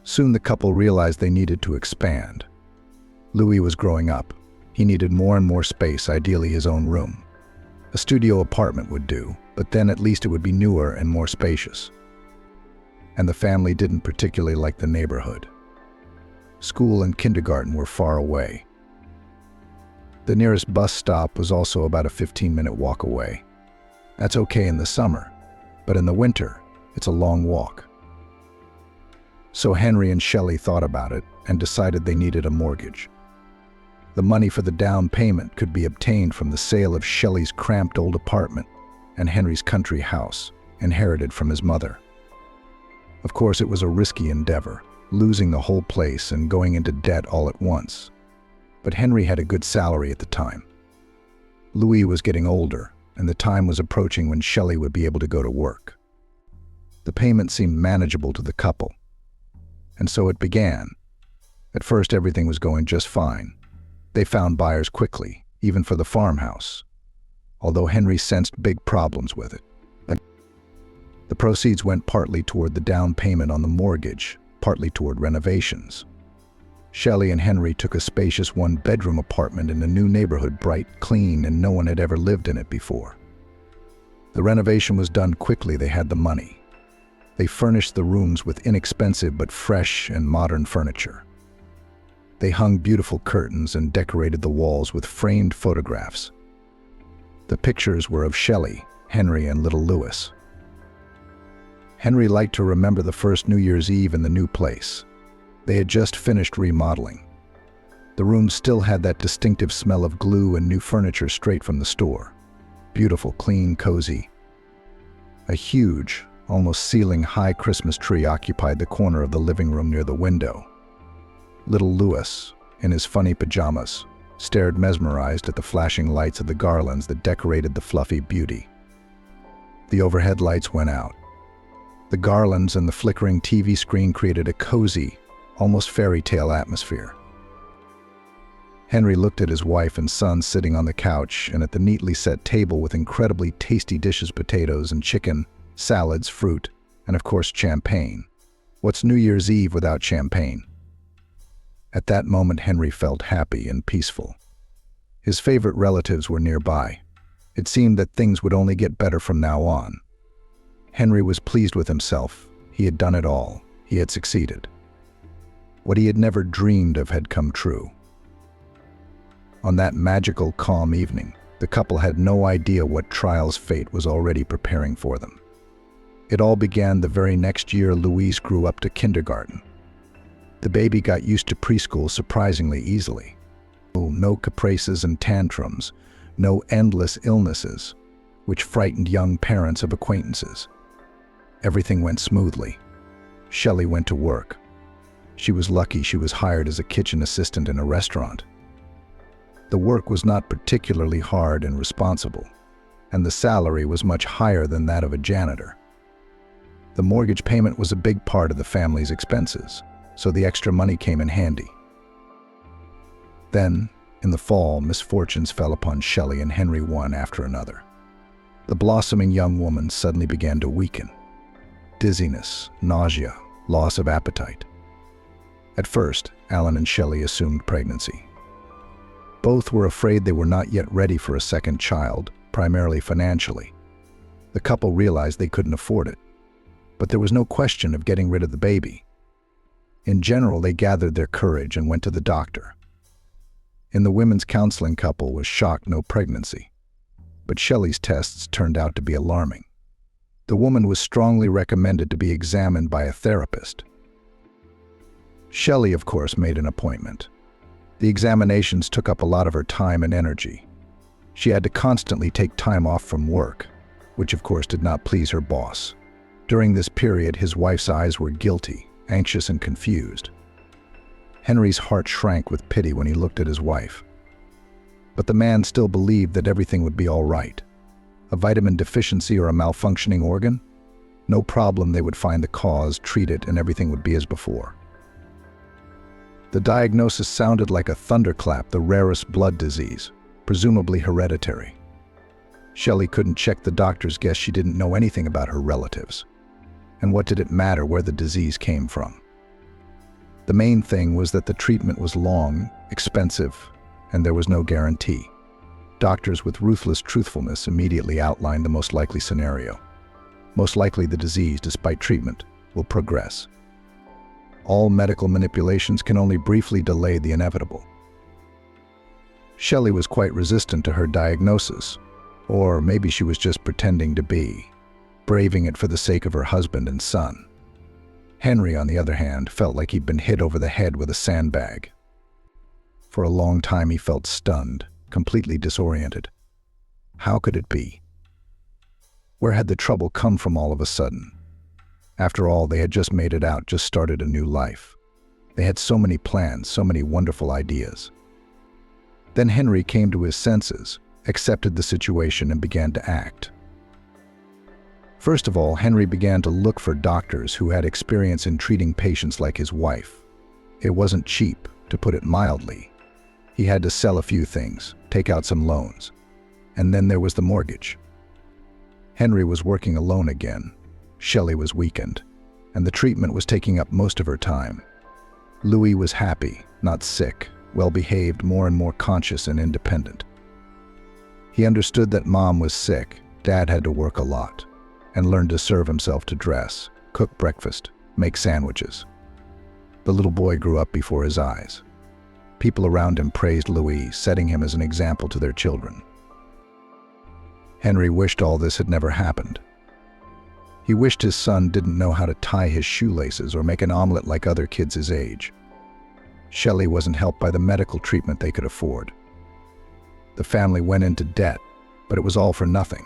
Soon the couple realized they needed to expand. Louis was growing up. He needed more and more space, ideally his own room. A studio apartment would do, but then at least it would be newer and more spacious. And the family didn't particularly like the neighborhood. School and kindergarten were far away. The nearest bus stop was also about a 15-minute walk away. That's okay in the summer, but in the winter, it's a long walk. So Henry and Shelley thought about it and decided they needed a mortgage. The money for the down payment could be obtained from the sale of Shelley's cramped old apartment and Henry's country house, inherited from his mother. Of course, it was a risky endeavor, losing the whole place and going into debt all at once. But Henry had a good salary at the time. Louis was getting older, and the time was approaching when Shelley would be able to go to work. The payment seemed manageable to the couple. And so it began. At first, everything was going just fine. They found buyers quickly, even for the farmhouse, although Henry sensed big problems with it. The proceeds went partly toward the down payment on the mortgage, partly toward renovations. Shelley and Henry took a spacious one-bedroom apartment in a new neighborhood, bright, clean, and no one had ever lived in it before. The renovation was done quickly. They had the money. They furnished the rooms with inexpensive but fresh and modern furniture. They hung beautiful curtains and decorated the walls with framed photographs. The pictures were of Shelley, Henry, and little Louis. Henry liked to remember the first New Year's Eve in the new place. They had just finished remodeling. The room still had that distinctive smell of glue and new furniture straight from the store. Beautiful, clean, cozy. A huge, almost ceiling-high Christmas tree occupied the corner of the living room near the window. Little Louis, in his funny pajamas, stared mesmerized at the flashing lights of the garlands that decorated the fluffy beauty. The overhead lights went out. The garlands and the flickering TV screen created a cozy, almost fairy tale atmosphere. Henry looked at his wife and son sitting on the couch and at the neatly set table with incredibly tasty dishes: potatoes and chicken, salads, fruit, and of course champagne. What's New Year's Eve without champagne? At that moment, Henry felt happy and peaceful. His favorite relatives were nearby. It seemed that things would only get better from now on. Henry was pleased with himself. He had done it all. He had succeeded. What he had never dreamed of had come true. On that magical, calm evening, the couple had no idea what trials fate was already preparing for them. It all began the very next year. Louise grew up to kindergarten. The baby got used to preschool surprisingly easily. No caprices and tantrums, no endless illnesses, which frightened young parents of acquaintances. Everything went smoothly. Shelley went to work. She was lucky she was hired as a kitchen assistant in a restaurant. The work was not particularly hard and responsible, and the salary was much higher than that of a janitor. The mortgage payment was a big part of the family's expenses, so the extra money came in handy. Then, in the fall, misfortunes fell upon Shelley and Henry one after another. The blossoming young woman suddenly began to weaken. Dizziness, nausea, loss of appetite. At first, Alan and Shelley assumed pregnancy. Both were afraid they were not yet ready for a second child, primarily financially. The couple realized they couldn't afford it, but there was no question of getting rid of the baby. In general, they gathered their courage and went to the doctor. In the women's counseling, couple was shocked no pregnancy, but Shelley's tests turned out to be alarming. The woman was strongly recommended to be examined by a therapist. Shelley, of course, made an appointment. The examinations took up a lot of her time and energy. She had to constantly take time off from work, which of course did not please her boss. During this period, his wife's eyes were guilty, anxious, and confused. Henry's heart shrank with pity when he looked at his wife. But the man still believed that everything would be all right. A vitamin deficiency or a malfunctioning organ? No problem, they would find the cause, treat it, and everything would be as before. The diagnosis sounded like a thunderclap, the rarest blood disease, presumably hereditary. Shelley couldn't check the doctor's guess. She didn't know anything about her relatives. And what did it matter where the disease came from? The main thing was that the treatment was long, expensive, and there was no guarantee. Doctors with ruthless truthfulness immediately outlined the most likely scenario. Most likely the disease, despite treatment, will progress. All medical manipulations can only briefly delay the inevitable. Shelley was quite resistant to her diagnosis, or maybe she was just pretending to be, braving it for the sake of her husband and son. Henry, on the other hand, felt like he'd been hit over the head with a sandbag. For a long time he felt stunned, completely disoriented. How could it be? Where had the trouble come from all of a sudden? After all, they had just made it out, just started a new life. They had so many plans, so many wonderful ideas. Then Henry came to his senses, accepted the situation, and began to act. First of all, Henry began to look for doctors who had experience in treating patients like his wife. It wasn't cheap, to put it mildly. He had to sell a few things, take out some loans. And then there was the mortgage. Henry was working alone again. Shelley was weakened, and the treatment was taking up most of her time. Louis was happy, not sick, well-behaved, more and more conscious and independent. He understood that Mom was sick, Dad had to work a lot, and learned to serve himself, to dress, cook breakfast, make sandwiches. The little boy grew up before his eyes. People around him praised Louis, setting him as an example to their children. Henry wished all this had never happened. He wished his son didn't know how to tie his shoelaces or make an omelet like other kids his age. Shelley wasn't helped by the medical treatment they could afford. The family went into debt, but it was all for nothing.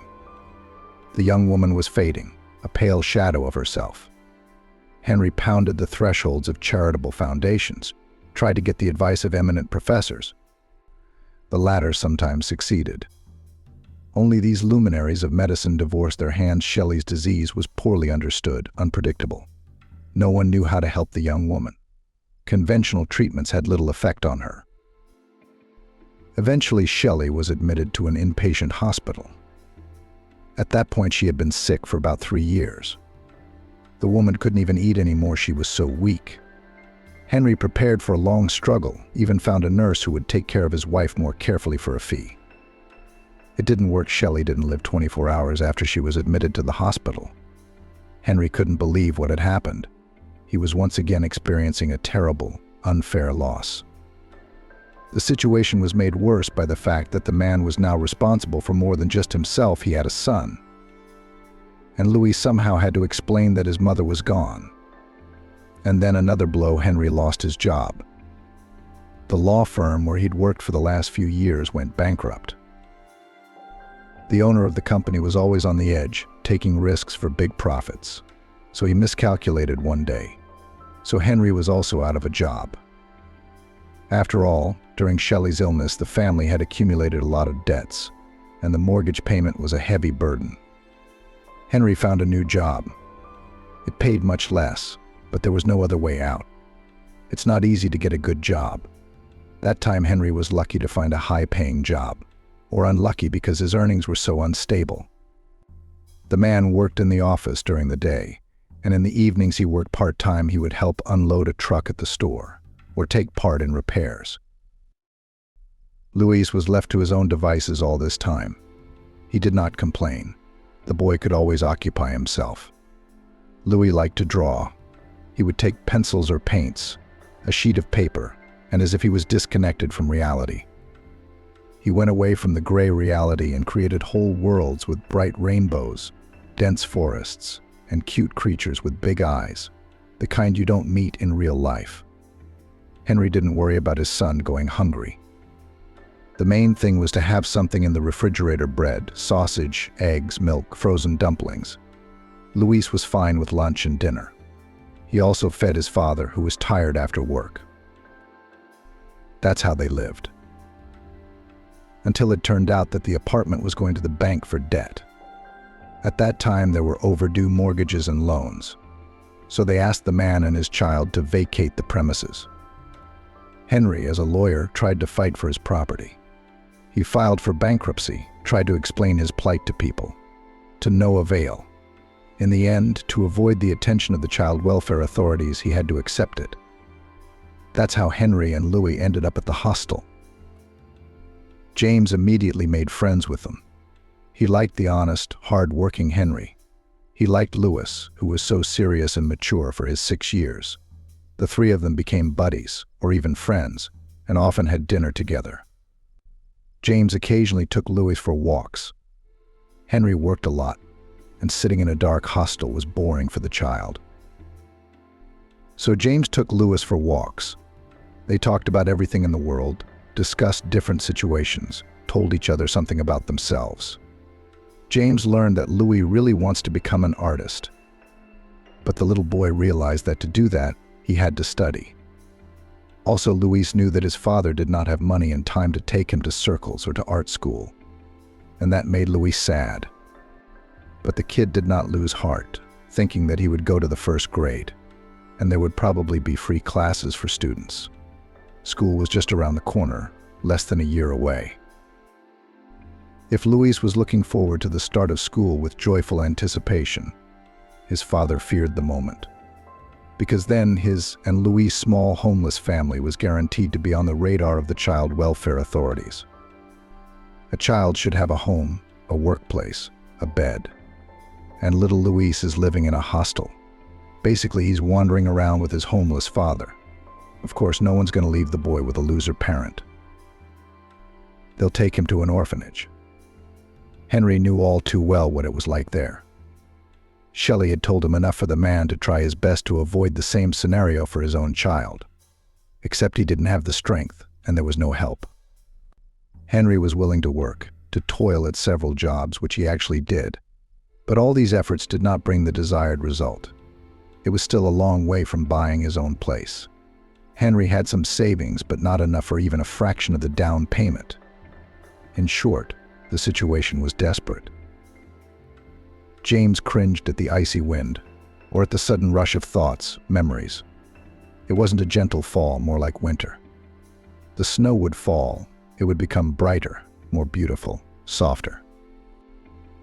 The young woman was fading, a pale shadow of herself. Henry pounded the thresholds of charitable foundations, tried to get the advice of eminent professors. The latter sometimes succeeded. Only these luminaries of medicine divorced their hands. Shelley's disease was poorly understood, unpredictable. No one knew how to help the young woman. Conventional treatments had little effect on her. Eventually, Shelley was admitted to an inpatient hospital. At that point, she had been sick for about 3 years. The woman couldn't even eat anymore, she was so weak. Henry prepared for a long struggle, even found a nurse who would take care of his wife more carefully for a fee. It didn't work. Shelley didn't live 24 hours after she was admitted to the hospital. Henry couldn't believe what had happened. He was once again experiencing a terrible, unfair loss. The situation was made worse by the fact that the man was now responsible for more than just himself. He had a son. And Louis somehow had to explain that his mother was gone. And then another blow, Henry lost his job. The law firm where he'd worked for the last few years went bankrupt. The owner of the company was always on the edge, taking risks for big profits. so he miscalculated one day. So Henry was also out of a job. After all, during Shelley's illness, the family had accumulated a lot of debts, and the mortgage payment was a heavy burden. Henry found a new job. It paid much less, but there was no other way out. It's not easy to get a good job. That time Henry was lucky to find a high-paying job, or unlucky because his earnings were so unstable. The man worked in the office during the day, and in the evenings he worked part-time. He would help unload a truck at the store, or take part in repairs. Luis was left to his own devices all this time. He did not complain. The boy could always occupy himself. Louis liked to draw. He would take pencils or paints, a sheet of paper, and as if he was disconnected from reality. He went away from the gray reality and created whole worlds with bright rainbows, dense forests, and cute creatures with big eyes, the kind you don't meet in real life. Henry didn't worry about his son going hungry. The main thing was to have something in the refrigerator: bread, sausage, eggs, milk, frozen dumplings. Luis was fine with lunch and dinner. He also fed his father, who was tired after work. That's how they lived. Until it turned out that the apartment was going to the bank for debt. At that time, there were overdue mortgages and loans, so they asked the man and his child to vacate the premises. Henry, as a lawyer, tried to fight for his property. He filed for bankruptcy, tried to explain his plight to people, to no avail. In the end, to avoid the attention of the child welfare authorities, he had to accept it. That's how Henry and Louis ended up at the hostel. James immediately made friends with them. He liked the honest, hard-working Henry. He liked Louis, who was so serious and mature for his 6 years. The three of them became buddies, or even friends, and often had dinner together. James occasionally took Louis for walks. Henry worked a lot, and sitting in a dark hostel was boring for the child. So James took Louis for walks. They talked about everything in the world, discussed different situations, told each other something about themselves. James learned that Louis really wants to become an artist. But the little boy realized that to do that, he had to study. Also, Louis knew that his father did not have money and time to take him to circles or to art school, and that made Louis sad. But the kid did not lose heart, thinking that he would go to the first grade, and there would probably be free classes for students. School was just around the corner, less than a year away. If Louis was looking forward to the start of school with joyful anticipation, his father feared the moment. Because then his and Louis' small homeless family was guaranteed to be on the radar of the child welfare authorities. A child should have a home, a workplace, a bed. And little Louis is living in a hostel. Basically, he's wandering around with his homeless father. Of course, no one's going to leave the boy with a loser parent. They'll take him to an orphanage. Henry knew all too well what it was like there. Shelley had told him enough for the man to try his best to avoid the same scenario for his own child. Except he didn't have the strength, and there was no help. Henry was willing to work, to toil at several jobs, which he actually did. But all these efforts did not bring the desired result. It was still a long way from buying his own place. Henry had some savings, but not enough for even a fraction of the down payment. In short, the situation was desperate. James cringed at the icy wind, or at the sudden rush of thoughts, memories. It wasn't a gentle fall, more like winter. The snow would fall. It would become brighter, more beautiful, softer.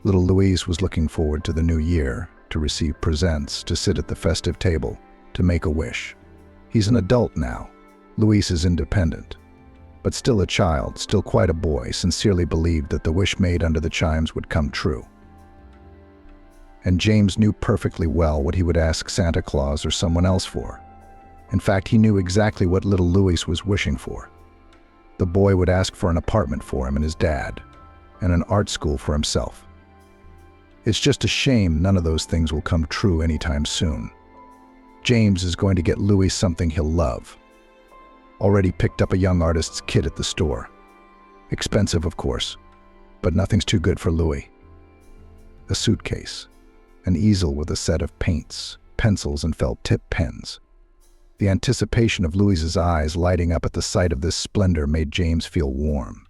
Little Louise was looking forward to the new year, to receive presents, to sit at the festive table, to make a wish. He's an adult now. Louise is independent. But still a child, still quite a boy, sincerely believed that the wish made under the chimes would come true. And James knew perfectly well what he would ask Santa Claus or someone else for. In fact, he knew exactly what little Louis was wishing for. The boy would ask for an apartment for him and his dad, and an art school for himself. It's just a shame none of those things will come true anytime soon. James is going to get Louis something he'll love. Already picked up a young artist's kit at the store. Expensive, of course, but nothing's too good for Louis. A suitcase, an easel with a set of paints, pencils and felt tip pens. The anticipation of Louise's eyes lighting up at the sight of this splendor made James feel warm.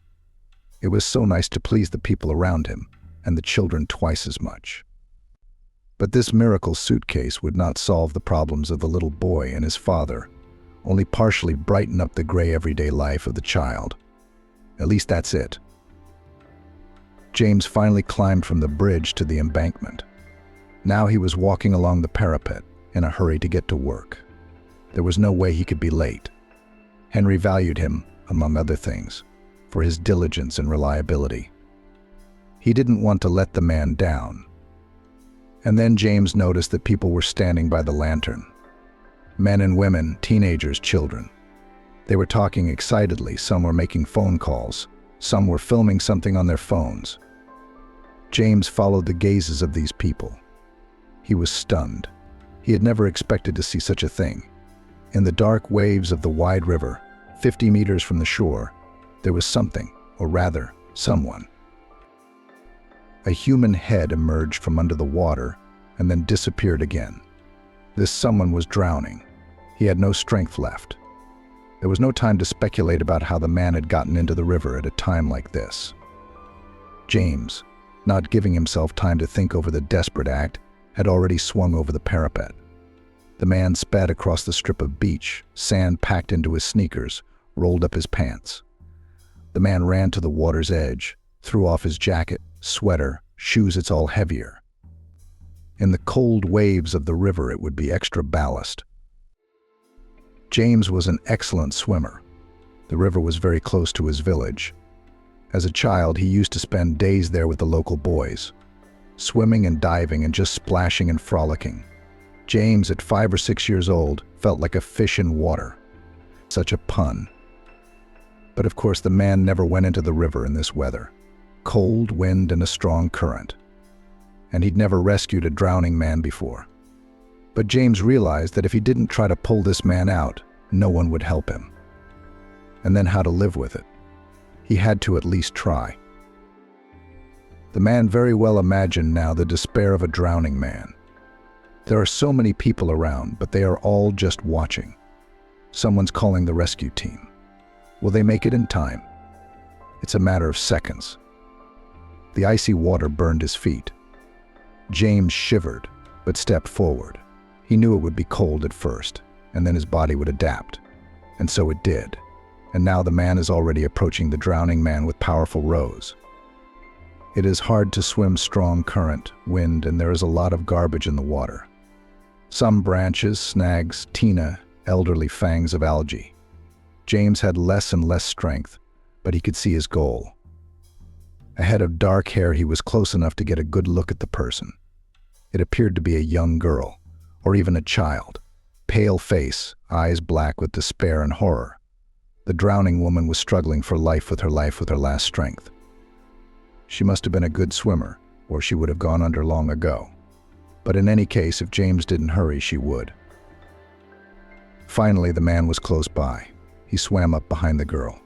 It was so nice to please the people around him, and the children twice as much. But this miracle suitcase would not solve the problems of the little boy and his father, only partially brighten up the gray everyday life of the child. At least that's it. James finally climbed from the bridge to the embankment. Now he was walking along the parapet, in a hurry to get to work. There was no way he could be late. Henry valued him, among other things, for his diligence and reliability. He didn't want to let the man down. And then James noticed that people were standing by the lantern. Men and women, teenagers, children. They were talking excitedly, some were making phone calls, some were filming something on their phones. James followed the gazes of these people. He was stunned. He had never expected to see such a thing. In the dark waves of the wide river, 50 meters from the shore, there was something, or rather, someone. A human head emerged from under the water and then disappeared again. This someone was drowning. He had no strength left. There was no time to speculate about how the man had gotten into the river at a time like this. James, not giving himself time to think over the desperate act, had already swung over the parapet. The man sped across the strip of beach, sand packed into his sneakers, rolled up his pants. The man ran to the water's edge, threw off his jacket, sweater, shoes. It's all heavier. In the cold waves of the river, it would be extra ballast. James was an excellent swimmer. The river was very close to his village. As a child, he used to spend days there with the local boys, swimming and diving and just splashing and frolicking. James, at 5 or 6 years old, felt like a fish in water. Such a pun. But of course, the man never went into the river in this weather. Cold wind and a strong current. And he'd never rescued a drowning man before. But James realized that if he didn't try to pull this man out, no one would help him. And then how to live with it. He had to at least try. The man very well imagined now the despair of a drowning man. There are so many people around, but they are all just watching. Someone's calling the rescue team. Will they make it in time? It's a matter of seconds. The icy water burned his feet. James shivered, but stepped forward. He knew it would be cold at first, and then his body would adapt. And so it did. And now the man is already approaching the drowning man with powerful rows. It is hard to swim strong current, wind, and there is a lot of garbage in the water. Some branches, snags, tina, elderly fangs of algae. James had less and less strength, but he could see his goal. A head of dark hair, he was close enough to get a good look at the person. It appeared to be a young girl, or even a child. Pale face, eyes black with despair and horror. The drowning woman was struggling for life with her last strength. She must have been a good swimmer, or she would have gone under long ago. But in any case, if James didn't hurry, she would. Finally, the man was close by. He swam up behind the girl.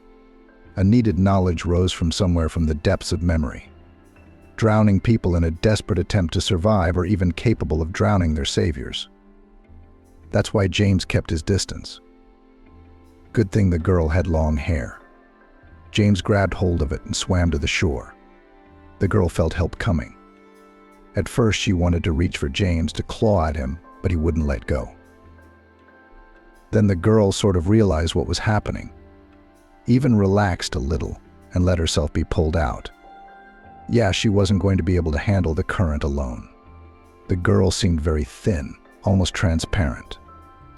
A needed knowledge rose from somewhere from the depths of memory. Drowning people in a desperate attempt to survive are even capable of drowning their saviors. That's why James kept his distance. Good thing the girl had long hair. James grabbed hold of it and swam to the shore. The girl felt help coming. At first, she wanted to reach for James to claw at him, but he wouldn't let go. Then the girl sort of realized what was happening, even relaxed a little and let herself be pulled out. Yeah, she wasn't going to be able to handle the current alone. The girl seemed very thin, almost transparent.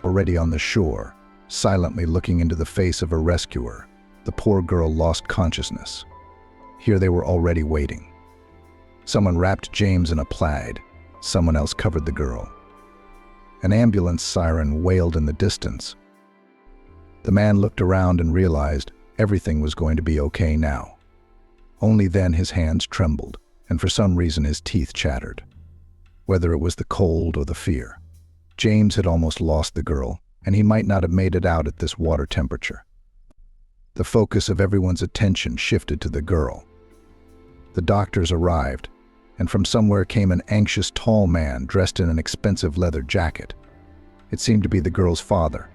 Already on the shore, silently looking into the face of her rescuer, the poor girl lost consciousness. Here they were already waiting. Someone wrapped James in a plaid. Someone else covered the girl. An ambulance siren wailed in the distance. The man looked around and realized everything was going to be okay now. Only then his hands trembled, and for some reason his teeth chattered. Whether it was the cold or the fear, James had almost lost the girl, and he might not have made it out at this water temperature. The focus of everyone's attention shifted to the girl. The doctors arrived, and from somewhere came an anxious, tall man dressed in an expensive leather jacket. It seemed to be the girl's father.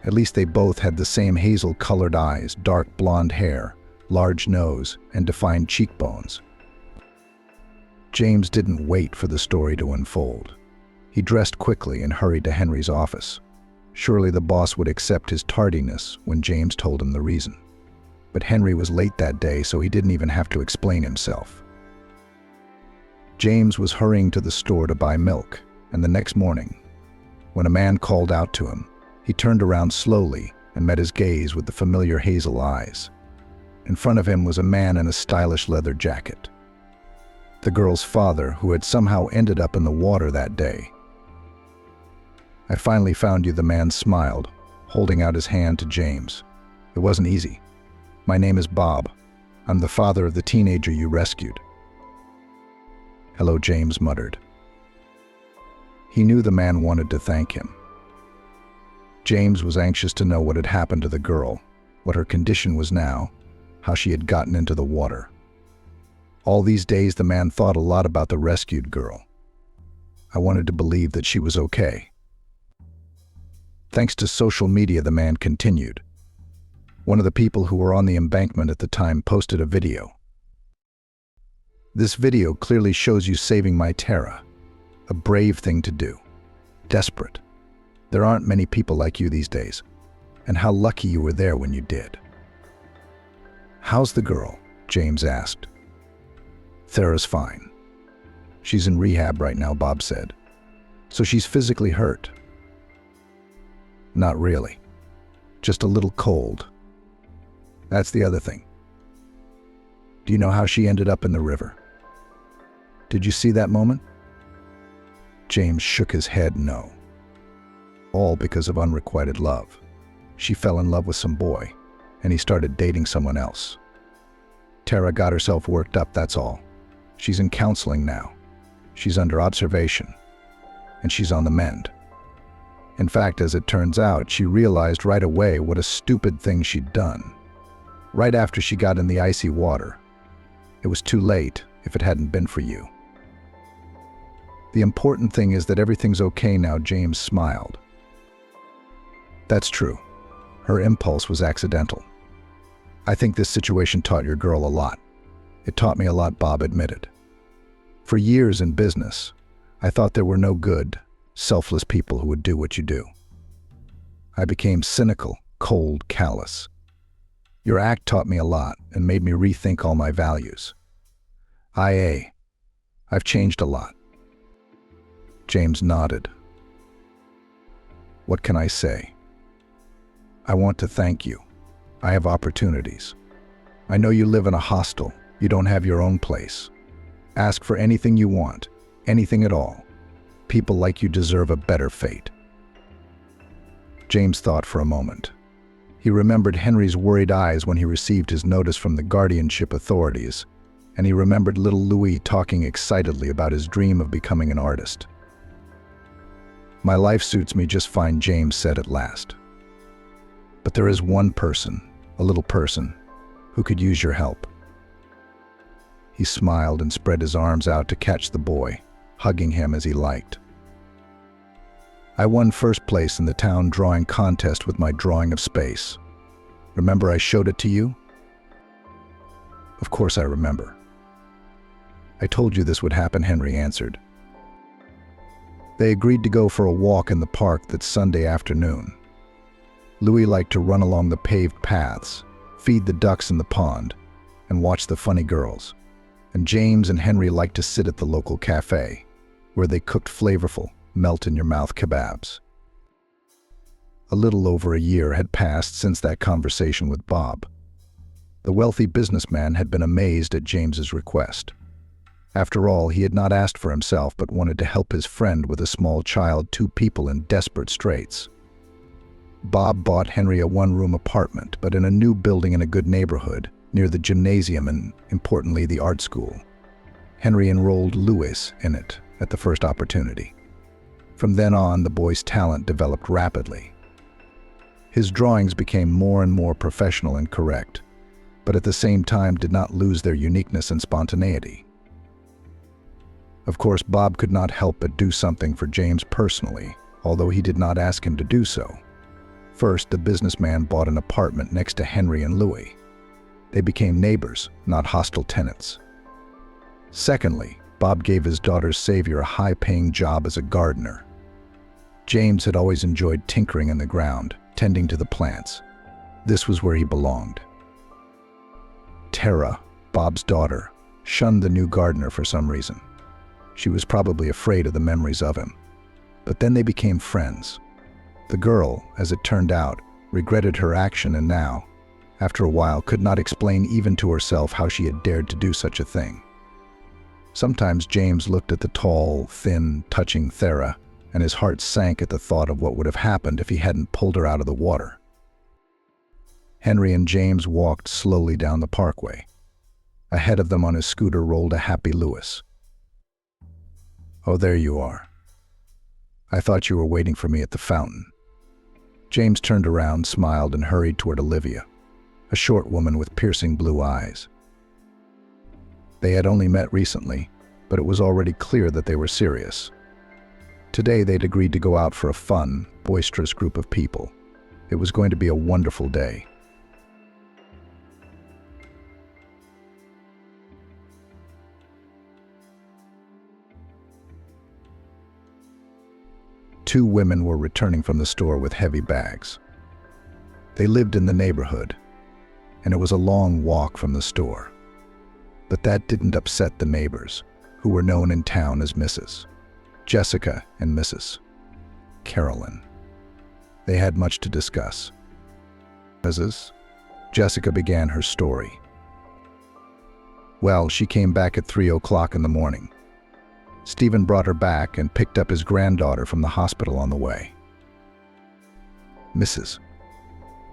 At least they both had the same hazel-colored eyes, dark blonde hair, large nose, and defined cheekbones. James didn't wait for the story to unfold. He dressed quickly and hurried to Henry's office. Surely the boss would accept his tardiness when James told him the reason. But Henry was late that day, so he didn't even have to explain himself. James was hurrying to the store to buy milk, and the next morning, when a man called out to him, he turned around slowly and met his gaze with the familiar hazel eyes. In front of him was a man in a stylish leather jacket. The girl's father, who had somehow ended up in the water that day. "I finally found you," the man smiled, holding out his hand to James. "It wasn't easy. My name is Bob. I'm the father of the teenager you rescued." "Hello," James muttered. He knew the man wanted to thank him. James was anxious to know what had happened to the girl, what her condition was now, how she had gotten into the water. All these days the man thought a lot about the rescued girl. "I wanted to believe that she was okay." Thanks to social media, the man continued. One of the people who were on the embankment at the time posted a video. "This video clearly shows you saving my Tara. A brave thing to do. Desperate. There aren't many people like you these days. And how lucky you were there when you did." "How's the girl?" James asked. "Thera's fine. She's in rehab right now," Bob said. "So she's physically hurt?" "Not really. Just a little cold. That's the other thing. Do you know how she ended up in the river? Did you see that moment?" James shook his head no. All because of unrequited love. She fell in love with some boy, and he started dating someone else. Tara got herself worked up, that's all. She's in counseling now. She's under observation, and she's on the mend. In fact, as it turns out, she realized right away what a stupid thing she'd done. Right after she got in the icy water. It was too late if it hadn't been for you. "The important thing is that everything's okay now," James smiled. "That's true. Her impulse was accidental. I think this situation taught your girl a lot." "It taught me a lot," Bob admitted. "For years in business, I thought there were no good, selfless people who would do what you do. I became cynical, cold, callous. Your act taught me a lot and made me rethink all my values. I've changed a lot." James nodded. "What can I say? I want to thank you. I have opportunities. I know you live in a hostel. You don't have your own place. Ask for anything you want, anything at all. People like you deserve a better fate." James thought for a moment. He remembered Henry's worried eyes when he received his notice from the guardianship authorities, and he remembered little Louis talking excitedly about his dream of becoming an artist. "My life suits me just fine," James said at last. "But there is one person, a little person, who could use your help." He smiled and spread his arms out to catch the boy, hugging him as he liked. "I won first place in the town drawing contest with my drawing of space. Remember I showed it to you?" "Of course I remember." "I told you this would happen," Henry answered. They agreed to go for a walk in the park that Sunday afternoon. Louis liked to run along the paved paths, feed the ducks in the pond, and watch the funny girls. And James and Henry liked to sit at the local cafe, where they cooked flavorful, melt-in-your-mouth kebabs. A little over a year had passed since that conversation with Bob. The wealthy businessman had been amazed at James's request. After all, he had not asked for himself, but wanted to help his friend with a small child, 2 people in desperate straits. Bob bought Henry a one-room apartment, but in a new building in a good neighborhood, near the gymnasium and, importantly, the art school. Henry enrolled Louis in it at the first opportunity. From then on, the boy's talent developed rapidly. His drawings became more and more professional and correct, but at the same time did not lose their uniqueness and spontaneity. Of course, Bob could not help but do something for James personally, although he did not ask him to do so. First, the businessman bought an apartment next to Henry and Louis. They became neighbors, not hostile tenants. Secondly, Bob gave his daughter's savior a high-paying job as a gardener. James had always enjoyed tinkering in the ground, tending to the plants. This was where he belonged. Tara, Bob's daughter, shunned the new gardener for some reason. She was probably afraid of the memories of him. But then they became friends. The girl, as it turned out, regretted her action and now, after a while, could not explain even to herself how she had dared to do such a thing. Sometimes James looked at the tall, thin, touching Tara, and his heart sank at the thought of what would have happened if he hadn't pulled her out of the water. Henry and James walked slowly down the parkway. Ahead of them on his scooter rolled a happy Louis. "Oh, there you are. I thought you were waiting for me at the fountain." James turned around, smiled, and hurried toward Olivia, a short woman with piercing blue eyes. They had only met recently, but it was already clear that they were serious. Today they'd agreed to go out for a fun, boisterous group of people. It was going to be a wonderful day. Two women were returning from the store with heavy bags. They lived in the neighborhood, and it was a long walk from the store. But that didn't upset the neighbors, who were known in town as Mrs. Jessica and Mrs. Carolyn. They had much to discuss. Mrs. Jessica began her story. Well, she came back at 3 o'clock in the morning. Stephen brought her back and picked up his granddaughter from the hospital on the way. Mrs.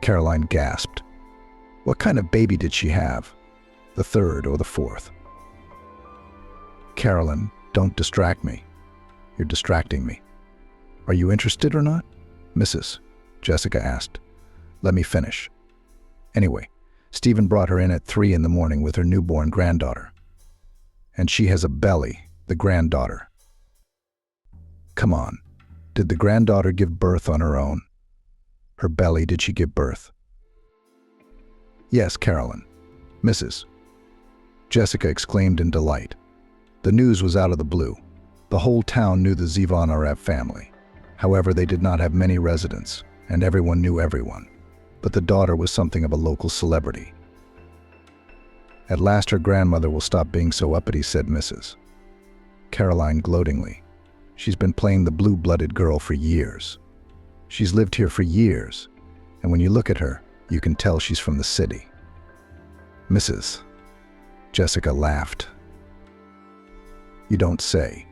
Caroline gasped. What kind of baby did she have? The third or the fourth? Carolyn, don't distract me. You're distracting me. Are you interested or not? Mrs. Jessica asked. Let me finish. Anyway, Stephen brought her in at 3 in the morning with her newborn granddaughter. And she has a belly. The granddaughter. Come on. Did the granddaughter give birth on her own? Her belly, did she give birth? Yes, Carolyn. Mrs. Jessica exclaimed in delight. The news was out of the blue. The whole town knew the Zvonarov family. However, they did not have many residents, and everyone knew everyone. But the daughter was something of a local celebrity. At last her grandmother will stop being so uppity, said Mrs. Caroline gloatingly. She's been playing the blue-blooded girl for years. She's lived here for years, and when you look at her, you can tell she's from the city. Mrs. Jessica laughed. You don't say.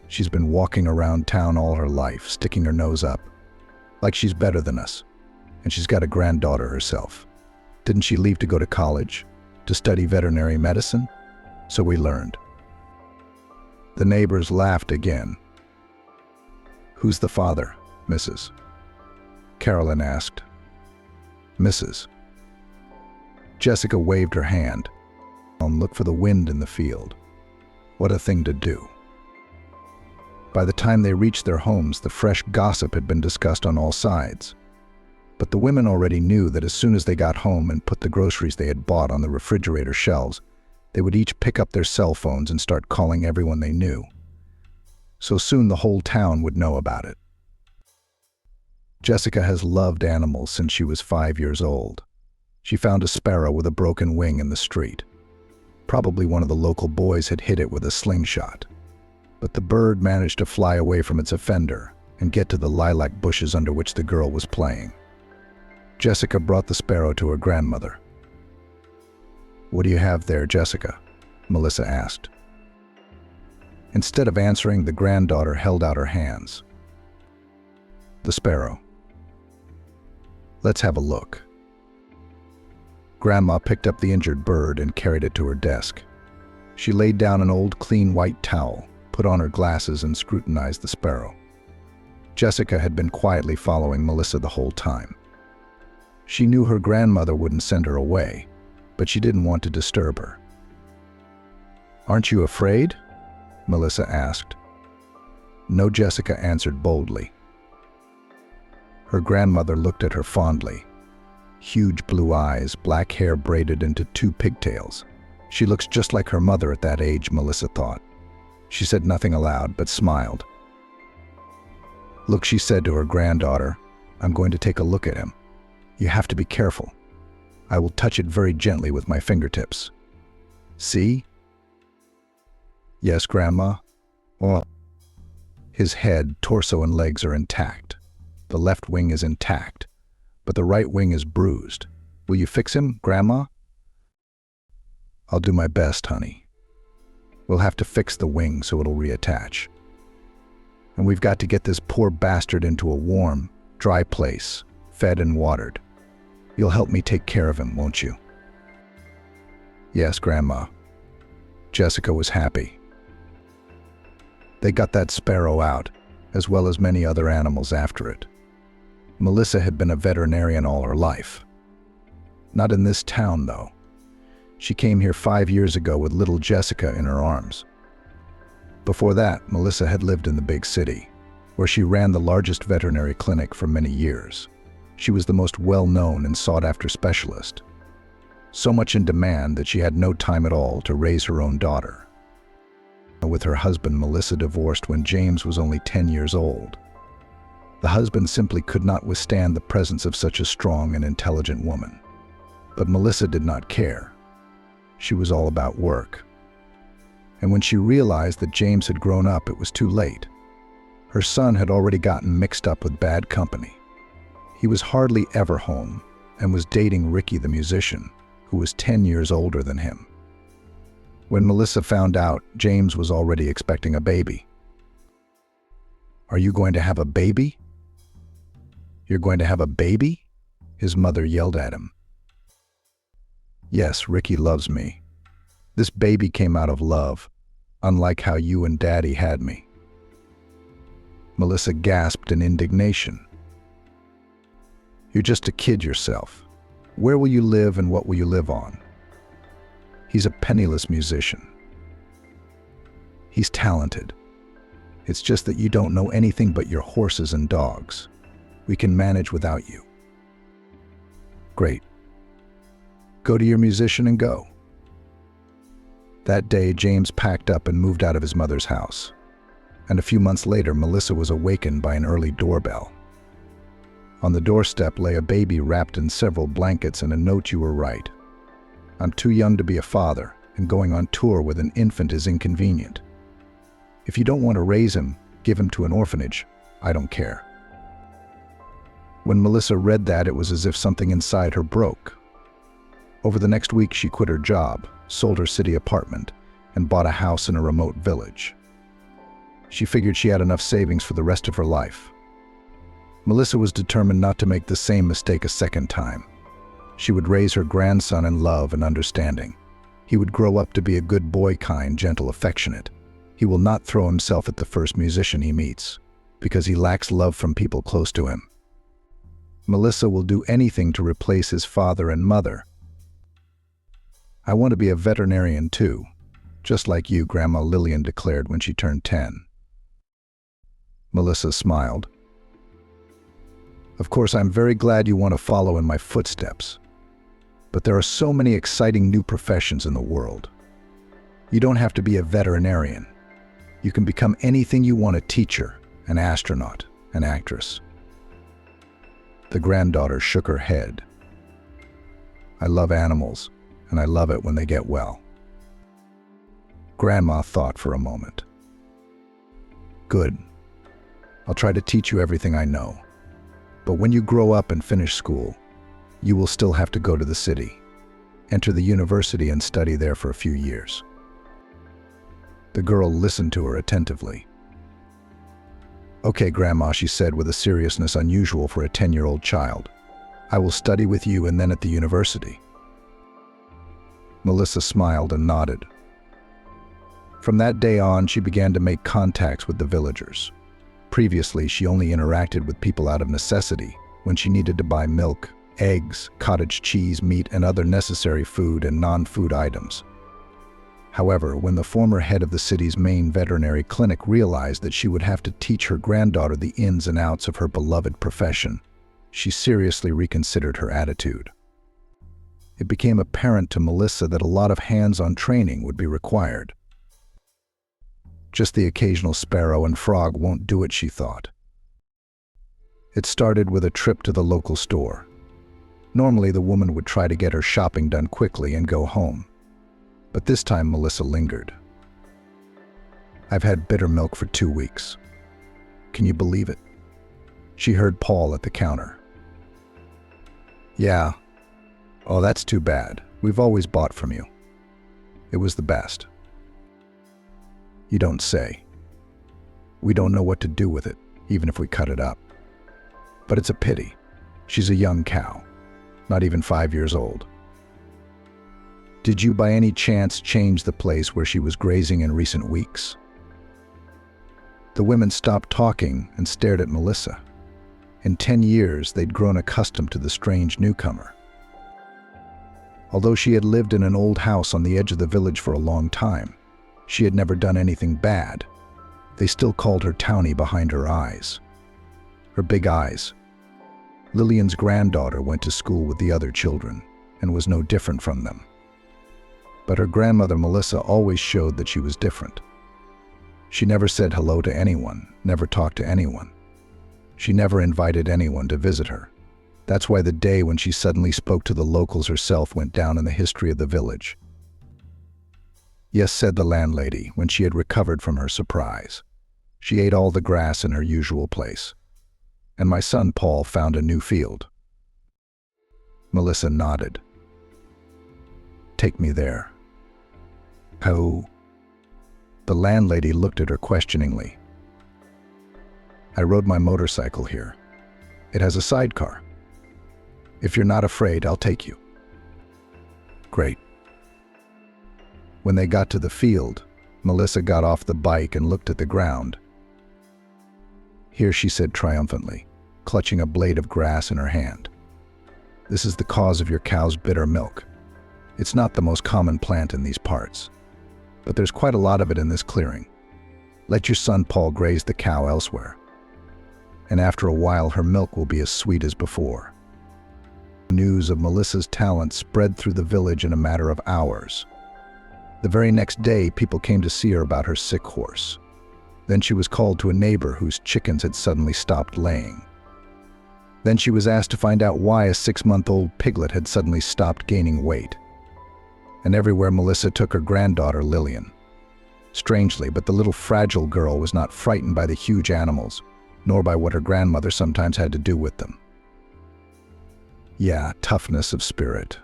She's been walking around town all her life, sticking her nose up, like she's better than us, and she's got a granddaughter herself. Didn't she leave to go to college, to study veterinary medicine? So we learned. The neighbors laughed again. Who's the father, Mrs. Carolyn asked. Mrs. Jessica waved her hand. Look for the wind in the field. What a thing to do. By the time they reached their homes, the fresh gossip had been discussed on all sides. But the women already knew that as soon as they got home and put the groceries they had bought on the refrigerator shelves, they would each pick up their cell phones and start calling everyone they knew. So soon the whole town would know about it. Jessica has loved animals since she was 5 years old. She found a sparrow with a broken wing in the street. Probably one of the local boys had hit it with a slingshot. But the bird managed to fly away from its offender and get to the lilac bushes under which the girl was playing. Jessica brought the sparrow to her grandmother. What do you have there, Jessica? Melissa asked. Instead of answering, the granddaughter held out her hands. The sparrow. Let's have a look. Grandma picked up the injured bird and carried it to her desk. She laid down an old, clean white towel, put on her glasses, and scrutinized the sparrow. Jessica had been quietly following Melissa the whole time. She knew her grandmother wouldn't send her away, but she didn't want to disturb her. Aren't you afraid? Melissa asked. No, Jessica answered boldly. Her grandmother looked at her fondly. Huge blue eyes, black hair braided into 2 pigtails. She looks just like her mother at that age, Melissa thought. She said nothing aloud, but smiled. Look, she said to her granddaughter, I'm going to take a look at him. You have to be careful. I will touch it very gently with my fingertips. See? Yes, Grandma. Well, his head, torso, and legs are intact. The left wing is intact, but the right wing is bruised. Will you fix him, Grandma? I'll do my best, honey. We'll have to fix the wing so it'll reattach. And we've got to get this poor bastard into a warm, dry place, fed and watered. You'll help me take care of him, won't you? Yes, Grandma. Jessica was happy. They got that sparrow out, as well as many other animals after it. Melissa had been a veterinarian all her life. Not in this town, though. She came here 5 years ago with little Jessica in her arms. Before that, Melissa had lived in the big city, where she ran the largest veterinary clinic for many years. She was the most well-known and sought-after specialist, so much in demand that she had no time at all to raise her own daughter. With her husband, Melissa divorced when James was only 10 years old. The husband simply could not withstand the presence of such a strong and intelligent woman. But Melissa did not care. She was all about work. And when she realized that James had grown up, it was too late. Her son had already gotten mixed up with bad company. He was hardly ever home and was dating Ricky the musician, who was 10 years older than him. When Melissa found out, James was already expecting a baby. Are you going to have a baby? You're going to have a baby? His mother yelled at him. Yes, Ricky loves me. This baby came out of love, unlike how you and Daddy had me. Melissa gasped in indignation. You're just a kid yourself. Where will you live and what will you live on? He's a penniless musician. He's talented. It's just that you don't know anything but your horses and dogs. We can manage without you. Great. Go to your musician and go. That day, James packed up and moved out of his mother's house. And a few months later, Melissa was awakened by an early doorbell. On the doorstep lay a baby wrapped in several blankets and a note: you were right. I'm too young to be a father, and going on tour with an infant is inconvenient. If you don't want to raise him, give him to an orphanage. I don't care. When Melissa read that, it was as if something inside her broke. Over the next week, she quit her job, sold her city apartment, and bought a house in a remote village. She figured she had enough savings for the rest of her life. Melissa was determined not to make the same mistake a second time. She would raise her grandson in love and understanding. He would grow up to be a good boy, kind, gentle, affectionate. He will not throw himself at the first musician he meets, because he lacks love from people close to him. Melissa will do anything to replace his father and mother. I want to be a veterinarian too, just like you, Grandma Lillian declared when she turned 10. Melissa smiled. Of course, I'm very glad you want to follow in my footsteps. But there are so many exciting new professions in the world. You don't have to be a veterinarian. You can become anything you want: a teacher, an astronaut, an actress. The granddaughter shook her head. I love animals, and I love it when they get well. Grandma thought for a moment. Good. I'll try to teach you everything I know. But when you grow up and finish school, you will still have to go to the city, enter the university and study there for a few years. The girl listened to her attentively. Okay, Grandma, she said with a seriousness unusual for a 10-year-old child. I will study with you and then at the university. Melissa smiled and nodded. From that day on, she began to make contacts with the villagers. Previously, she only interacted with people out of necessity, when she needed to buy milk, eggs, cottage cheese, meat, and other necessary food and non-food items. However, when the former head of the city's main veterinary clinic realized that she would have to teach her granddaughter the ins and outs of her beloved profession, she seriously reconsidered her attitude. It became apparent to Melissa that a lot of hands-on training would be required. Just the occasional sparrow and frog won't do it, she thought. It started with a trip to the local store. Normally, the woman would try to get her shopping done quickly and go home. But this time, Melissa lingered. "I've had bitter milk for 2 weeks. Can you believe it?" She heard Paul at the counter. "Yeah. Oh, that's too bad. We've always bought from you. It was the best." "You don't say. We don't know what to do with it, even if we cut it up. But it's a pity. She's a young cow, not even 5 years old." "Did you by any chance change the place where she was grazing in recent weeks?" The women stopped talking and stared at Melissa. In 10 years, they'd grown accustomed to the strange newcomer. Although she had lived in an old house on the edge of the village for a long time, she had never done anything bad. They still called her Townie behind her eyes. Her big eyes. Lillian's granddaughter went to school with the other children and was no different from them. But her grandmother Melissa always showed that she was different. She never said hello to anyone, never talked to anyone. She never invited anyone to visit her. That's why the day when she suddenly spoke to the locals herself went down in the history of the village. "Yes," said the landlady when she had recovered from her surprise. "She ate all the grass in her usual place. And my son Paul found a new field." Melissa nodded. "Take me there." "How?" The landlady looked at her questioningly. "I rode my motorcycle here. It has a sidecar. If you're not afraid, I'll take you." "Great." When they got to the field, Melissa got off the bike and looked at the ground. "Here," she said triumphantly, clutching a blade of grass in her hand. "This is the cause of your cow's bitter milk. It's not the most common plant in these parts, but there's quite a lot of it in this clearing. Let your son Paul graze the cow elsewhere, and after a while her milk will be as sweet as before." News of Melissa's talent spread through the village in a matter of hours. The very next day, people came to see her about her sick horse. Then she was called to a neighbor whose chickens had suddenly stopped laying. Then she was asked to find out why a 6-month-old piglet had suddenly stopped gaining weight. And everywhere Melissa took her granddaughter Lillian. Strangely, but the little fragile girl was not frightened by the huge animals, nor by what her grandmother sometimes had to do with them. "Yeah, toughness of spirit.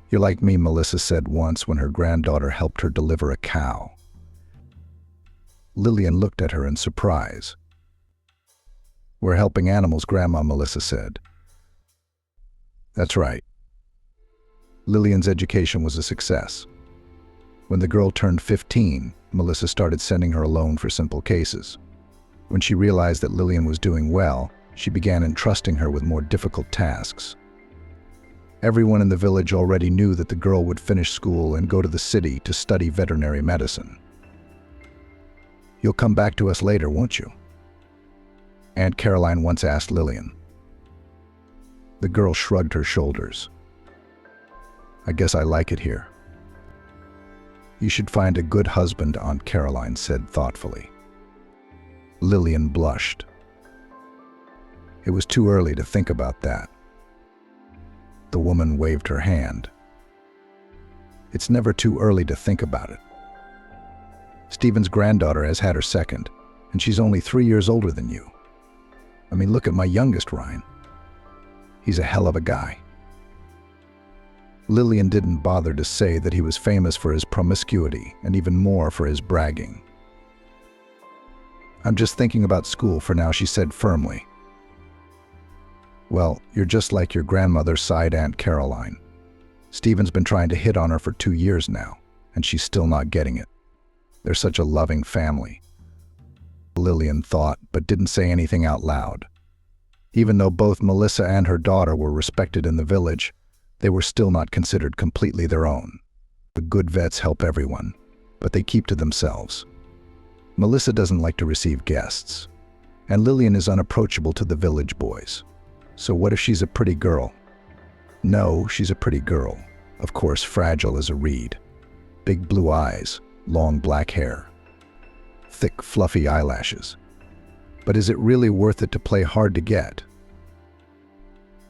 You're like me," Melissa said once when her granddaughter helped her deliver a cow. Lillian looked at her in surprise. "We're helping animals, Grandma," Melissa said. "That's right." Lillian's education was a success. When the girl turned 15, Melissa started sending her alone for simple cases. When she realized that Lillian was doing well, she began entrusting her with more difficult tasks. Everyone in the village already knew that the girl would finish school and go to the city to study veterinary medicine. "You'll come back to us later, won't you?" Aunt Caroline once asked Lillian. The girl shrugged her shoulders. "I guess I like it here." "You should find a good husband," Aunt Caroline said thoughtfully. Lillian blushed. It was too early to think about that. The woman waved her hand. "It's never too early to think about it. Stephen's granddaughter has had her second, and she's only 3 years older than you. I mean, look at my youngest, Ryan. He's a hell of a guy." Lillian didn't bother to say that he was famous for his promiscuity and even more for his bragging. "I'm just thinking about school for now," she said firmly. "Well, you're just like your grandmother," sighed Aunt Caroline. "Stephen's been trying to hit on her for 2 years now, and she's still not getting it. They're such a loving family." Lillian thought, but didn't say anything out loud. Even though both Melissa and her daughter were respected in the village, they were still not considered completely their own. Good vets help everyone, but they keep to themselves. Melissa doesn't like to receive guests, and Lillian is unapproachable to the village boys. So what if she's a pretty girl? No, she's a pretty girl. Of course, fragile as a reed. Big blue eyes, long black hair, thick, fluffy eyelashes. But is it really worth it to play hard to get?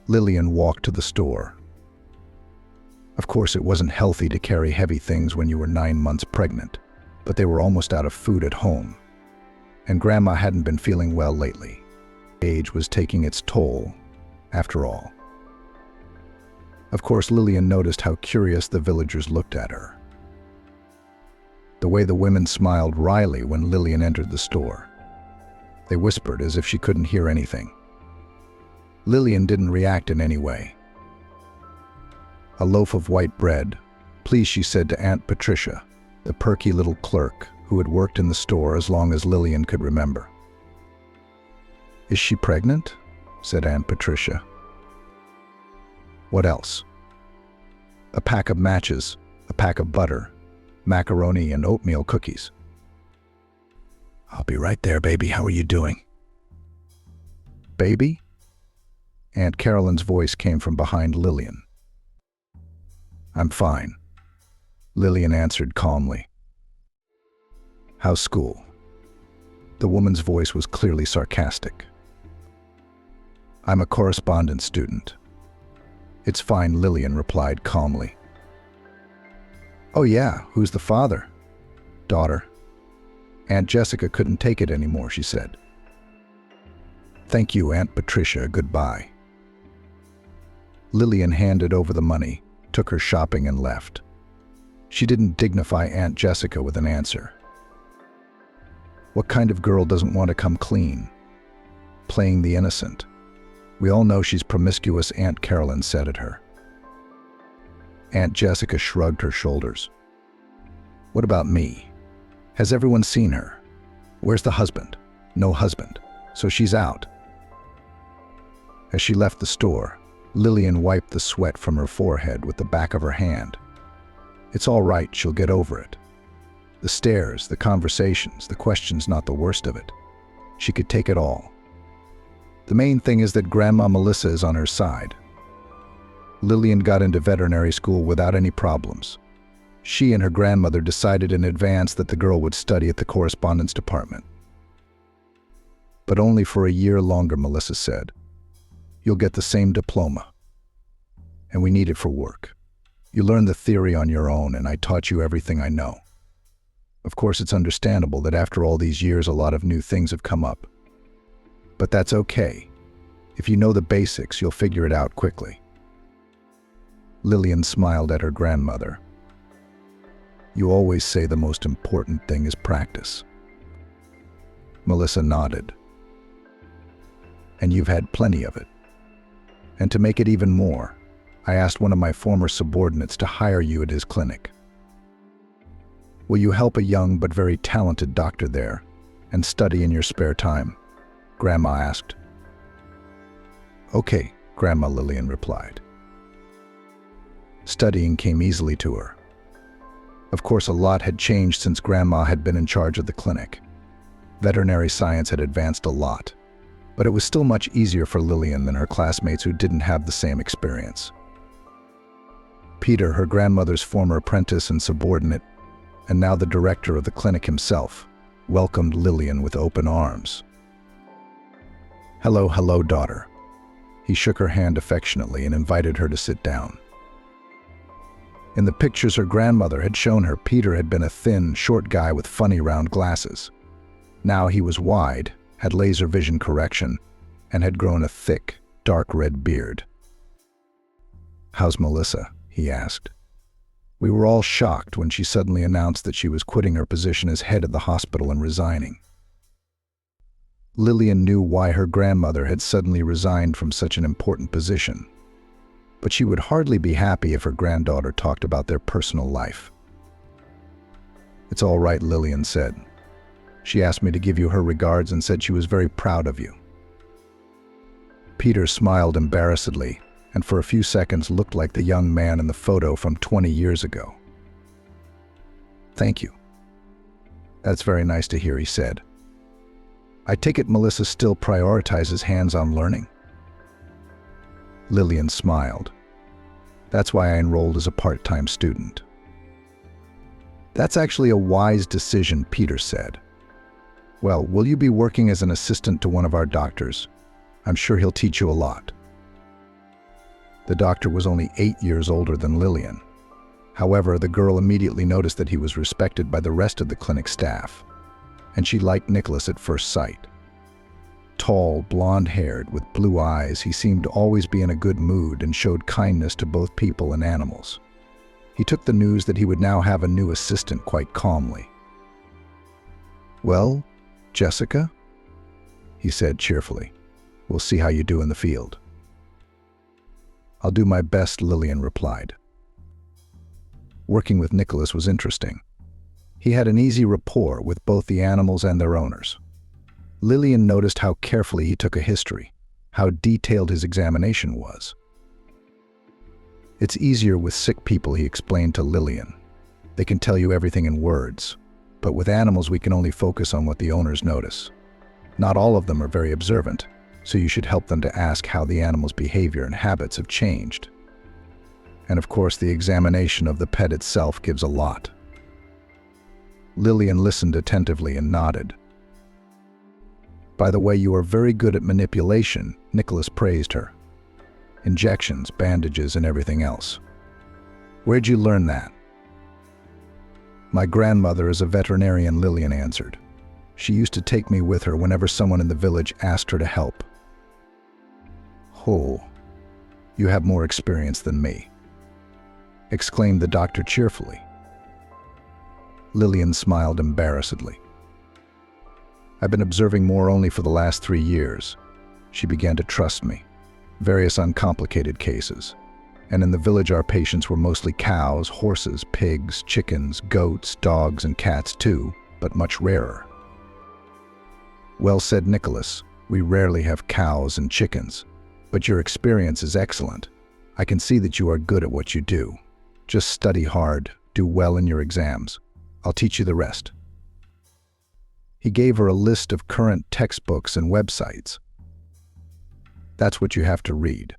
Lillian walked to the store. Of course, it wasn't healthy to carry heavy things when you were 9 months pregnant, but they were almost out of food at home. And Grandma hadn't been feeling well lately. Age was taking its toll, after all. Of course, Lillian noticed how curious the villagers looked at her. The way the women smiled wryly when Lillian entered the store. They whispered as if she couldn't hear anything. Lillian didn't react in any way. A loaf of white bread, please, she said to Aunt Patricia, the perky little clerk who had worked in the store as long as Lillian could remember. Is she pregnant? Said Aunt Patricia. What else? A pack of matches, a pack of butter, macaroni and oatmeal cookies. I'll be right there, baby. How are you doing? Baby? Aunt Carolyn's voice came from behind Lillian. I'm fine, Lillian answered calmly. How's school? The woman's voice was clearly sarcastic. I'm a correspondence student. It's fine, Lillian replied calmly. Oh yeah, who's the father? Daughter. Aunt Jessica couldn't take it anymore, she said. Thank you, Aunt Patricia, goodbye. Lillian handed over the money, took her shopping and left. She didn't dignify Aunt Jessica with an answer. What kind of girl doesn't want to come clean? Playing the innocent. We all know she's promiscuous, Aunt Carolyn said at her. Aunt Jessica shrugged her shoulders. What about me? Has everyone seen her? Where's the husband? No husband. So she's out. As she left the store, Lillian wiped the sweat from her forehead with the back of her hand. It's all right, she'll get over it. The stares, the conversations, the questions, not the worst of it. She could take it all. The main thing is that Grandma Melissa is on her side. Lillian got into veterinary school without any problems. She and her grandmother decided in advance that the girl would study at the correspondence department. But only for a year longer, Melissa said. You'll get the same diploma. And we need it for work. You learn the theory on your own, and I taught you everything I know. Of course, it's understandable that after all these years, a lot of new things have come up. But that's okay. If you know the basics, you'll figure it out quickly. Lillian smiled at her grandmother. You always say the most important thing is practice. Melissa nodded. And you've had plenty of it. And to make it even more, I asked one of my former subordinates to hire you at his clinic. Will you help a young but very talented doctor there and study in your spare time? Grandma asked. Okay, Grandma, Lillian replied. Studying came easily to her. Of course, a lot had changed since Grandma had been in charge of the clinic. Veterinary science had advanced a lot, but it was still much easier for Lillian than her classmates who didn't have the same experience. Peter, her grandmother's former apprentice and subordinate, and now the director of the clinic himself, welcomed Lillian with open arms. Hello, daughter. He shook her hand affectionately and invited her to sit down. In the pictures her grandmother had shown her, Peter had been a thin, short guy with funny round glasses. Now he was wide, had laser vision correction, and had grown a thick, dark red beard. How's Melissa? He asked. We were all shocked when she suddenly announced that she was quitting her position as head of the hospital and resigning. Lillian knew why her grandmother had suddenly resigned from such an important position, but she would hardly be happy if her granddaughter talked about their personal life. It's all right, Lillian said. She asked me to give you her regards and said she was very proud of you. Peter smiled embarrassedly and for a few seconds looked like the young man in the photo from 20 years ago. Thank you. That's very nice to hear, he said. I take it Melissa still prioritizes hands-on learning? Lillian smiled. That's why I enrolled as a part-time student. That's actually a wise decision, Peter said. Well, will you be working as an assistant to one of our doctors? I'm sure he'll teach you a lot. The doctor was only 8 years older than Lillian. However, the girl immediately noticed that he was respected by the rest of the clinic staff, and she liked Nicholas at first sight. Tall, blonde-haired, with blue eyes, he seemed to always be in a good mood and showed kindness to both people and animals. He took the news that he would now have a new assistant quite calmly. Well, Jessica, he said cheerfully, we'll see how you do in the field. I'll do my best, Lillian replied. Working with Nicholas was interesting. He had an easy rapport with both the animals and their owners. Lillian noticed how carefully he took a history, how detailed his examination was. It's easier with sick people, he explained to Lillian. They can tell you everything in words, but with animals we can only focus on what the owners notice. Not all of them are very observant, so you should help them to ask how the animal's behavior and habits have changed. And of course, the examination of the pet itself gives a lot. Lillian listened attentively and nodded. By the way, you are very good at manipulation, Nicholas praised her. Injections, bandages, and everything else. Where'd you learn that? My grandmother is a veterinarian, Lillian answered. She used to take me with her whenever someone in the village asked her to help. Oh, you have more experience than me, exclaimed the doctor cheerfully. Lillian smiled embarrassedly. I've been observing more only for the last 3 years. She began to trust me. Various uncomplicated cases. And in the village our patients were mostly cows, horses, pigs, chickens, goats, dogs, and cats too, but much rarer. Well said, Nicholas. We rarely have cows and chickens, but your experience is excellent. I can see that you are good at what you do. Just study hard, do well in your exams. I'll teach you the rest. He gave her a list of current textbooks and websites. That's what you have to read.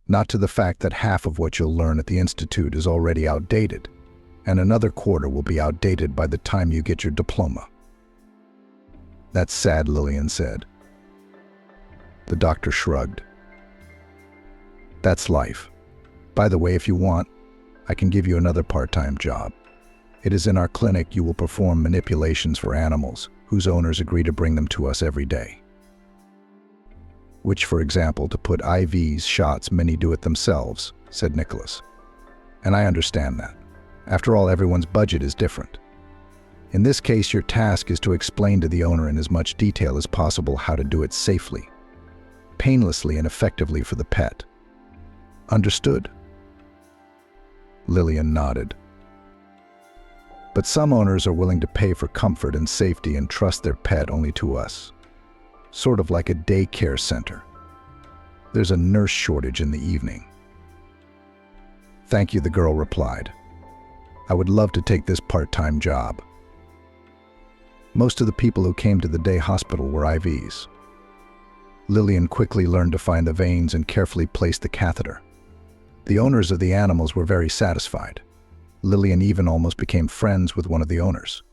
Not to the fact that half of what you'll learn at the Institute is already outdated, and another quarter will be outdated by the time you get your diploma. That's sad, Lillian said. The doctor shrugged. That's life. By the way, if you want, I can give you another part-time job. It is in our clinic you will perform manipulations for animals whose owners agree to bring them to us every day. Which, for example, to put IVs, shots, many do it themselves, said Nicholas. And I understand that. After all, everyone's budget is different. In this case, your task is to explain to the owner in as much detail as possible how to do it safely, painlessly, and effectively for the pet. Understood? Lillian nodded. But some owners are willing to pay for comfort and safety and trust their pet only to us. Sort of like a daycare center. There's a nurse shortage in the evening. Thank you, the girl replied. I would love to take this part-time job. Most of the people who came to the day hospital were IVs. Lillian quickly learned to find the veins and carefully placed the catheter. The owners of the animals were very satisfied. Lillian even almost became friends with one of the owners.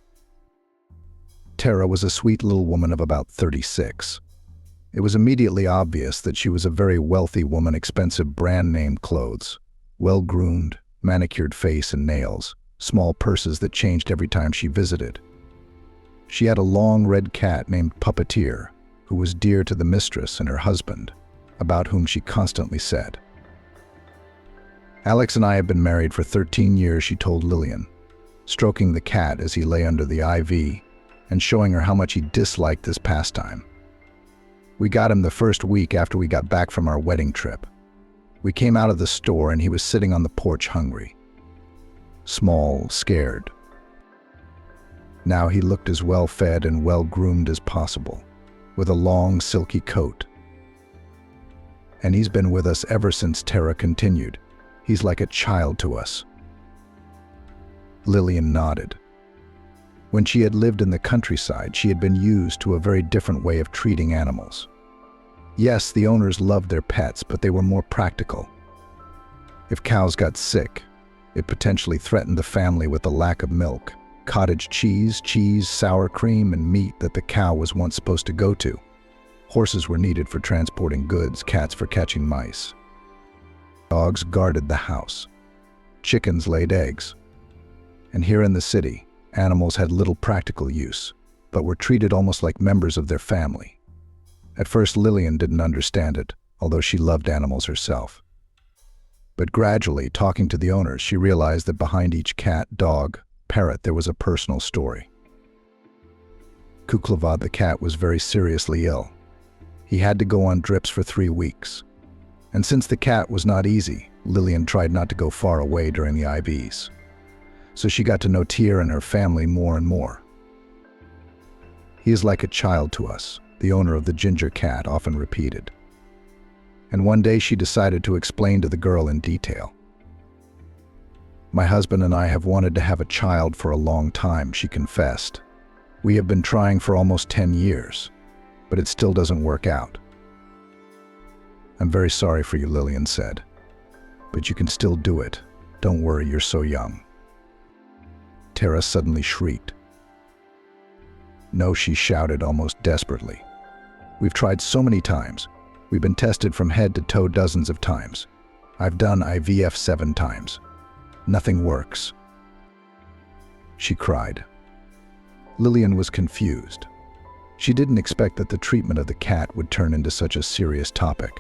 Tara was a sweet little woman of about 36. It was immediately obvious that she was a very wealthy woman, expensive brand-name clothes, well-groomed, manicured face and nails, small purses that changed every time she visited. She had a long red cat named Puppeteer, who was dear to the mistress and her husband, about whom she constantly said. Alex and I have been married for 13 years, she told Lillian, stroking the cat as he lay under the IV and showing her how much he disliked this pastime. We got him the first week after we got back from our wedding trip. We came out of the store and he was sitting on the porch hungry. Small, scared. Now he looked as well-fed and well-groomed as possible, with a long, silky coat. And he's been with us ever since, Tara continued. He's like a child to us. Lillian nodded. When she had lived in the countryside, she had been used to a very different way of treating animals. Yes, the owners loved their pets, but they were more practical. If cows got sick, it potentially threatened the family with the lack of milk, cottage cheese, sour cream, and meat that the cow was once supposed to go to. Horses were needed for transporting goods, cats for catching mice. Dogs guarded the house. Chickens laid eggs. And here in the city, animals had little practical use, but were treated almost like members of their family. At first, Lillian didn't understand it, although she loved animals herself. But gradually, talking to the owners, she realized that behind each cat, dog, parrot, there was a personal story. Kuklavad the cat was very seriously ill. He had to go on drips for 3 weeks. And since the cat was not easy, Lillian tried not to go far away during the IVs. So she got to know Tyr and her family more and more. "He is like a child to us," the owner of the ginger cat often repeated. And one day she decided to explain to the girl in detail. "My husband and I have wanted to have a child for a long time," she confessed. "We have been trying for almost 10 years, but it still doesn't work out." "I'm very sorry for you," Lillian said. "But you can still do it. Don't worry, you're so young." Tara suddenly shrieked. "No," she shouted almost desperately. "We've tried so many times. We've been tested from head to toe dozens of times. I've done IVF 7 times. Nothing works." She cried. Lillian was confused. She didn't expect that the treatment of the cat would turn into such a serious topic.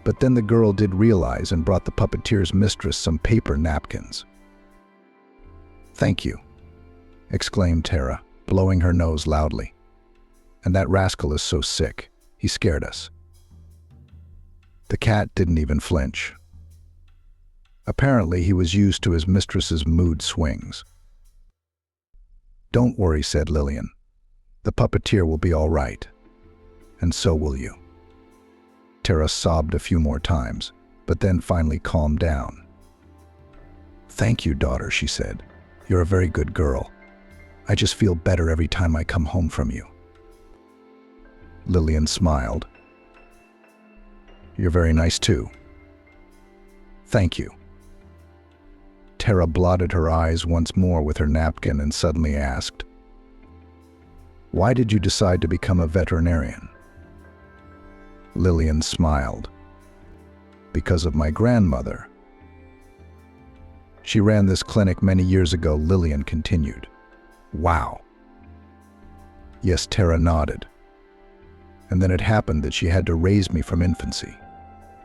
But then the girl did realize and brought the puppeteer's mistress some paper napkins. "Thank you," exclaimed Tara, blowing her nose loudly. "And that rascal is so sick. He scared us." The cat didn't even flinch. Apparently, he was used to his mistress's mood swings. "Don't worry," said Lillian. "The puppeteer will be all right. And so will you." Tara sobbed a few more times, but then finally calmed down. "Thank you, daughter," she said. "You're a very good girl. I just feel better every time I come home from you." Lillian smiled. "You're very nice too." "Thank you." Tara blotted her eyes once more with her napkin and suddenly asked, "Why did you decide to become a veterinarian?" Lillian smiled. "Because of my grandmother. She ran this clinic many years ago," Lillian continued. "Wow." Yes, Tara nodded. "And then it happened that she had to raise me from infancy.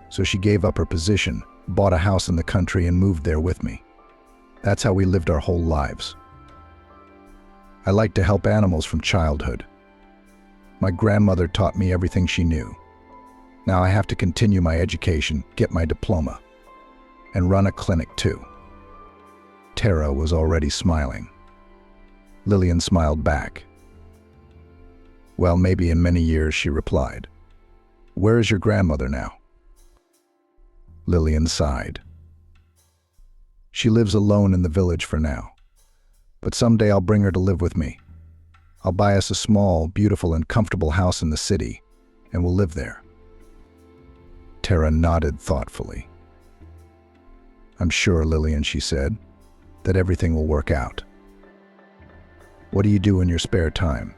So she gave up her position, bought a house in the country, and moved there with me. That's how we lived our whole lives. I like to help animals from childhood. My grandmother taught me everything she knew. Now I have to continue my education, get my diploma, and run a clinic too." Tara was already smiling. Lillian smiled back. "Well, maybe in many years," she replied. "Where is your grandmother now?" Lillian sighed. "She lives alone in the village for now. But someday I'll bring her to live with me. I'll buy us a small, beautiful, and comfortable house in the city, and we'll live there." Tara nodded thoughtfully. "I'm sure, Lillian," she said, "that everything will work out." "What do you do in your spare time?"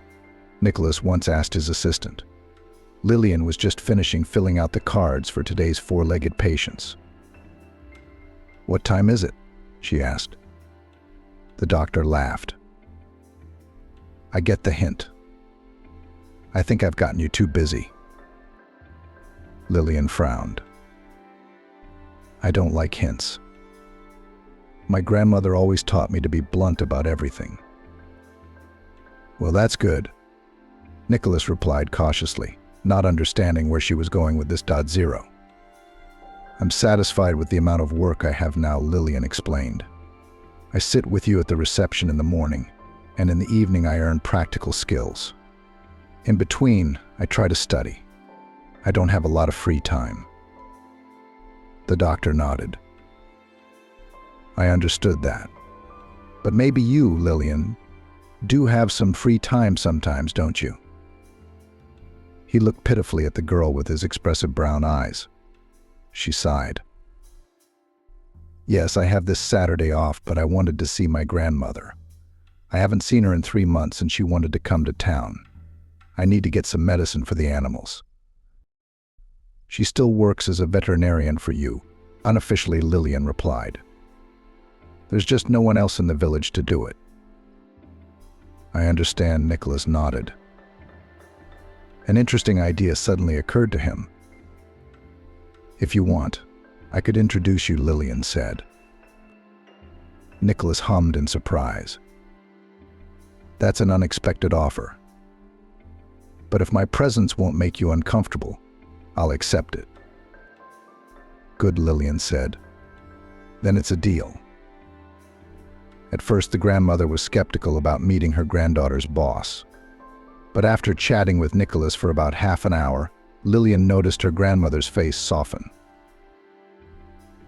Nicholas once asked his assistant. Lillian was just finishing filling out the cards for today's 4-legged patients. "What time is it?" she asked. The doctor laughed. "I get the hint. I think I've gotten you too busy." Lillian frowned. "I don't like hints. My grandmother always taught me to be blunt about everything." "Well, that's good," Nicholas replied cautiously, not understanding where she was going with this. "0. I'm satisfied with the amount of work I have now," Lillian explained. "I sit with you at the reception in the morning, and in the evening I earn practical skills. In between, I try to study. I don't have a lot of free time." The doctor nodded. "I understood that. But maybe you, Lillian, Do have some free time sometimes, don't you?" He looked pitifully at the girl with his expressive brown eyes. She sighed. "Yes, I have this Saturday off, but I wanted to see my grandmother. I haven't seen her in 3 months and she wanted to come to town. I need to get some medicine for the animals." "She still works as a veterinarian for you," unofficially Lillian replied. "There's just no one else in the village to do it." "I understand," Nicholas nodded. An interesting idea suddenly occurred to him. "If you want, I could introduce you," Lillian said. Nicholas hummed in surprise. "That's an unexpected offer. But if my presence won't make you uncomfortable, I'll accept it." "Good," Lillian said. "Then it's a deal." At first, the grandmother was skeptical about meeting her granddaughter's boss. But after chatting with Nicholas for about half an hour, Lillian noticed her grandmother's face soften.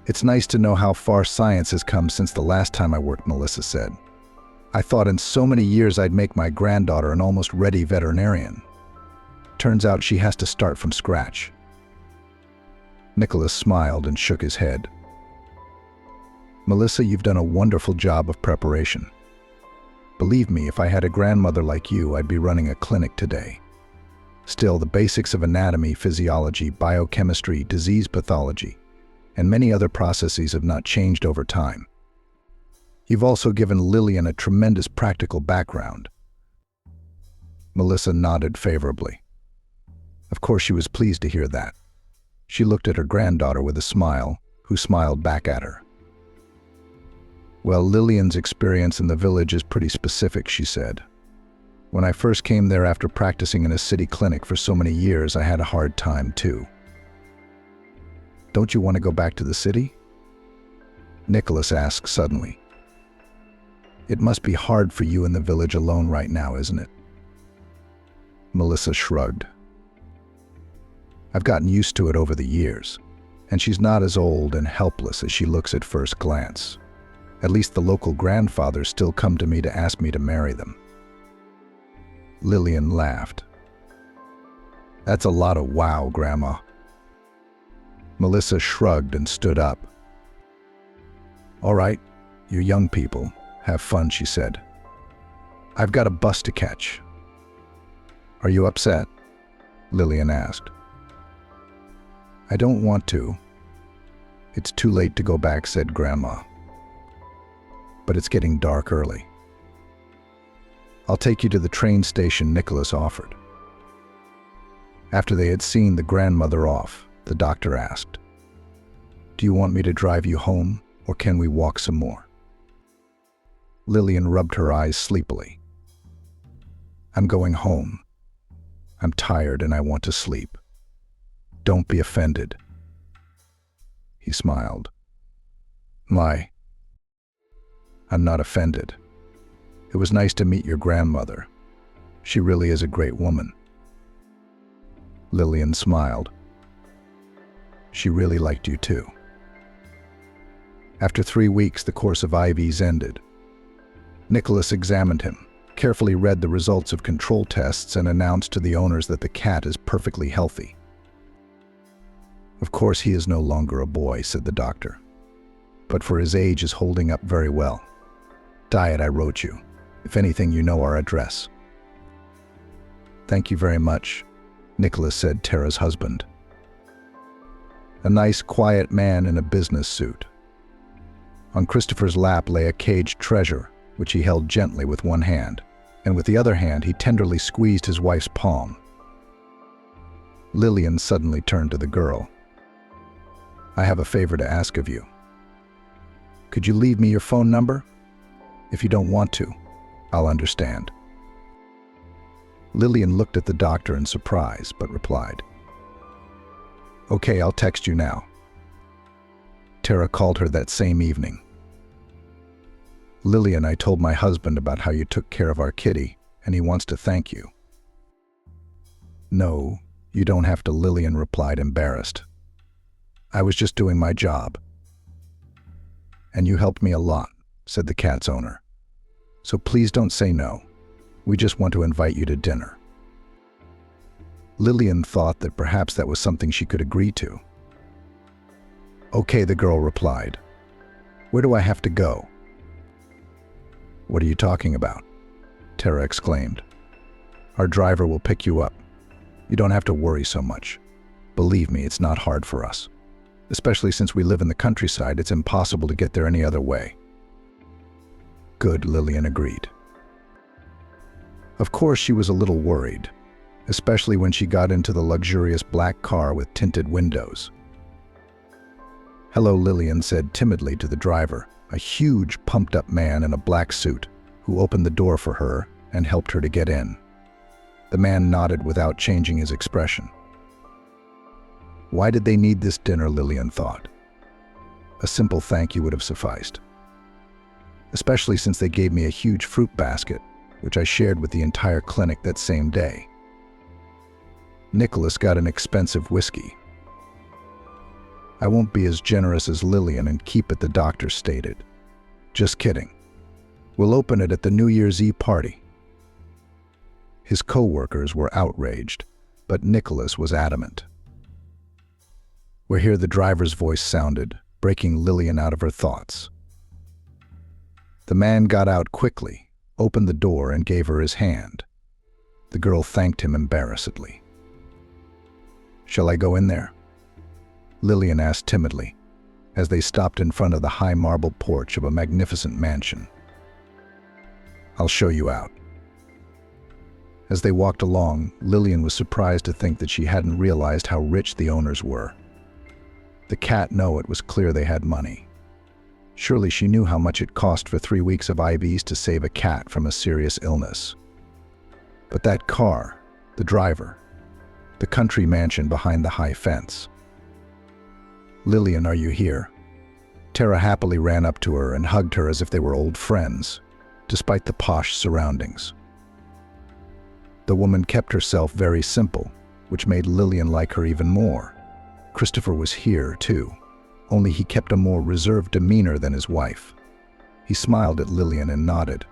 "It's nice to know how far science has come since the last time I worked," Melissa said. "I thought in so many years I'd make my granddaughter an almost ready veterinarian. Turns out she has to start from scratch." Nicholas smiled and shook his head. "Melissa, you've done a wonderful job of preparation. Believe me, if I had a grandmother like you, I'd be running a clinic today. Still, the basics of anatomy, physiology, biochemistry, disease pathology, and many other processes have not changed over time. You've also given Lillian a tremendous practical background." Melissa nodded favorably. Of course, she was pleased to hear that. She looked at her granddaughter with a smile, who smiled back at her. "Well, Lillian's experience in the village is pretty specific," she said. "When I first came there after practicing in a city clinic for so many years, I had a hard time too." "Don't you want to go back to the city?" Nicholas asked suddenly. "It must be hard for you in the village alone right now, isn't it?" Melissa shrugged. "I've gotten used to it over the years, and she's not as old and helpless as she looks at first glance. At least the local grandfathers still come to me to ask me to marry them." Lillian laughed. "That's a lot of wow, Grandma." Melissa shrugged and stood up. "All right, you young people, have fun," she said. "I've got a bus to catch." "Are you upset?" Lillian asked. "I don't want to. It's too late to go back," said Grandma. "But it's getting dark early." "I'll take you to the train station," Nicholas offered. After they had seen the grandmother off, the doctor asked, "Do you want me to drive you home, or can we walk some more?" Lillian rubbed her eyes sleepily. "I'm going home. I'm tired and I want to sleep. Don't be offended." He smiled. I'm not offended. It was nice to meet your grandmother. She really is a great woman." Lillian smiled. "She really liked you too." After 3 weeks, the course of IVs ended. Nicholas examined him, carefully read the results of control tests, and announced to the owners that the cat is perfectly healthy. "Of course, he is no longer a boy," said the doctor, "but for his age is holding up very well. Diet I wrote you. If anything, you know our address." "Thank you very much," Nicholas said, Tara's husband. A nice, quiet man in a business suit. On Christopher's lap lay a caged treasure, which he held gently with one hand, and with the other hand he tenderly squeezed his wife's palm. Lillian suddenly turned to the girl. "I have a favor to ask of you. Could you leave me your phone number? If you don't want to, I'll understand." Lillian looked at the doctor in surprise, but replied, "Okay, I'll text you now." Tara called her that same evening. "Lillian, I told my husband about how you took care of our kitty, and he wants to thank you." "No, you don't have to," Lillian replied, embarrassed. "I was just doing my job." "And you helped me a lot," said the cat's owner. "So please don't say no. We just want to invite you to dinner." Lillian thought that perhaps that was something she could agree to. "Okay," the girl replied. "Where do I have to go?" "What are you talking about?" Tara exclaimed. "Our driver will pick you up. You don't have to worry so much. Believe me, it's not hard for us. Especially since we live in the countryside, it's impossible to get there any other way." "Good," Lillian agreed. Of course, she was a little worried, especially when she got into the luxurious black car with tinted windows. "Hello," Lillian said timidly to the driver, a huge, pumped-up man in a black suit, who opened the door for her and helped her to get in. The man nodded without changing his expression. Why did they need this dinner, Lillian thought. A simple thank you would have sufficed. Especially since they gave me a huge fruit basket, which I shared with the entire clinic that same day. Nicholas got an expensive whiskey. "I won't be as generous as Lillian and keep it," the doctor stated. "Just kidding. We'll open it at the New Year's Eve party." His co-workers were outraged, but Nicholas was adamant. Where here the driver's voice sounded, breaking Lillian out of her thoughts. The man got out quickly, opened the door and gave her his hand. The girl thanked him embarrassedly. "Shall I go in there?" Lillian asked timidly, as they stopped in front of the high marble porch of a magnificent mansion. "I'll show you out." As they walked along, Lillian was surprised to think that she hadn't realized how rich the owners were. The cat knew it was clear they had money. Surely she knew how much it cost for 3 weeks of IVs to save a cat from a serious illness. But that car, the driver, the country mansion behind the high fence. "Lillian, are you here?" Tara happily ran up to her and hugged her as if they were old friends, despite the posh surroundings. The woman kept herself very simple, which made Lillian like her even more. Christopher was here, too, only he kept a more reserved demeanor than his wife. He smiled at Lillian and nodded.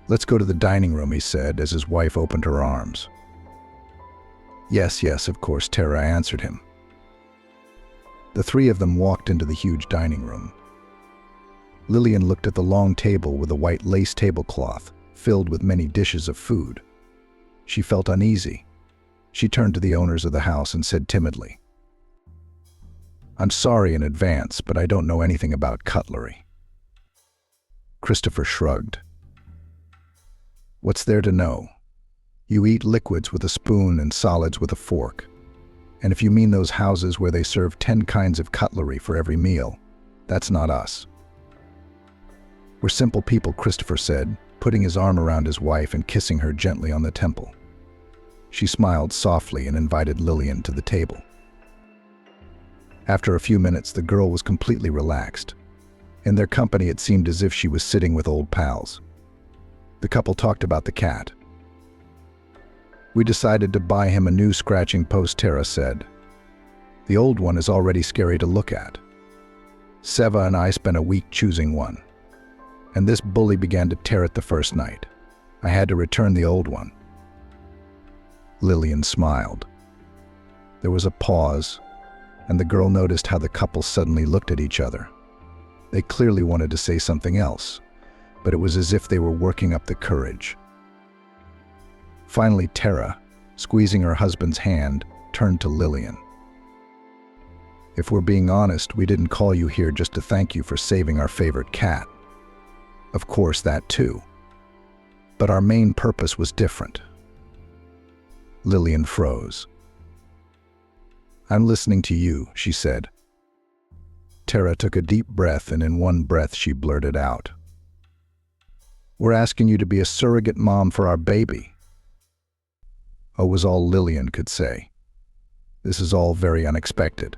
"Let's go to the dining room," he said as his wife opened her arms. Yes, of course," Tara answered him. The three of them walked into the huge dining room. Lillian looked at the long table with a white lace tablecloth filled with many dishes of food. She felt uneasy. She turned to the owners of the house and said timidly, "I'm sorry in advance, but I don't know anything about cutlery." Christopher shrugged. "What's there to know? You eat liquids with a spoon and solids with a fork. And if you mean those houses where they serve 10 kinds of cutlery for every meal, that's not us." "We're simple people," Christopher said, putting his arm around his wife and kissing her gently on the temple. She smiled softly and invited Lillian to the table. After a few minutes, the girl was completely relaxed. In their company, it seemed as if she was sitting with old pals. The couple talked about the cat. "We decided to buy him a new scratching post," Tara said. "The old one is already scary to look at. Seva and I spent a week choosing one. And this bully began to tear it the first night. I had to return the old one." Lillian smiled. There was a pause, and the girl noticed how the couple suddenly looked at each other. They clearly wanted to say something else, but it was as if they were working up the courage. Finally, Tara, squeezing her husband's hand, turned to Lillian. "If we're being honest, we didn't call you here just to thank you for saving our favorite cat. Of course, that too. But our main purpose was different." Lillian froze. "I'm listening to you," she said. Tara took a deep breath, and in one breath she blurted out, "We're asking you to be a surrogate mom for our baby." "Oh," was all Lillian could say. "This is all very unexpected."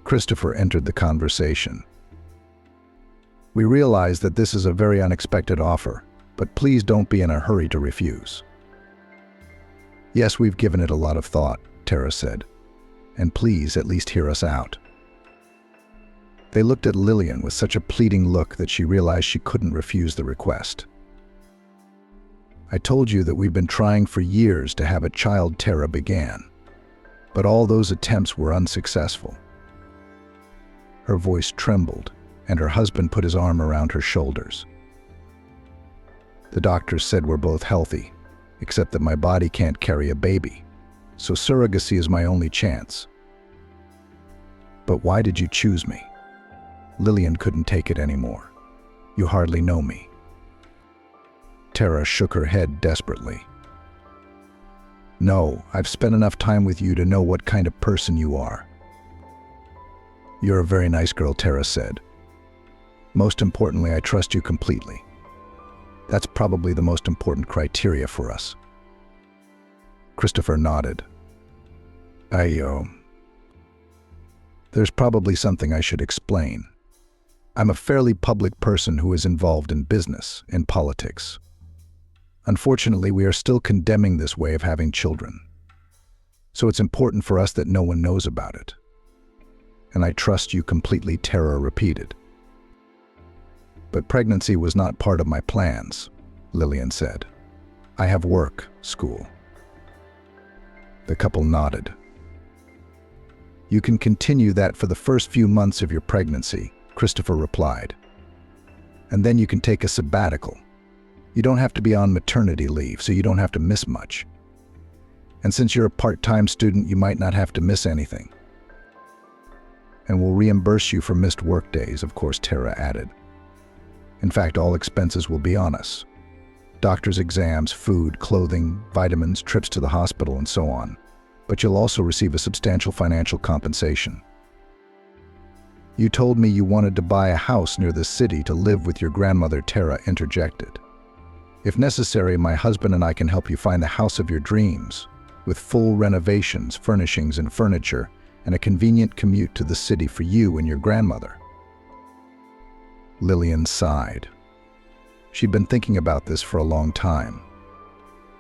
Christopher entered the conversation. "We realize that this is a very unexpected offer, but please don't be in a hurry to refuse." "Yes, we've given it a lot of thought," Tara said. "And please at least hear us out." They looked at Lillian with such a pleading look that she realized she couldn't refuse the request. I told you that we've been trying for years to have a child, Tara began. But all those attempts were unsuccessful. Her voice trembled, and her husband put his arm around her shoulders. The doctors said we're both healthy, except that my body can't carry a baby, so surrogacy is my only chance. But why did you choose me? Lillian couldn't take it anymore. You hardly know me. Tara shook her head desperately. No, I've spent enough time with you to know what kind of person you are. You're a very nice girl, Tara said. Most importantly, I trust you completely. That's probably the most important criteria for us. Christopher nodded. There's probably something I should explain. I'm a fairly public person who is involved in business, in politics. Unfortunately, we are still condemning this way of having children. So it's important for us that no one knows about it. And I trust you completely, Tara repeated. But pregnancy was not part of my plans, Lillian said. I have work, school. The couple nodded. You can continue that for the first few months of your pregnancy, Christopher replied. And then you can take a sabbatical. You don't have to be on maternity leave, so you don't have to miss much. And since you're a part-time student, you might not have to miss anything. And we'll reimburse you for missed work days, of course, Tara added. In fact, all expenses will be on us. Doctor's exams, food, clothing, vitamins, trips to the hospital, and so on. But you'll also receive a substantial financial compensation. You told me you wanted to buy a house near the city to live with your grandmother, Tara interjected. If necessary, my husband and I can help you find the house of your dreams, with full renovations, furnishings, and furniture, and a convenient commute to the city for you and your grandmother. Lillian sighed. She'd been thinking about this for a long time.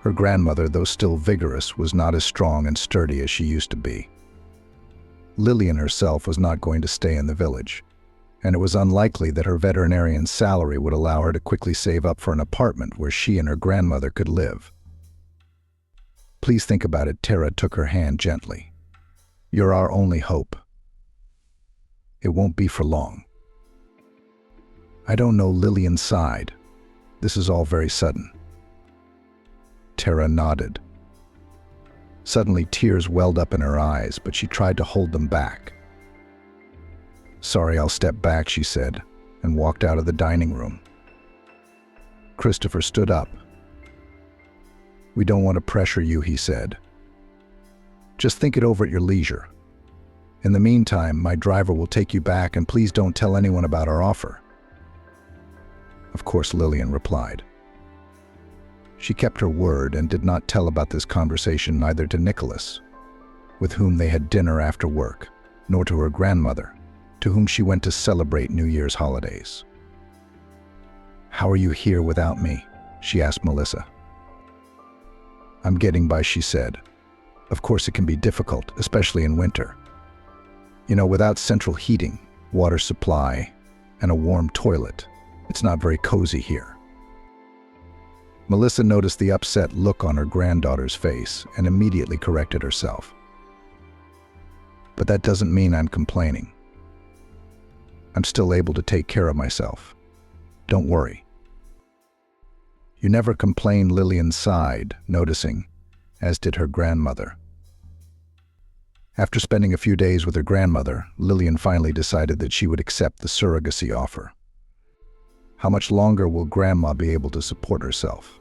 Her grandmother, though still vigorous, was not as strong and sturdy as she used to be. Lillian herself was not going to stay in the village, and it was unlikely that her veterinarian's salary would allow her to quickly save up for an apartment where she and her grandmother could live. Please think about it, Tara took her hand gently. You're our only hope. It won't be for long. I don't know, Lillian sighed. This is all very sudden. Tara nodded. Suddenly tears welled up in her eyes, but she tried to hold them back. Sorry, I'll step back, she said, and walked out of the dining room. Christopher stood up. We don't want to pressure you, he said. Just think it over at your leisure. In the meantime, my driver will take you back, and please don't tell anyone about our offer. Of course, Lillian replied. She kept her word and did not tell about this conversation neither to Nicholas, with whom they had dinner after work, nor to her grandmother, to whom she went to celebrate New Year's holidays. How are you here without me? She asked Melissa. I'm getting by, she said. Of course it can be difficult, especially in winter. You know, without central heating, water supply, and a warm toilet, it's not very cozy here. Melissa noticed the upset look on her granddaughter's face and immediately corrected herself. But that doesn't mean I'm complaining. I'm still able to take care of myself. Don't worry. You never complain, Lillian sighed, noticing, as did her grandmother. After spending a few days with her grandmother, Lillian finally decided that she would accept the surrogacy offer. How much longer will Grandma be able to support herself?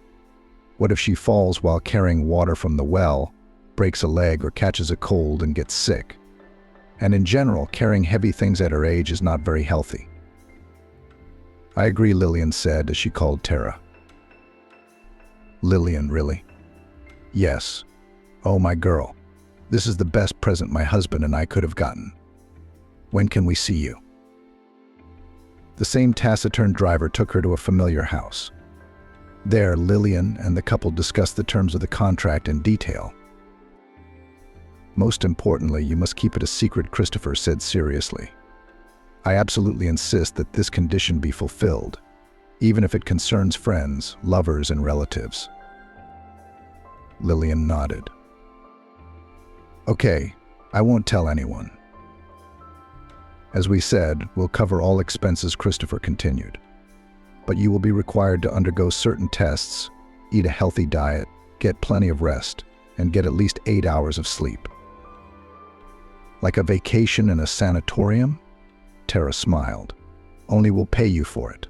What if she falls while carrying water from the well, breaks a leg or catches a cold and gets sick? And in general, carrying heavy things at her age is not very healthy. I agree, Lillian said as she called Tara. Lillian, really? Yes. Oh, my girl. This is the best present my husband and I could have gotten. When can we see you? The same taciturn driver took her to a familiar house. There, Lillian and the couple discussed the terms of the contract in detail. Most importantly, you must keep it a secret, Christopher said seriously. I absolutely insist that this condition be fulfilled, even if it concerns friends, lovers, and relatives. Lillian nodded. Okay, I won't tell anyone. As we said, we'll cover all expenses, Christopher continued. But you will be required to undergo certain tests, eat a healthy diet, get plenty of rest, and get at least 8 hours of sleep. Like a vacation in a sanatorium? Tara smiled. Only we'll pay you for it.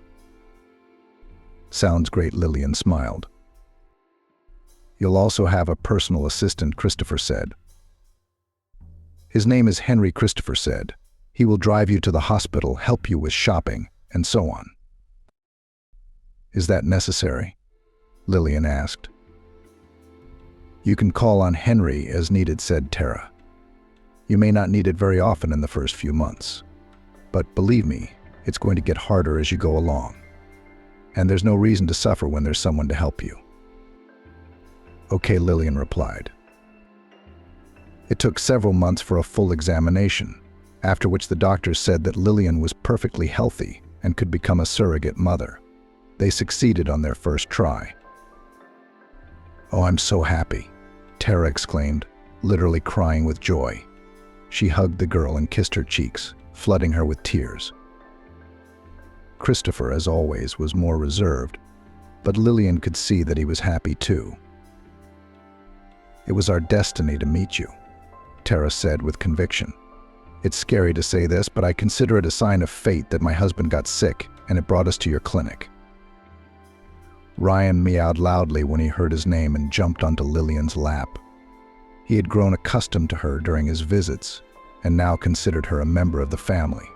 Sounds great, Lillian smiled. You'll also have a personal assistant, Christopher said. His name is Henry, Christopher said. He will drive you to the hospital, help you with shopping, and so on. Is that necessary? Lillian asked. You can call on Henry as needed, said Tara. You may not need it very often in the first few months. But believe me, it's going to get harder as you go along. And there's no reason to suffer when there's someone to help you. Okay, Lillian replied. It took several months for a full examination, after which the doctors said that Lillian was perfectly healthy and could become a surrogate mother. They succeeded on their first try. Oh, I'm so happy, Tara exclaimed, literally crying with joy. She hugged the girl and kissed her cheeks, flooding her with tears. Christopher, as always, was more reserved, but Lillian could see that he was happy too. It was our destiny to meet you, Tara said with conviction. It's scary to say this, but I consider it a sign of fate that my husband got sick and it brought us to your clinic. Ryan meowed loudly when he heard his name and jumped onto Lillian's lap. He had grown accustomed to her during his visits and now considered her a member of the family.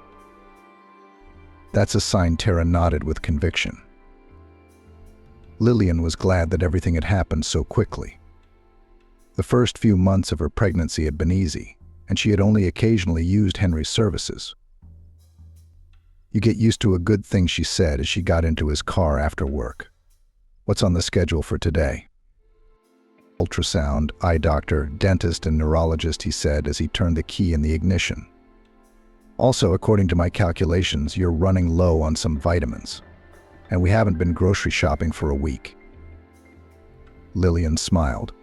That's a sign, Tara nodded with conviction. Lillian was glad that everything had happened so quickly. The first few months of her pregnancy had been easy, and she had only occasionally used Henry's services. You get used to a good thing, she said as she got into his car after work. What's on the schedule for today? Ultrasound, eye doctor, dentist, and neurologist, he said as he turned the key in the ignition. Also, according to my calculations, you're running low on some vitamins, and we haven't been grocery shopping for a week. Lillian smiled.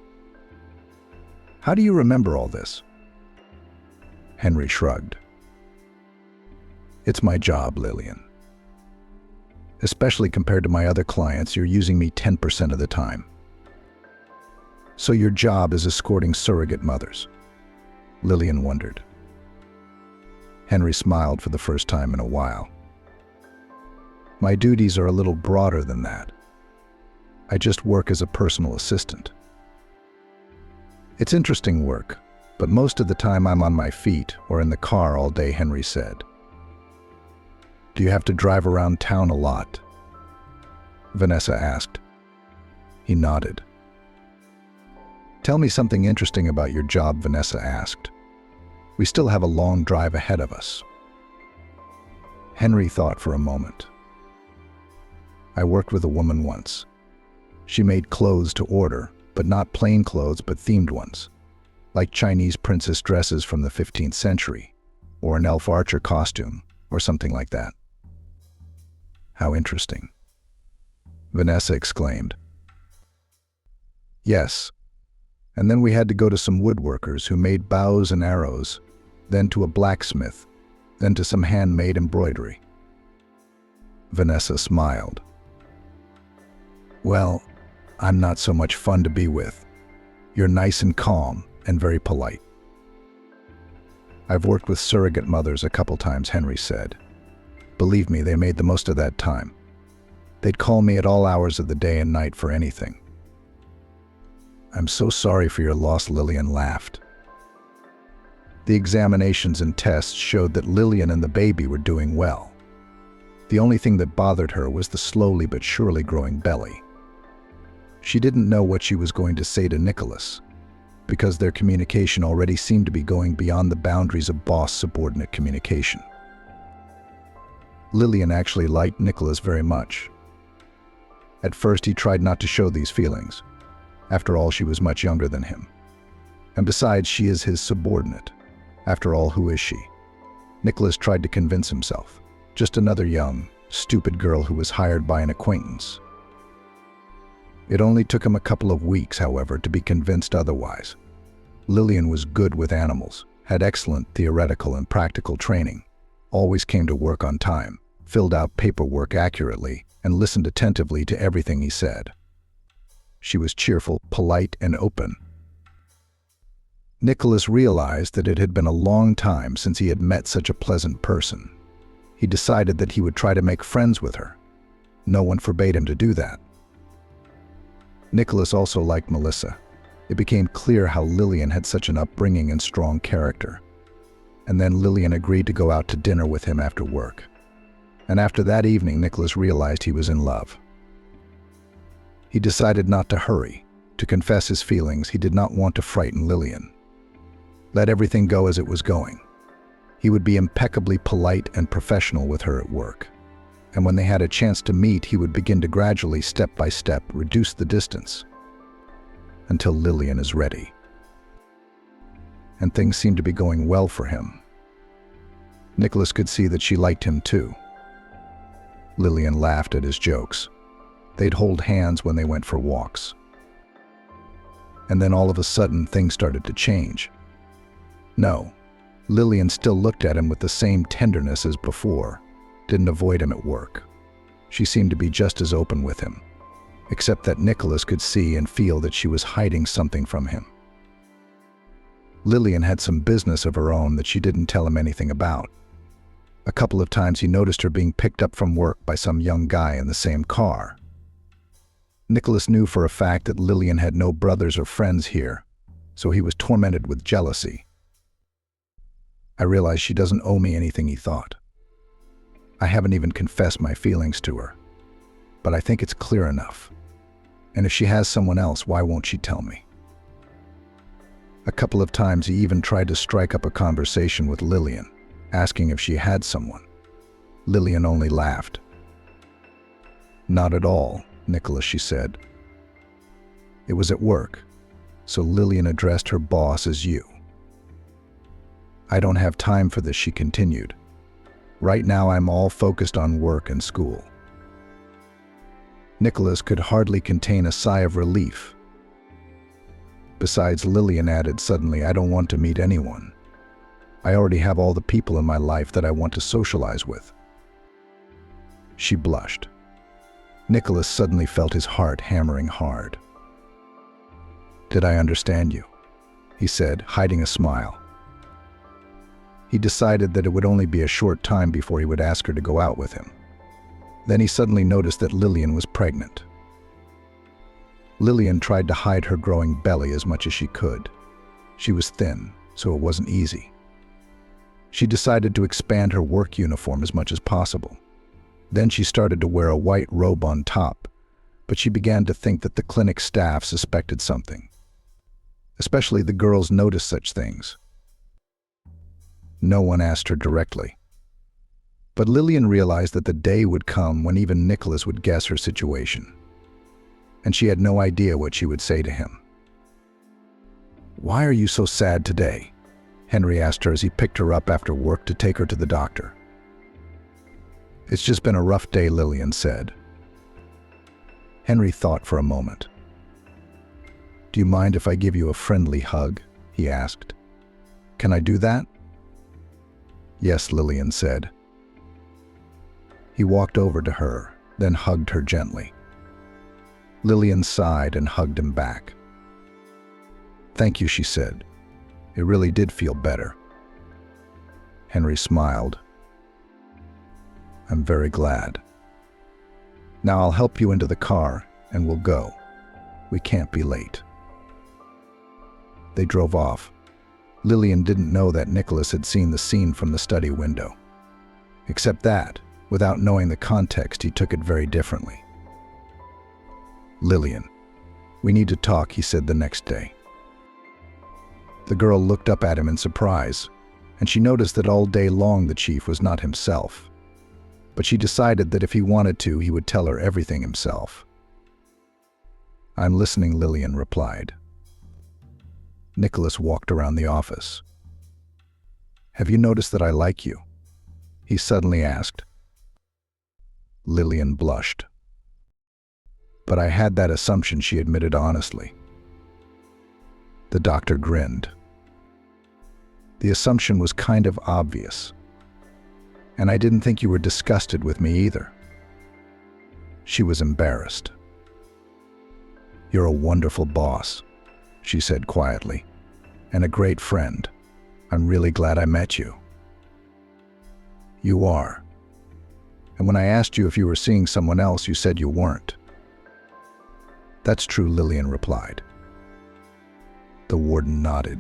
How do you remember all this? Henry shrugged. It's my job, Lillian. Especially compared to my other clients, you're using me 10% of the time. So your job is escorting surrogate mothers? Lillian wondered. Henry smiled for the first time in a while. My duties are a little broader than that. I just work as a personal assistant. It's interesting work, but most of the time I'm on my feet or in the car all day, Henry said. Do you have to drive around town a lot? Vanessa asked. He nodded. Tell me something interesting about your job, Vanessa asked. We still have a long drive ahead of us. Henry thought for a moment. I worked with a woman once. She made clothes to order, but not plain clothes, but themed ones, like Chinese princess dresses from the 15th century, or an elf archer costume, or something like that. How interesting, Vanessa exclaimed. Yes, and then we had to go to some woodworkers who made bows and arrows, then to a blacksmith, then to some handmade embroidery. Vanessa smiled. Well, I'm not so much fun to be with. You're nice and calm and very polite. I've worked with surrogate mothers a couple times, Henry said. Believe me, they made the most of that time. They'd call me at all hours of the day and night for anything. I'm so sorry for your loss, Lillian laughed. The examinations and tests showed that Lillian and the baby were doing well. The only thing that bothered her was the slowly but surely growing belly. She didn't know what she was going to say to Nicholas, because their communication already seemed to be going beyond the boundaries of boss-subordinate communication. Lillian actually liked Nicholas very much. At first, he tried not to show these feelings. After all, she was much younger than him. And besides, she is his subordinate. After all, who is she? Nicholas tried to convince himself. Just another young, stupid girl who was hired by an acquaintance. It only took him a couple of weeks, however, to be convinced otherwise. Lillian was good with animals, had excellent theoretical and practical training, always came to work on time, filled out paperwork accurately, and listened attentively to everything he said. She was cheerful, polite, and open. Nicholas realized that it had been a long time since he had met such a pleasant person. He decided that he would try to make friends with her. No one forbade him to do that. Nicholas also liked Melissa. It became clear how Lillian had such an upbringing and strong character. And then Lillian agreed to go out to dinner with him after work. And after that evening, Nicholas realized he was in love. He decided not to hurry. To confess his feelings, he did not want to frighten Lillian. Let everything go as it was going. He would be impeccably polite and professional with her at work. And when they had a chance to meet, he would begin to gradually, step by step, reduce the distance until Lillian is ready. And things seemed to be going well for him. Nicholas could see that she liked him too. Lillian laughed at his jokes. They'd hold hands when they went for walks. And then all of a sudden, things started to change. No, Lillian still looked at him with the same tenderness as before, didn't avoid him at work. She seemed to be just as open with him, except that Nicholas could see and feel that she was hiding something from him. Lillian had some business of her own that she didn't tell him anything about. A couple of times he noticed her being picked up from work by some young guy in the same car. Nicholas knew for a fact that Lillian had no brothers or friends here, so he was tormented with jealousy. I realize she doesn't owe me anything, he thought. I haven't even confessed my feelings to her, but I think it's clear enough. And if she has someone else, why won't she tell me? A couple of times he even tried to strike up a conversation with Lillian, asking if she had someone. Lillian only laughed. Not at all, Nicholas, she said. It was at work, so Lillian addressed her boss as you. I don't have time for this, she continued. Right now I'm all focused on work and school. Nicholas could hardly contain a sigh of relief. Besides, Lillian added suddenly, I don't want to meet anyone. I already have all the people in my life that I want to socialize with. She blushed. Nicholas suddenly felt his heart hammering hard. Did I understand you? He said, hiding a smile. He decided that it would only be a short time before he would ask her to go out with him. Then he suddenly noticed that Lillian was pregnant. Lillian tried to hide her growing belly as much as she could. She was thin, so it wasn't easy. She decided to expand her work uniform as much as possible. Then she started to wear a white robe on top, but she began to think that the clinic staff suspected something. Especially the girls noticed such things. No one asked her directly. But Lillian realized that the day would come when even Nicholas would guess her situation. And she had no idea what she would say to him. Why are you so sad today? Henry asked her as he picked her up after work to take her to the doctor. It's just been a rough day, Lillian said. Henry thought for a moment. Do you mind if I give you a friendly hug? He asked. Can I do that? Yes, Lillian said. He walked over to her, then hugged her gently. Lillian sighed and hugged him back. Thank you, she said. It really did feel better. Henry smiled. I'm very glad. Now I'll help you into the car and we'll go. We can't be late. They drove off. Lillian didn't know that Nicholas had seen the scene from the study window. Except that, without knowing the context, he took it very differently. Lillian, we need to talk, he said the next day. The girl looked up at him in surprise, and she noticed that all day long the chief was not himself. But she decided that if he wanted to, he would tell her everything himself. I'm listening, Lillian replied. Nicholas walked around the office. Have you noticed that I like you? He suddenly asked. Lillian blushed. But I had that assumption, she admitted honestly. The doctor grinned. The assumption was kind of obvious. And I didn't think you were disgusted with me either. She was embarrassed. You're a wonderful boss, she said quietly, and a great friend. I'm really glad I met you. You are. And when I asked you if you were seeing someone else, you said you weren't. That's true, Lillian replied. The warden nodded.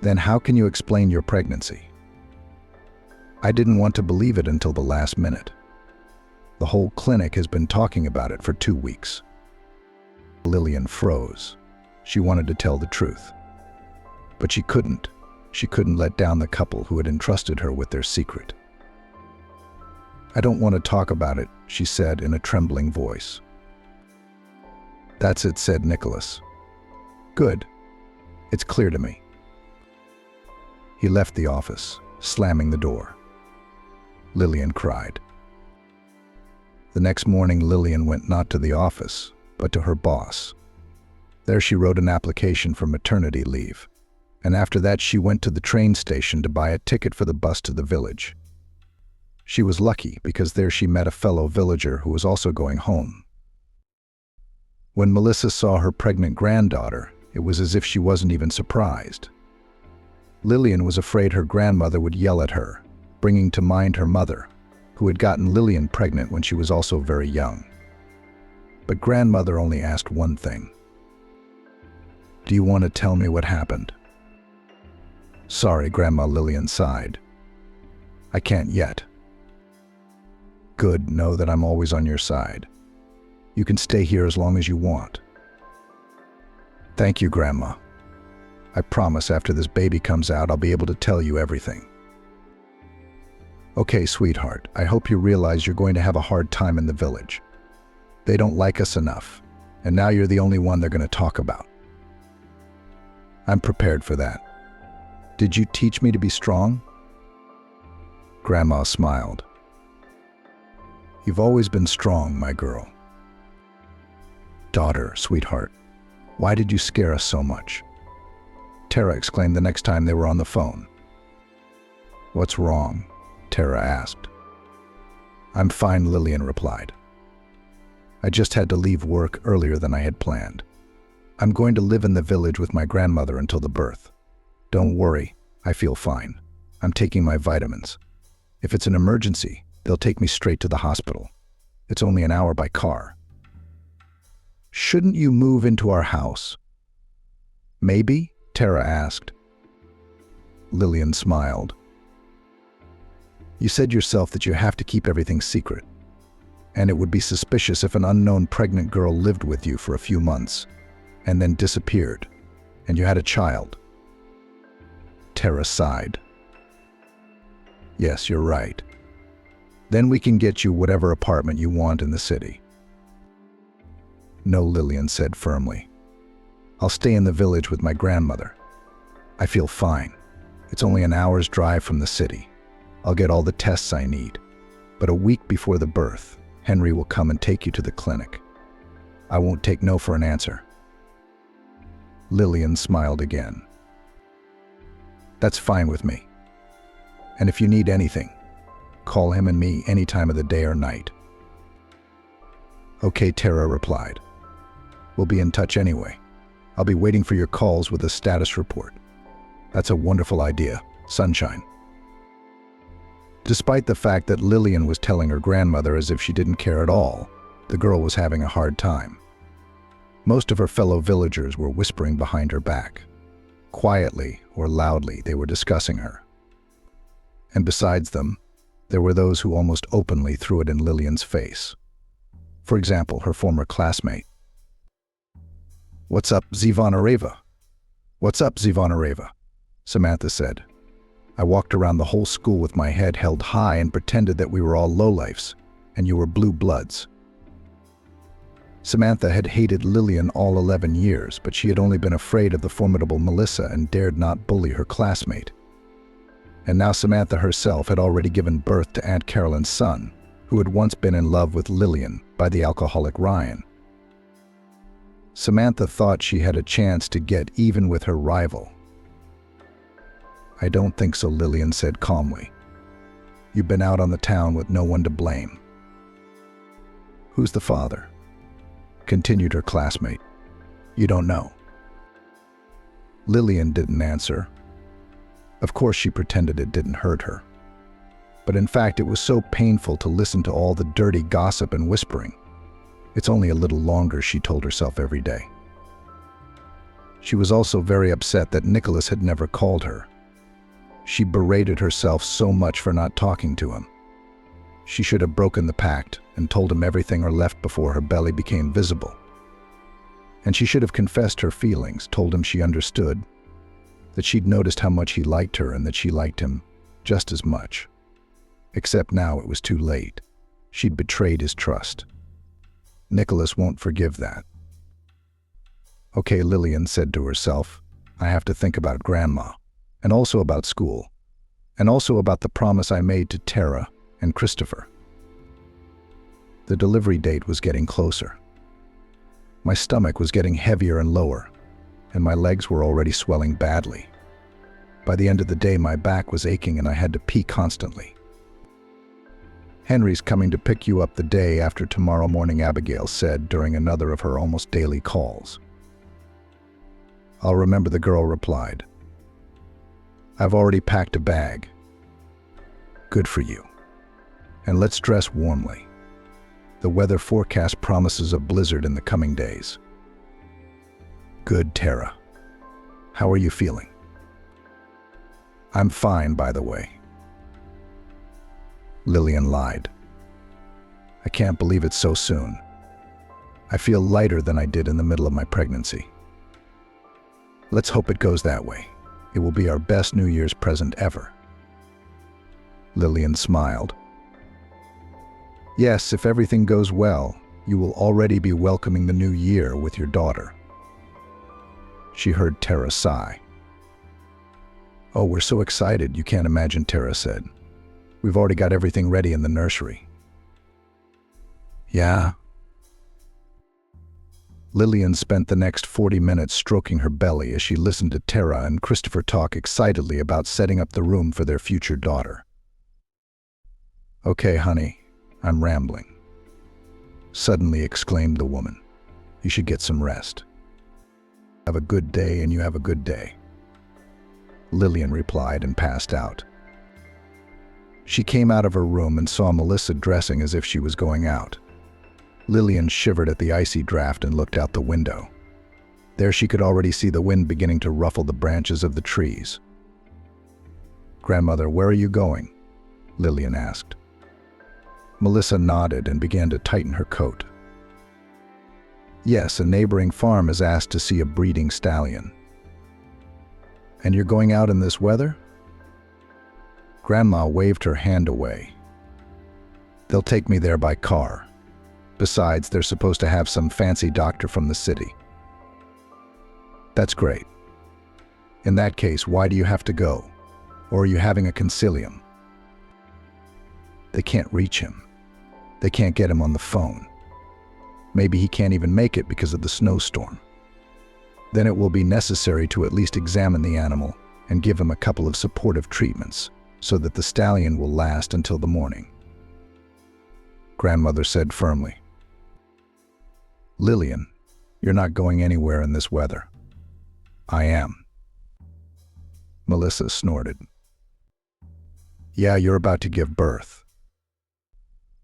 Then how can you explain your pregnancy? I didn't want to believe it until the last minute. The whole clinic has been talking about it for 2 weeks. Lillian froze. She wanted to tell the truth. But she couldn't. She couldn't let down the couple who had entrusted her with their secret. I don't want to talk about it, she said in a trembling voice. That's it, said Nicholas. Good. It's clear to me. He left the office, slamming the door. Lillian cried. The next morning, Lillian went not to the office, but to her boss. There she wrote an application for maternity leave, and after that she went to the train station to buy a ticket for the bus to the village. She was lucky because there she met a fellow villager who was also going home. When Melissa saw her pregnant granddaughter, it was as if she wasn't even surprised. Lillian was afraid her grandmother would yell at her, bringing to mind her mother, who had gotten Lillian pregnant when she was also very young. But grandmother only asked one thing. Do you want to tell me what happened? Sorry, Grandma, Lillian sighed. I can't yet. Good, know that I'm always on your side. You can stay here as long as you want. Thank you, Grandma. I promise after this baby comes out, I'll be able to tell you everything. Okay, sweetheart, I hope you realize you're going to have a hard time in the village. They don't like us enough, and now you're the only one they're going to talk about. I'm prepared for that. Did you teach me to be strong? Grandma smiled. You've always been strong, my girl. Daughter, sweetheart, why did you scare us so much? Tara exclaimed the next time they were on the phone. What's wrong? Tara asked. I'm fine, Lillian replied. I just had to leave work earlier than I had planned. I'm going to live in the village with my grandmother until the birth. Don't worry, I feel fine. I'm taking my vitamins. If it's an emergency, they'll take me straight to the hospital. It's only an hour by car. Shouldn't you move into our house? Maybe? Tara asked. Lillian smiled. You said yourself that you have to keep everything secret, and it would be suspicious if an unknown pregnant girl lived with you for a few months and then disappeared, and you had a child. Tara sighed. Yes, you're right. Then we can get you whatever apartment you want in the city. No, Lillian said firmly. I'll stay in the village with my grandmother. I feel fine. It's only an hour's drive from the city. I'll get all the tests I need. But a week before the birth, Henry will come and take you to the clinic. I won't take no for an answer. Lillian smiled again. That's fine with me. And if you need anything, call him and me any time of the day or night. Okay, Tara replied. We'll be in touch anyway. I'll be waiting for your calls with a status report. That's a wonderful idea, sunshine. Despite the fact that Lillian was telling her grandmother as if she didn't care at all, the girl was having a hard time. Most of her fellow villagers were whispering behind her back. Quietly or loudly, they were discussing her. And besides them, there were those who almost openly threw it in Lillian's face. For example, her former classmate. What's up, Zivanareva? What's up, Zivanareva? Samantha said. I walked around the whole school with my head held high and pretended that we were all lowlifes, and you were blue bloods. Samantha had hated Lillian all 11 years, but she had only been afraid of the formidable Melissa and dared not bully her classmate. And now Samantha herself had already given birth to Aunt Carolyn's son, who had once been in love with Lillian by the alcoholic Ryan, Samantha thought she had a chance to get even with her rival. "I don't think so," Lillian said calmly. "You've been out on the town with no one to blame." "Who's the father?" continued her classmate. "You don't know." Lillian didn't answer. Of course she pretended it didn't hurt her. But in fact it was so painful to listen to all the dirty gossip and whispering. It's only a little longer, she told herself every day. She was also very upset that Nicholas had never called her. She berated herself so much for not talking to him. She should have broken the pact and told him everything or left before her belly became visible. And she should have confessed her feelings, told him she understood, that she'd noticed how much he liked her and that she liked him just as much. Except now it was too late. She'd betrayed his trust. Nicholas won't forgive that. "Okay," Lillian said to herself, "I have to think about Grandma, and also about school, and also about the promise I made to Tara and Christopher." The delivery date was getting closer. My stomach was getting heavier and lower, and my legs were already swelling badly. By the end of the day, my back was aching and I had to pee constantly. "Henry's coming to pick you up the day after tomorrow morning," Abigail said during another of her almost daily calls. "I'll remember," the girl replied. "I've already packed a bag." "Good for you. And let's dress warmly. The weather forecast promises a blizzard in the coming days." "Good, Tara. How are you feeling?" "I'm fine, by the way." Lillian lied. "I can't believe it's so soon. I feel lighter than I did in the middle of my pregnancy." "Let's hope it goes that way. It will be our best New Year's present ever." Lillian smiled. "Yes, if everything goes well, you will already be welcoming the new year with your daughter." She heard Tara sigh. "Oh, we're so excited, you can't imagine," Tara said. "We've already got everything ready in the nursery." "Yeah?" Lillian spent the next 40 minutes stroking her belly as she listened to Tara and Christopher talk excitedly about setting up the room for their future daughter. "Okay, honey, I'm rambling," suddenly exclaimed the woman. "You should get some rest." "Have a good day and you have a good day," Lillian replied and passed out. She came out of her room and saw Melissa dressing as if she was going out. Lillian shivered at the icy draft and looked out the window. There she could already see the wind beginning to ruffle the branches of the trees. "Grandmother, where are you going?" Lillian asked. Melissa nodded and began to tighten her coat. "Yes, a neighboring farm has asked to see a breeding stallion." "And you're going out in this weather?" Grandma waved her hand away. "They'll take me there by car. Besides, they're supposed to have some fancy doctor from the city." "That's great. In that case, why do you have to go? Or are you having a concilium?" "They can't reach him. They can't get him on the phone. Maybe he can't even make it because of the snowstorm. Then it will be necessary to at least examine the animal and give him a couple of supportive treatments so that the stallion will last until the morning," Grandmother said firmly. "Lillian, you're not going anywhere in this weather." "I am." Melissa snorted. "Yeah, you're about to give birth."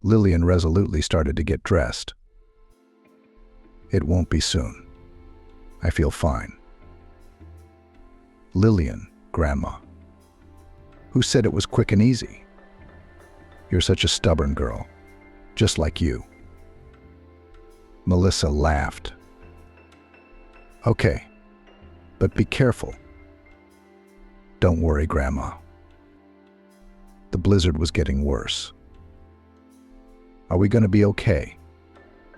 Lillian resolutely started to get dressed. "It won't be soon. I feel fine." "Lillian, Grandma. Who said it was quick and easy? You're such a stubborn girl, just like you." Melissa laughed. "Okay, but be careful." "Don't worry, Grandma." The blizzard was getting worse. "Are we going to be okay?"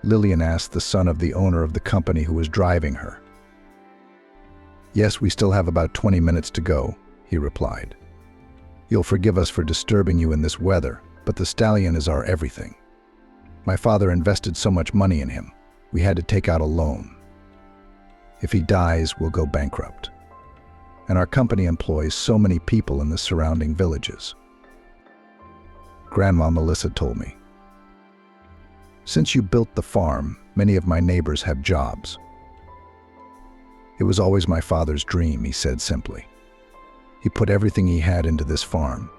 Lillian asked the son of the owner of the company who was driving her. "Yes, we still have about 20 minutes to go," he replied. "You'll forgive us for disturbing you in this weather, but the stallion is our everything. My father invested so much money in him. We had to take out a loan. If he dies, we'll go bankrupt. And our company employs so many people in the surrounding villages. Grandma Melissa told me. Since you built the farm, many of my neighbors have jobs. It was always my father's dream, he said simply. He put everything he had into this farm.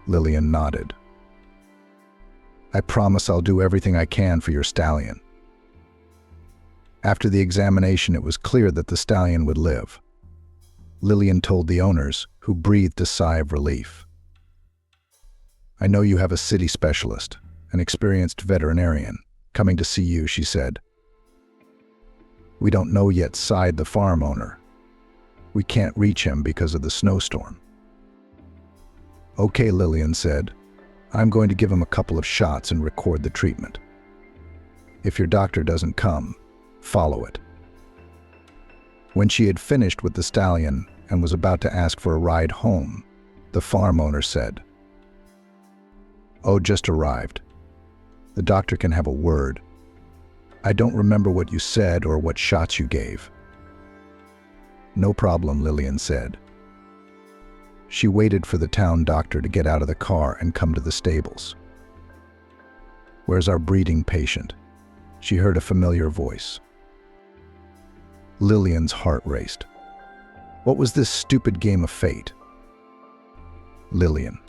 Lillian nodded. I promise I'll do everything I can for your stallion. After the examination, it was clear that the stallion would live. Lillian told the owners, who breathed a sigh of relief. I know you have a city specialist, an experienced veterinarian, coming to see you, she said. We don't know yet, sighed the farm owner. We can't reach him because of the snowstorm. Okay, Lillian said. I'm going to give him a couple of shots and record the treatment. If your doctor doesn't come, follow it. When she had finished with the stallion and was about to ask for a ride home, the farm owner said, Oh, just arrived. The doctor can have a word. I don't remember what you said or what shots you gave. No problem, Lillian said. She waited for the town doctor to get out of the car and come to the stables. Where's our breeding patient? She heard a familiar voice. Lillian's heart raced. What was this stupid game of fate? Lillian.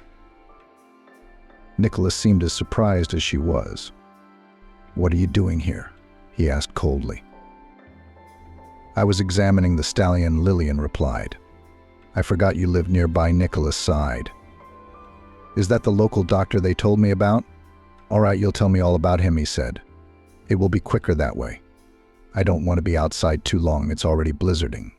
Nicholas seemed as surprised as she was. What are you doing here? He asked coldly. I was examining the stallion, Lillian replied. I forgot you lived nearby. Nicholas sighed. Is that the local doctor they told me about? All right, you'll tell me all about him, he said. It will be quicker that way. I don't want to be outside too long. It's already blizzarding.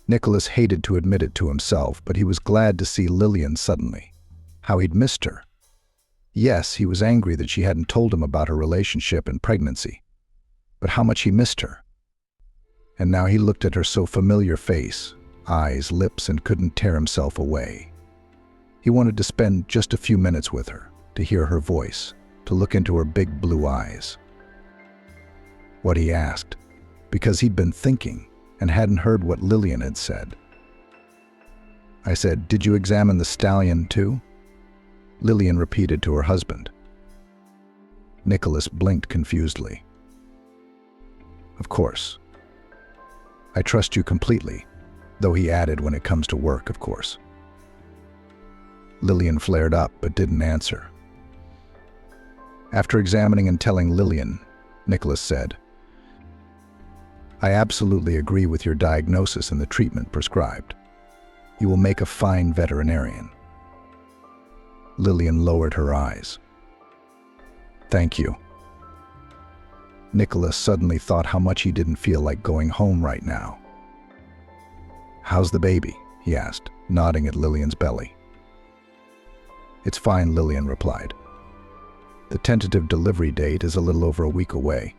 Nicholas hated to admit it to himself, but he was glad to see Lillian suddenly. How he'd missed her. Yes, he was angry that she hadn't told him about her relationship and pregnancy. But how much he missed her. And now he looked at her so familiar face, eyes, lips, and couldn't tear himself away. He wanted to spend just a few minutes with her, to hear her voice, to look into her big blue eyes. What he asked, because he'd been thinking and hadn't heard what Lillian had said. I said, Did you examine the stallion too? Lillian repeated to her husband. Nicholas blinked confusedly. Of course. I trust you completely, though he added, when it comes to work, of course. Lillian flared up but didn't answer. After examining and telling Lillian, Nicholas said, I absolutely agree with your diagnosis and the treatment prescribed. You will make a fine veterinarian. Lillian lowered her eyes. Thank you. Nicholas suddenly thought how much he didn't feel like going home right now. How's the baby? He asked, nodding at Lillian's belly. It's fine, Lillian replied. The tentative delivery date is a little over a week away.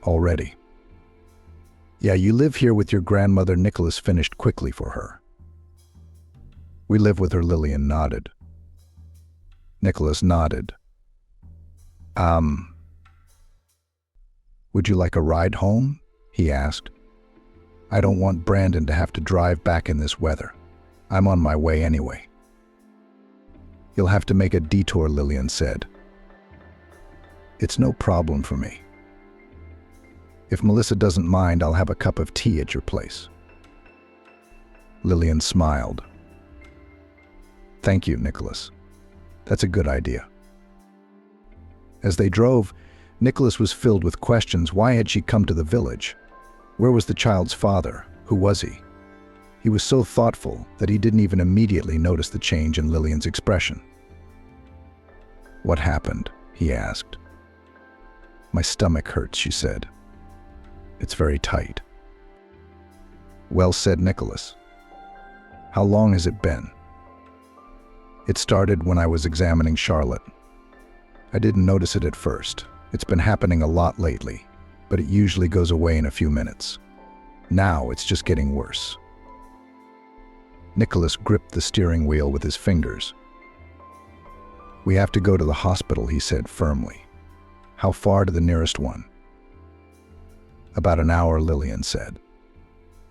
Already. Yeah, you live here with your grandmother, Nicholas finished quickly for her. We live with her, Lillian nodded. Nicholas nodded. Would you like a ride home? He asked. I don't want Brandon to have to drive back in this weather. I'm on my way anyway. You'll have to make a detour, Lillian said. It's no problem for me. If Melissa doesn't mind, I'll have a cup of tea at your place. Lillian smiled. Thank you, Nicholas. That's a good idea. As they drove, Nicholas was filled with questions. Why had she come to the village? Where was the child's father? Who was he? He was so thoughtful that he didn't even immediately notice the change in Lillian's expression. What happened? He asked. My stomach hurts, she said. It's very tight. Well said, Nicholas. How long has it been? It started when I was examining Charlotte. I didn't notice it at first. It's been happening a lot lately, but it usually goes away in a few minutes. Now it's just getting worse. Nicholas gripped the steering wheel with his fingers. We have to go to the hospital, he said firmly. How far to the nearest one? About an hour, Lillian said.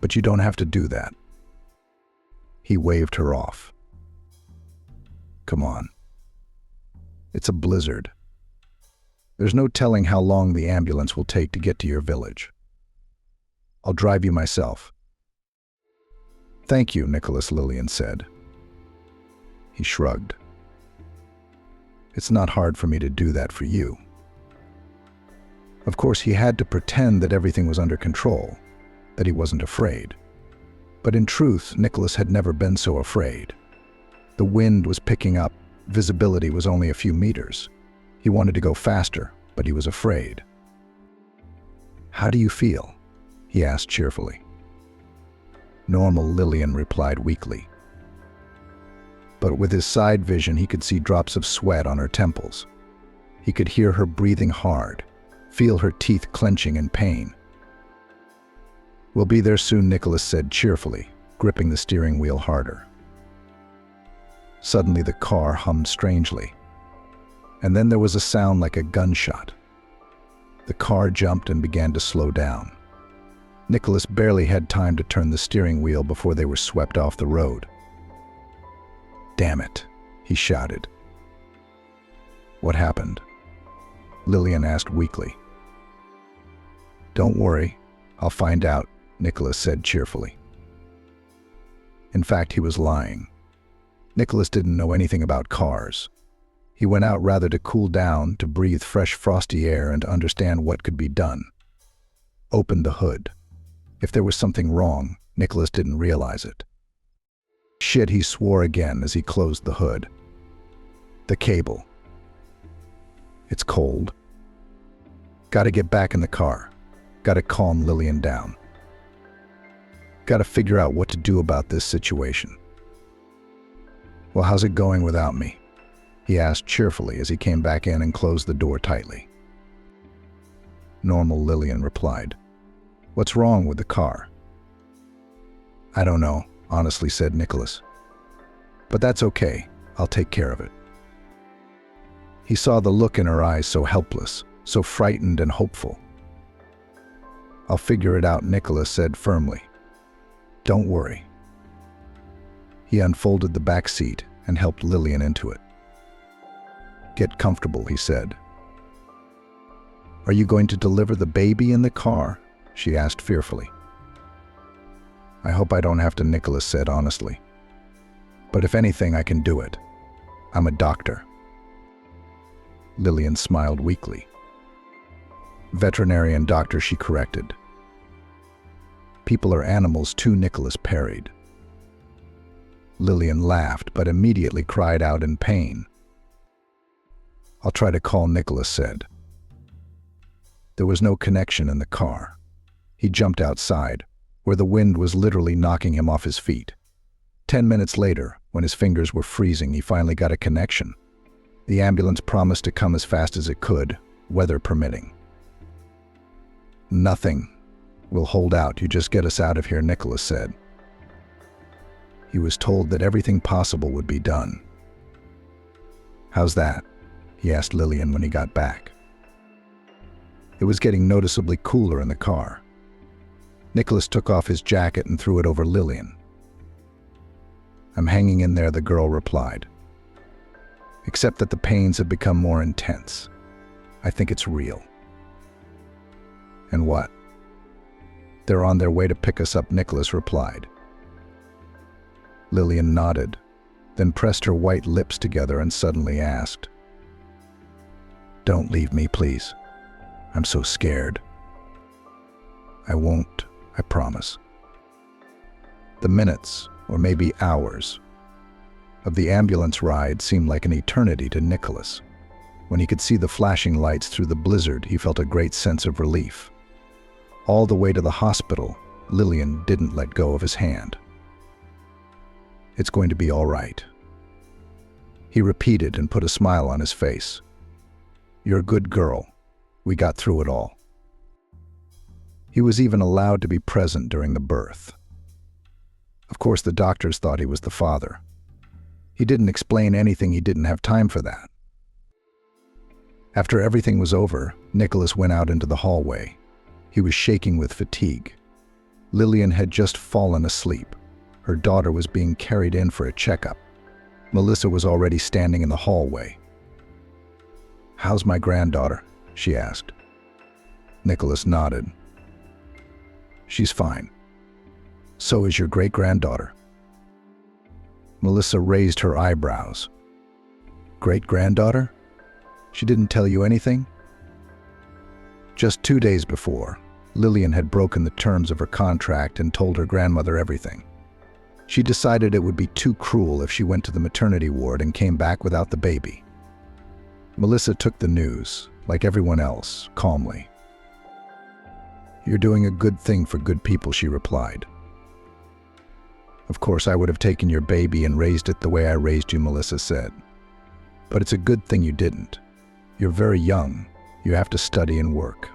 But you don't have to do that. He waved her off. Come on. It's a blizzard. There's no telling how long the ambulance will take to get to your village. I'll drive you myself. Thank you, Nicholas, Lillian said. He shrugged. It's not hard for me to do that for you. Of course, he had to pretend that everything was under control, that he wasn't afraid. But in truth, Nicholas had never been so afraid. The wind was picking up, visibility was only a few meters. He wanted to go faster, but he was afraid. How do you feel? He asked cheerfully. Normal, Lillian replied weakly. But with his side vision, he could see drops of sweat on her temples. He could hear her breathing hard, feel her teeth clenching in pain. We'll be there soon, Nicholas said cheerfully, gripping the steering wheel harder. Suddenly the car hummed strangely, and then there was a sound like a gunshot. The car jumped and began to slow down. Nicholas barely had time to turn the steering wheel before they were swept off the road. Damn it, he shouted. What happened? Lillian asked weakly. Don't worry, I'll find out, Nicholas said cheerfully. In fact, he was lying. Nicholas didn't know anything about cars. He went out rather to cool down, to breathe fresh frosty air and to understand what could be done. Opened the hood. If there was something wrong, Nicholas didn't realize it. Shit, he swore again as he closed the hood. The cable. It's cold. Gotta get back in the car. Gotta calm Lillian down. Gotta figure out what to do about this situation. Well, how's it going without me? He asked cheerfully as he came back in and closed the door tightly. Normal, Lillian replied. What's wrong with the car? I don't know, honestly said Nicholas. But that's okay, I'll take care of it. He saw the look in her eyes, so helpless, so frightened and hopeful. I'll figure it out, Nicholas said firmly. Don't worry. He unfolded the back seat and helped Lillian into it. Get comfortable, he said. Are you going to deliver the baby in the car? She asked fearfully. I hope I don't have to, Nicholas said honestly. But if anything, I can do it. I'm a doctor. Lillian smiled weakly. Veterinarian doctor, she corrected. People are animals too, Nicholas parried. Lillian laughed, but immediately cried out in pain. I'll try to call, Nicholas said. There was no connection in the car. He jumped outside, where the wind was literally knocking him off his feet. 10 minutes later, when his fingers were freezing, he finally got a connection. The ambulance promised to come as fast as it could, weather permitting. Nothing. We'll hold out. You just get us out of here, Nicholas said. He was told that everything possible would be done. How's that? He asked Lillian when he got back. It was getting noticeably cooler in the car. Nicholas took off his jacket and threw it over Lillian. I'm hanging in there, the girl replied. Except that the pains have become more intense. I think it's real. And what? They're on their way to pick us up, Nicholas replied. Lillian nodded, then pressed her white lips together and suddenly asked, Don't leave me, please. I'm so scared. I won't, I promise. The minutes, or maybe hours, of the ambulance ride seemed like an eternity to Nicholas. When he could see the flashing lights through the blizzard, he felt a great sense of relief. All the way to the hospital, Lillian didn't let go of his hand. It's going to be all right. He repeated and put a smile on his face. You're a good girl. We got through it all. He was even allowed to be present during the birth. Of course, the doctors thought he was the father. He didn't explain anything, he didn't have time for that. After everything was over, Nicholas went out into the hallway. He was shaking with fatigue. Lillian had just fallen asleep. Her daughter was being carried in for a checkup. Melissa was already standing in the hallway. "How's my granddaughter?" she asked. Nicholas nodded. "She's fine. So is your great-granddaughter." Melissa raised her eyebrows. "Great-granddaughter? She didn't tell you anything?" Just 2 days before, Lillian had broken the terms of her contract and told her grandmother everything. She decided it would be too cruel if she went to the maternity ward and came back without the baby. Melissa took the news, like everyone else, calmly. "You're doing a good thing for good people," she replied. "Of course, I would have taken your baby and raised it the way I raised you," Melissa said. "But it's a good thing you didn't. You're very young. You have to study and work."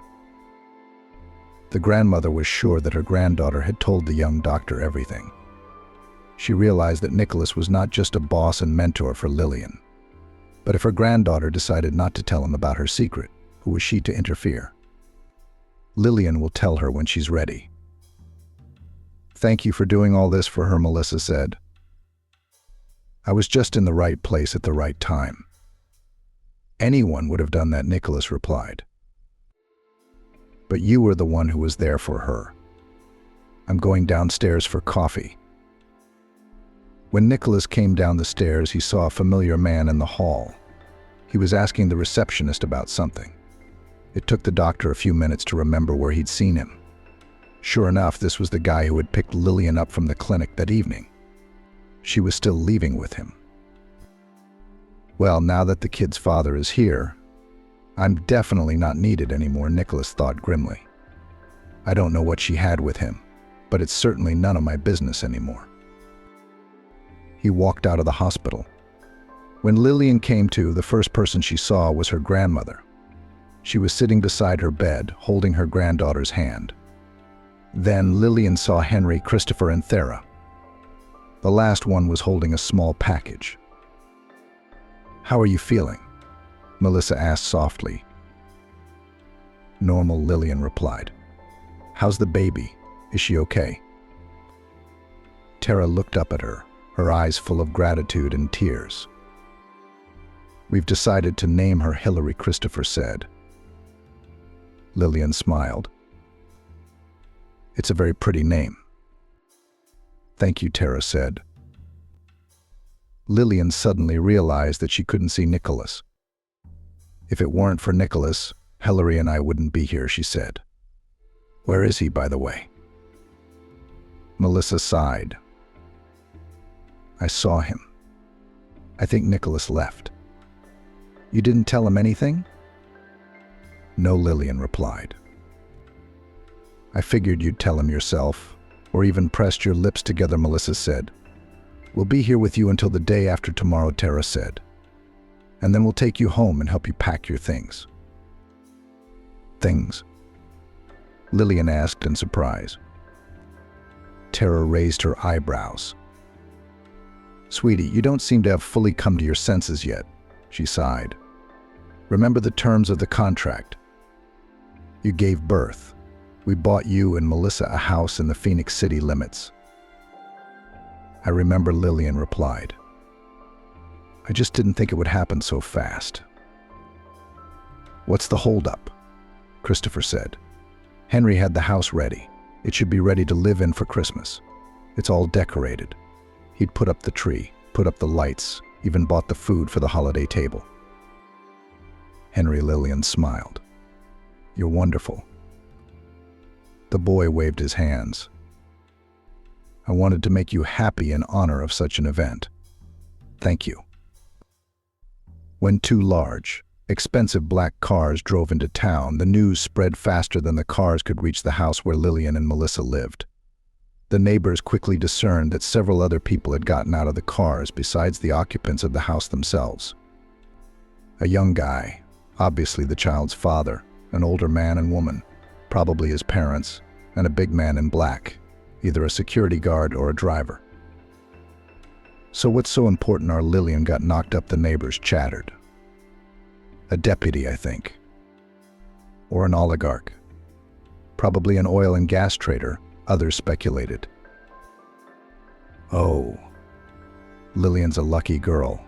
The grandmother was sure that her granddaughter had told the young doctor everything. She realized that Nicholas was not just a boss and mentor for Lillian. But if her granddaughter decided not to tell him about her secret, who was she to interfere? "Lillian will tell her when she's ready." "Thank you for doing all this for her," Melissa said. "I was just in the right place at the right time." "Anyone would have done that," Nicholas replied. "But you were the one who was there for her." "I'm going downstairs for coffee." When Nicholas came down the stairs, he saw a familiar man in the hall. He was asking the receptionist about something. It took the doctor a few minutes to remember where he'd seen him. Sure enough, this was the guy who had picked Lillian up from the clinic that evening. She was still leaving with him. "Well, now that the kid's father is here, I'm definitely not needed anymore," Nicholas thought grimly. "I don't know what she had with him, but it's certainly none of my business anymore." He walked out of the hospital. When Lillian came to, the first person she saw was her grandmother. She was sitting beside her bed, holding her granddaughter's hand. Then Lillian saw Henry, Christopher, and Thera. The last one was holding a small package. "How are you feeling?" Melissa asked softly. "Normal," Lillian replied. "How's the baby? Is she okay?" Tara looked up at her, her eyes full of gratitude and tears. "We've decided to name her Hillary," Christopher said. Lillian smiled. "It's a very pretty name." "Thank you," Tara said. Lillian suddenly realized that she couldn't see Nicholas. "If it weren't for Nicholas, Hillary and I wouldn't be here," she said. "Where is he, by the way?" Melissa sighed. "I saw him. I think Nicholas left." "You didn't tell him anything?" "No," Lillian replied. "I figured you'd tell him yourself, or even pressed your lips together," Melissa said. "We'll be here with you until the day after tomorrow," Tara said. "And then we'll take you home and help you pack your things." "Things?" Lillian asked in surprise. Tara raised her eyebrows. "Sweetie, you don't seem to have fully come to your senses yet," she sighed. "Remember the terms of the contract. You gave birth. We bought you and Melissa a house in the Phoenix City limits." "I remember," Lillian replied. "I just didn't think it would happen so fast." "What's the holdup?" Christopher said. "Henry had the house ready. It should be ready to live in for Christmas. It's all decorated. He'd put up the tree, put up the lights, even bought the food for the holiday table." Henry, Lillian smiled. "You're wonderful." The boy waved his hands. "I wanted to make you happy in honor of such an event. Thank you." When two large, expensive black cars drove into town, the news spread faster than the cars could reach the house where Lillian and Melissa lived. The neighbors quickly discerned that several other people had gotten out of the cars besides the occupants of the house themselves. A young guy, obviously the child's father, an older man and woman, probably his parents, and a big man in black, either a security guard or a driver. "So what's so important?" Our Lillian got knocked up, the neighbors chattered. A deputy, I think. Or an oligarch. Probably an oil and gas trader, others speculated. Oh, Lillian's a lucky girl.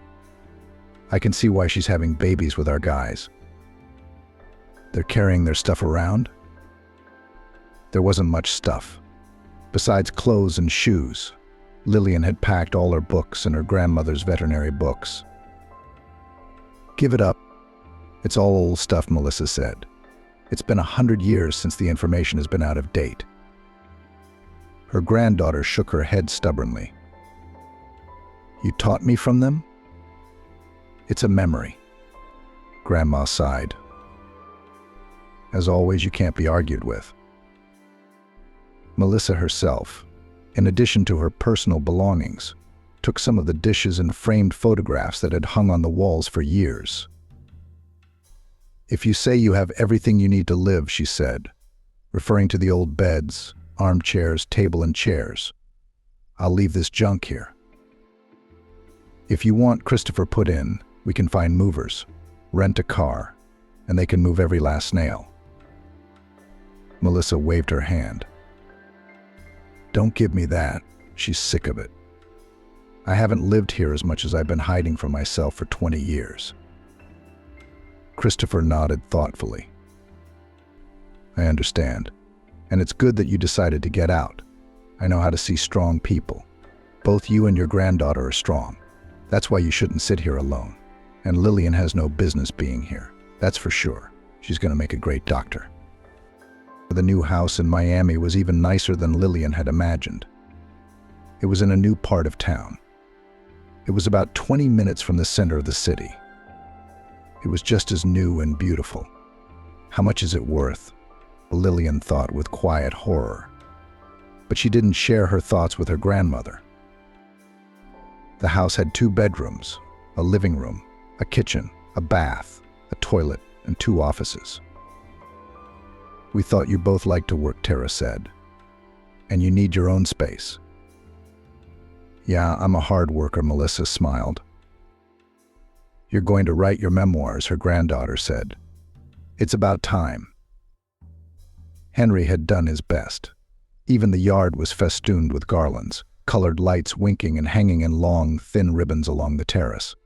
I can see why she's having babies with our guys. They're carrying their stuff around? There wasn't much stuff. Besides clothes and shoes, Lillian had packed all her books and her grandmother's veterinary books. Give it up. It's all old stuff, Melissa said. It's been 100 years since the information has been out of date. Her granddaughter shook her head stubbornly. You taught me from them? It's a memory. Grandma sighed. As always, you can't be argued with. Melissa herself, in addition to her personal belongings, took some of the dishes and framed photographs that had hung on the walls for years. If you say you have everything you need to live, she said, referring to the old beds, armchairs, table and chairs, I'll leave this junk here. If you want Christopher put in, we can find movers, rent a car, and they can move every last nail. Melissa waved her hand. Don't give me that. She's sick of it. I haven't lived here as much as I've been hiding from myself for 20 years. Christopher nodded thoughtfully. I understand. And it's good that you decided to get out. I know how to see strong people. Both you and your granddaughter are strong. That's why you shouldn't sit here alone. And Lillian has no business being here. That's for sure. She's going to make a great doctor. The new house in Miami was even nicer than Lillian had imagined. It was in a new part of town. It was about 20 minutes from the center of the city. It was just as new and beautiful. How much is it worth? Lillian thought with quiet horror. But she didn't share her thoughts with her grandmother. The house had 2 bedrooms, a living room, a kitchen, a bath, a toilet, and 2 offices. We thought you both liked to work, Tara said. And you need your own space. Yeah, I'm a hard worker, Melissa smiled. You're going to write your memoirs, her granddaughter said. It's about time. Henry had done his best. Even the yard was festooned with garlands, colored lights winking and hanging in long, thin ribbons along the terrace.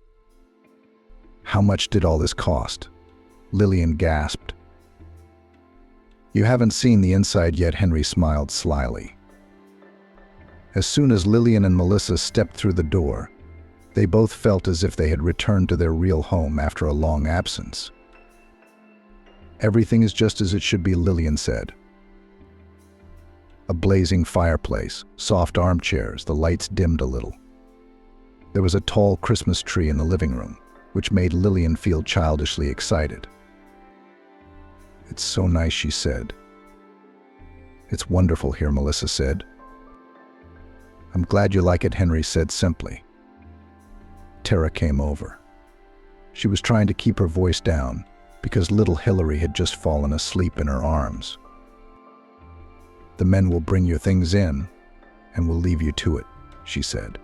How much did all this cost? Lillian gasped. You haven't seen the inside yet, Henry smiled slyly. As soon as Lillian and Melissa stepped through the door, they both felt as if they had returned to their real home after a long absence. Everything is just as it should be, Lillian said. A blazing fireplace, soft armchairs, the lights dimmed a little. There was a tall Christmas tree in the living room, which made Lillian feel childishly excited. It's so nice, she said. It's wonderful here, Melissa said. I'm glad you like it, Henry said simply. Tara came over. She was trying to keep her voice down because little Hillary had just fallen asleep in her arms. The men will bring your things in and will leave you to it, she said.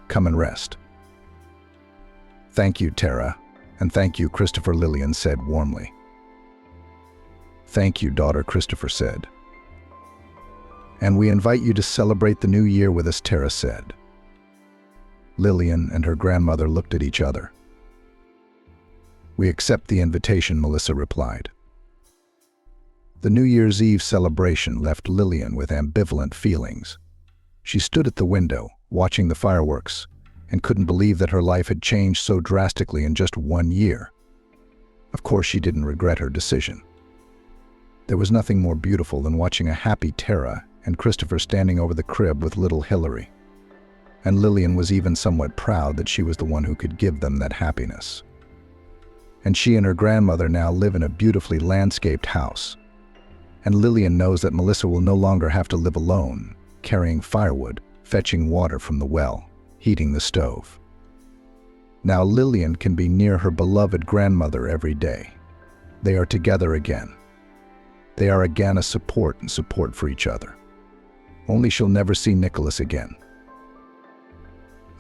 Come and rest. Thank you, Tara, and thank you, Christopher, Lillian said warmly. Thank you, daughter, Christopher said. And we invite you to celebrate the new year with us, Tara said. Lillian and her grandmother looked at each other. We accept the invitation, Melissa replied. The New Year's Eve celebration left Lillian with ambivalent feelings. She stood at the window, watching the fireworks, and couldn't believe that her life had changed so drastically in just 1 year. Of course, she didn't regret her decision. There was nothing more beautiful than watching a happy Tara and Christopher standing over the crib with little Hillary. And Lillian was even somewhat proud that she was the one who could give them that happiness. And she and her grandmother now live in a beautifully landscaped house. And Lillian knows that Melissa will no longer have to live alone, carrying firewood, fetching water from the well, heating the stove. Now Lillian can be near her beloved grandmother every day. They are together again. They are again a support for each other. Only she'll never see Nicholas again.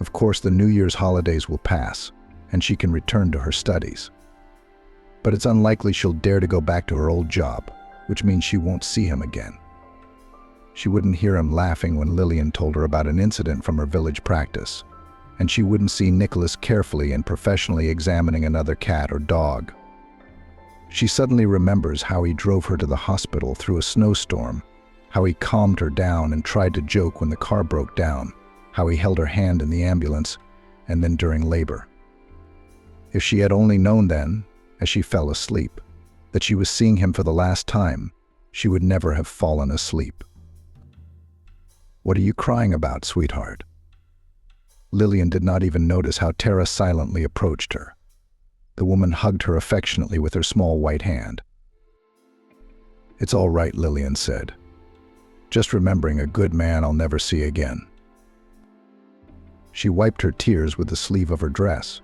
Of course, the New Year's holidays will pass, and she can return to her studies. but it's unlikely she'll dare to go back to her old job, which means she won't see him again. She wouldn't hear him laughing when Lillian told her about an incident from her village practice, and she wouldn't see Nicholas carefully and professionally examining another cat or dog. She suddenly remembers how he drove her to the hospital through a snowstorm, how he calmed her down and tried to joke when the car broke down, how he held her hand in the ambulance, and then during labor. If she had only known then, as she fell asleep, that she was seeing him for the last time, she would never have fallen asleep. "What are you crying about, sweetheart?" Lillian did not even notice how Tara silently approached her. The woman hugged her affectionately with her small white hand. "It's all right," Lillian said. "Just remembering a good man I'll never see again." She wiped her tears with the sleeve of her dress.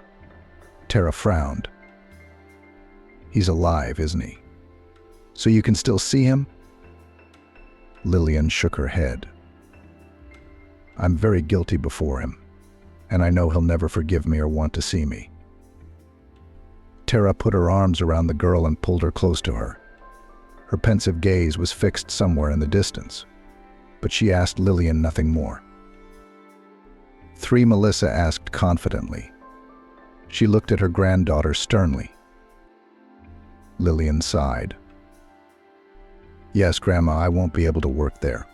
Tara frowned. "He's alive, isn't he? So you can still see him?" Lillian shook her head. "I'm very guilty before him, and I know he'll never forgive me or want to see me." Tara put her arms around the girl and pulled her close to her. Her pensive gaze was fixed somewhere in the distance, but she asked Lillian nothing more. "3?" Melissa asked confidently. She looked at her granddaughter sternly. Lillian sighed. "Yes, Grandma, I won't be able to work there.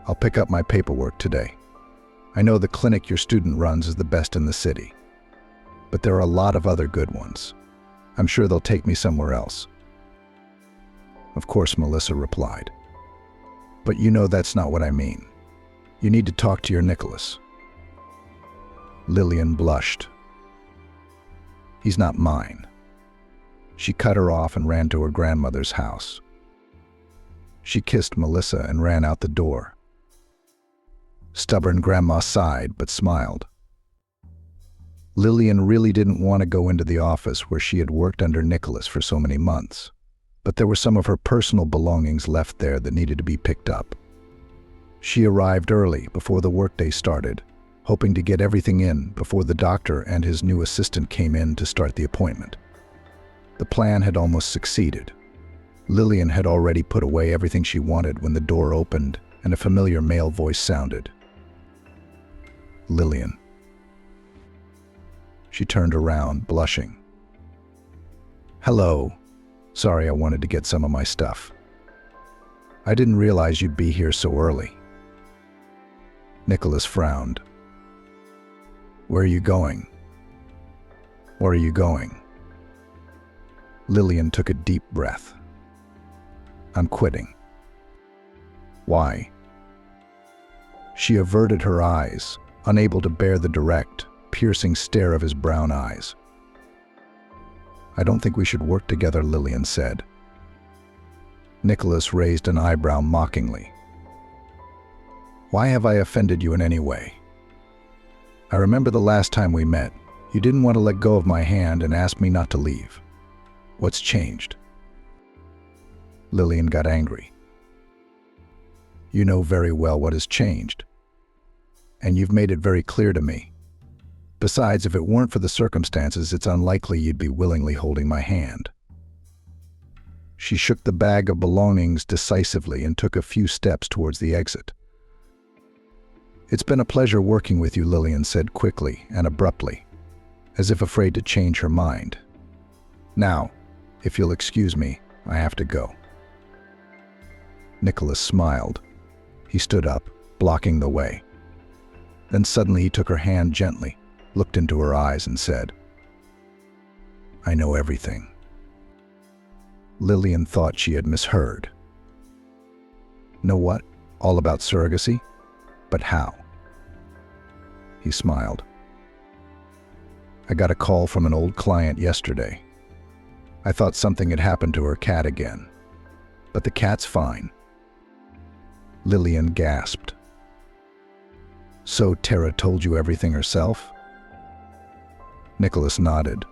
I'll pick up my paperwork today. I know the clinic your student runs is the best in the city, but there are a lot of other good ones. I'm sure they'll take me somewhere else." "Of course," Melissa replied. "But you know that's not what I mean. You need to talk to your Nicholas." Lillian blushed. "He's not mine." She cut her off and ran to her grandmother's house. She kissed Melissa and ran out the door. Stubborn Grandma sighed but smiled. Lillian really didn't want to go into the office where she had worked under Nicholas for so many months, but there were some of her personal belongings left there that needed to be picked up. She arrived early before the workday started, hoping to get everything in before the doctor and his new assistant came in to start the appointment. The plan had almost succeeded. Lillian had already put away everything she wanted when the door opened and a familiar male voice sounded. "Lillian." She turned around, blushing. "Hello. Sorry, I wanted to get some of my stuff. I didn't realize you'd be here so early." Nicholas frowned. "Where are you going?" "Where are you going?" Lillian took a deep breath. "I'm quitting." "Why?" She averted her eyes, unable to bear the direct, piercing stare of his brown eyes. "I don't think we should work together," Lillian said. Nicholas raised an eyebrow mockingly. "Why have I offended you in any way? I remember the last time we met, you didn't want to let go of my hand and asked me not to leave. What's changed?" Lillian got angry. "You know very well what has changed, and you've made it very clear to me. Besides, if it weren't for the circumstances, it's unlikely you'd be willingly holding my hand." She shook the bag of belongings decisively and took a few steps towards the exit. "It's been a pleasure working with you," Lillian said quickly and abruptly, as if afraid to change her mind. "Now, if you'll excuse me, I have to go." Nicholas smiled. He stood up, blocking the way. Then suddenly he took her hand gently, looked into her eyes and said, "I know everything." Lillian thought she had misheard. "Know what? All about surrogacy? But how?" He smiled. "I got a call from an old client yesterday. I thought something had happened to her cat again, but the cat's fine." Lillian gasped. "So Tara told you everything herself?" Nicholas nodded.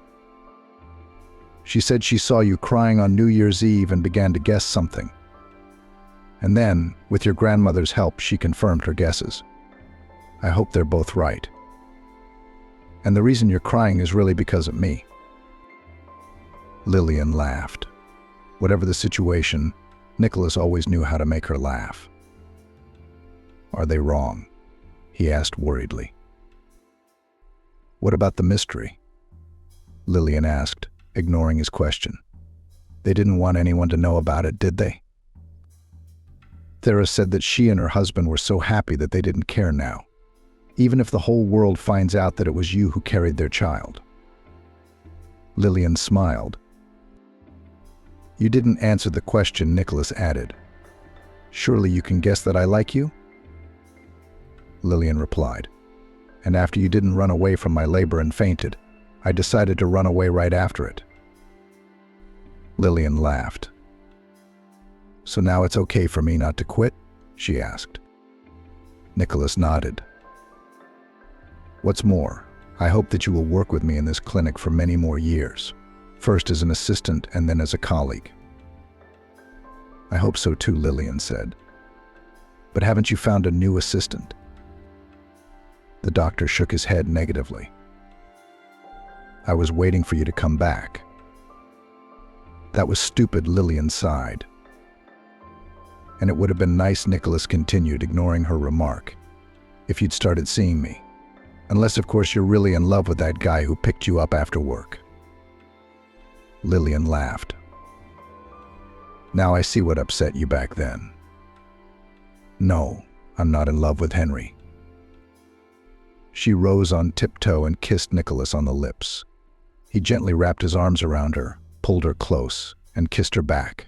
"She said she saw you crying on New Year's Eve and began to guess something. And then, with your grandmother's help, she confirmed her guesses. I hope they're both right. And the reason you're crying is really because of me." Lillian laughed. Whatever the situation, Nicholas always knew how to make her laugh. "Are they wrong?" he asked worriedly. "What about the mystery?" Lillian asked, ignoring his question. "They didn't want anyone to know about it, did they?" Thera said that she and her husband were so happy that they didn't care now, even if the whole world finds out that it was you who carried their child. Lillian smiled. "You didn't answer the question," Nicholas added. "Surely you can guess that I like you?" Lillian replied. "And after you didn't run away from my labor and fainted, I decided to run away right after it." Lillian laughed. "So now it's okay for me not to quit?" she asked. Nicholas nodded. "What's more, I hope that you will work with me in this clinic for many more years, first as an assistant and then as a colleague." "I hope so too," Lillian said. "But haven't you found a new assistant?" The doctor shook his head negatively. "I was waiting for you to come back." "That was stupid," Lillian sighed. "And it would have been nice," Nicholas continued, ignoring her remark, "if you'd started seeing me. Unless, of course, you're really in love with that guy who picked you up after work." Lillian laughed. "Now I see what upset you back then." "No, I'm not in love with Henry." She rose on tiptoe and kissed Nicholas on the lips. He gently wrapped his arms around her, pulled her close, and kissed her back.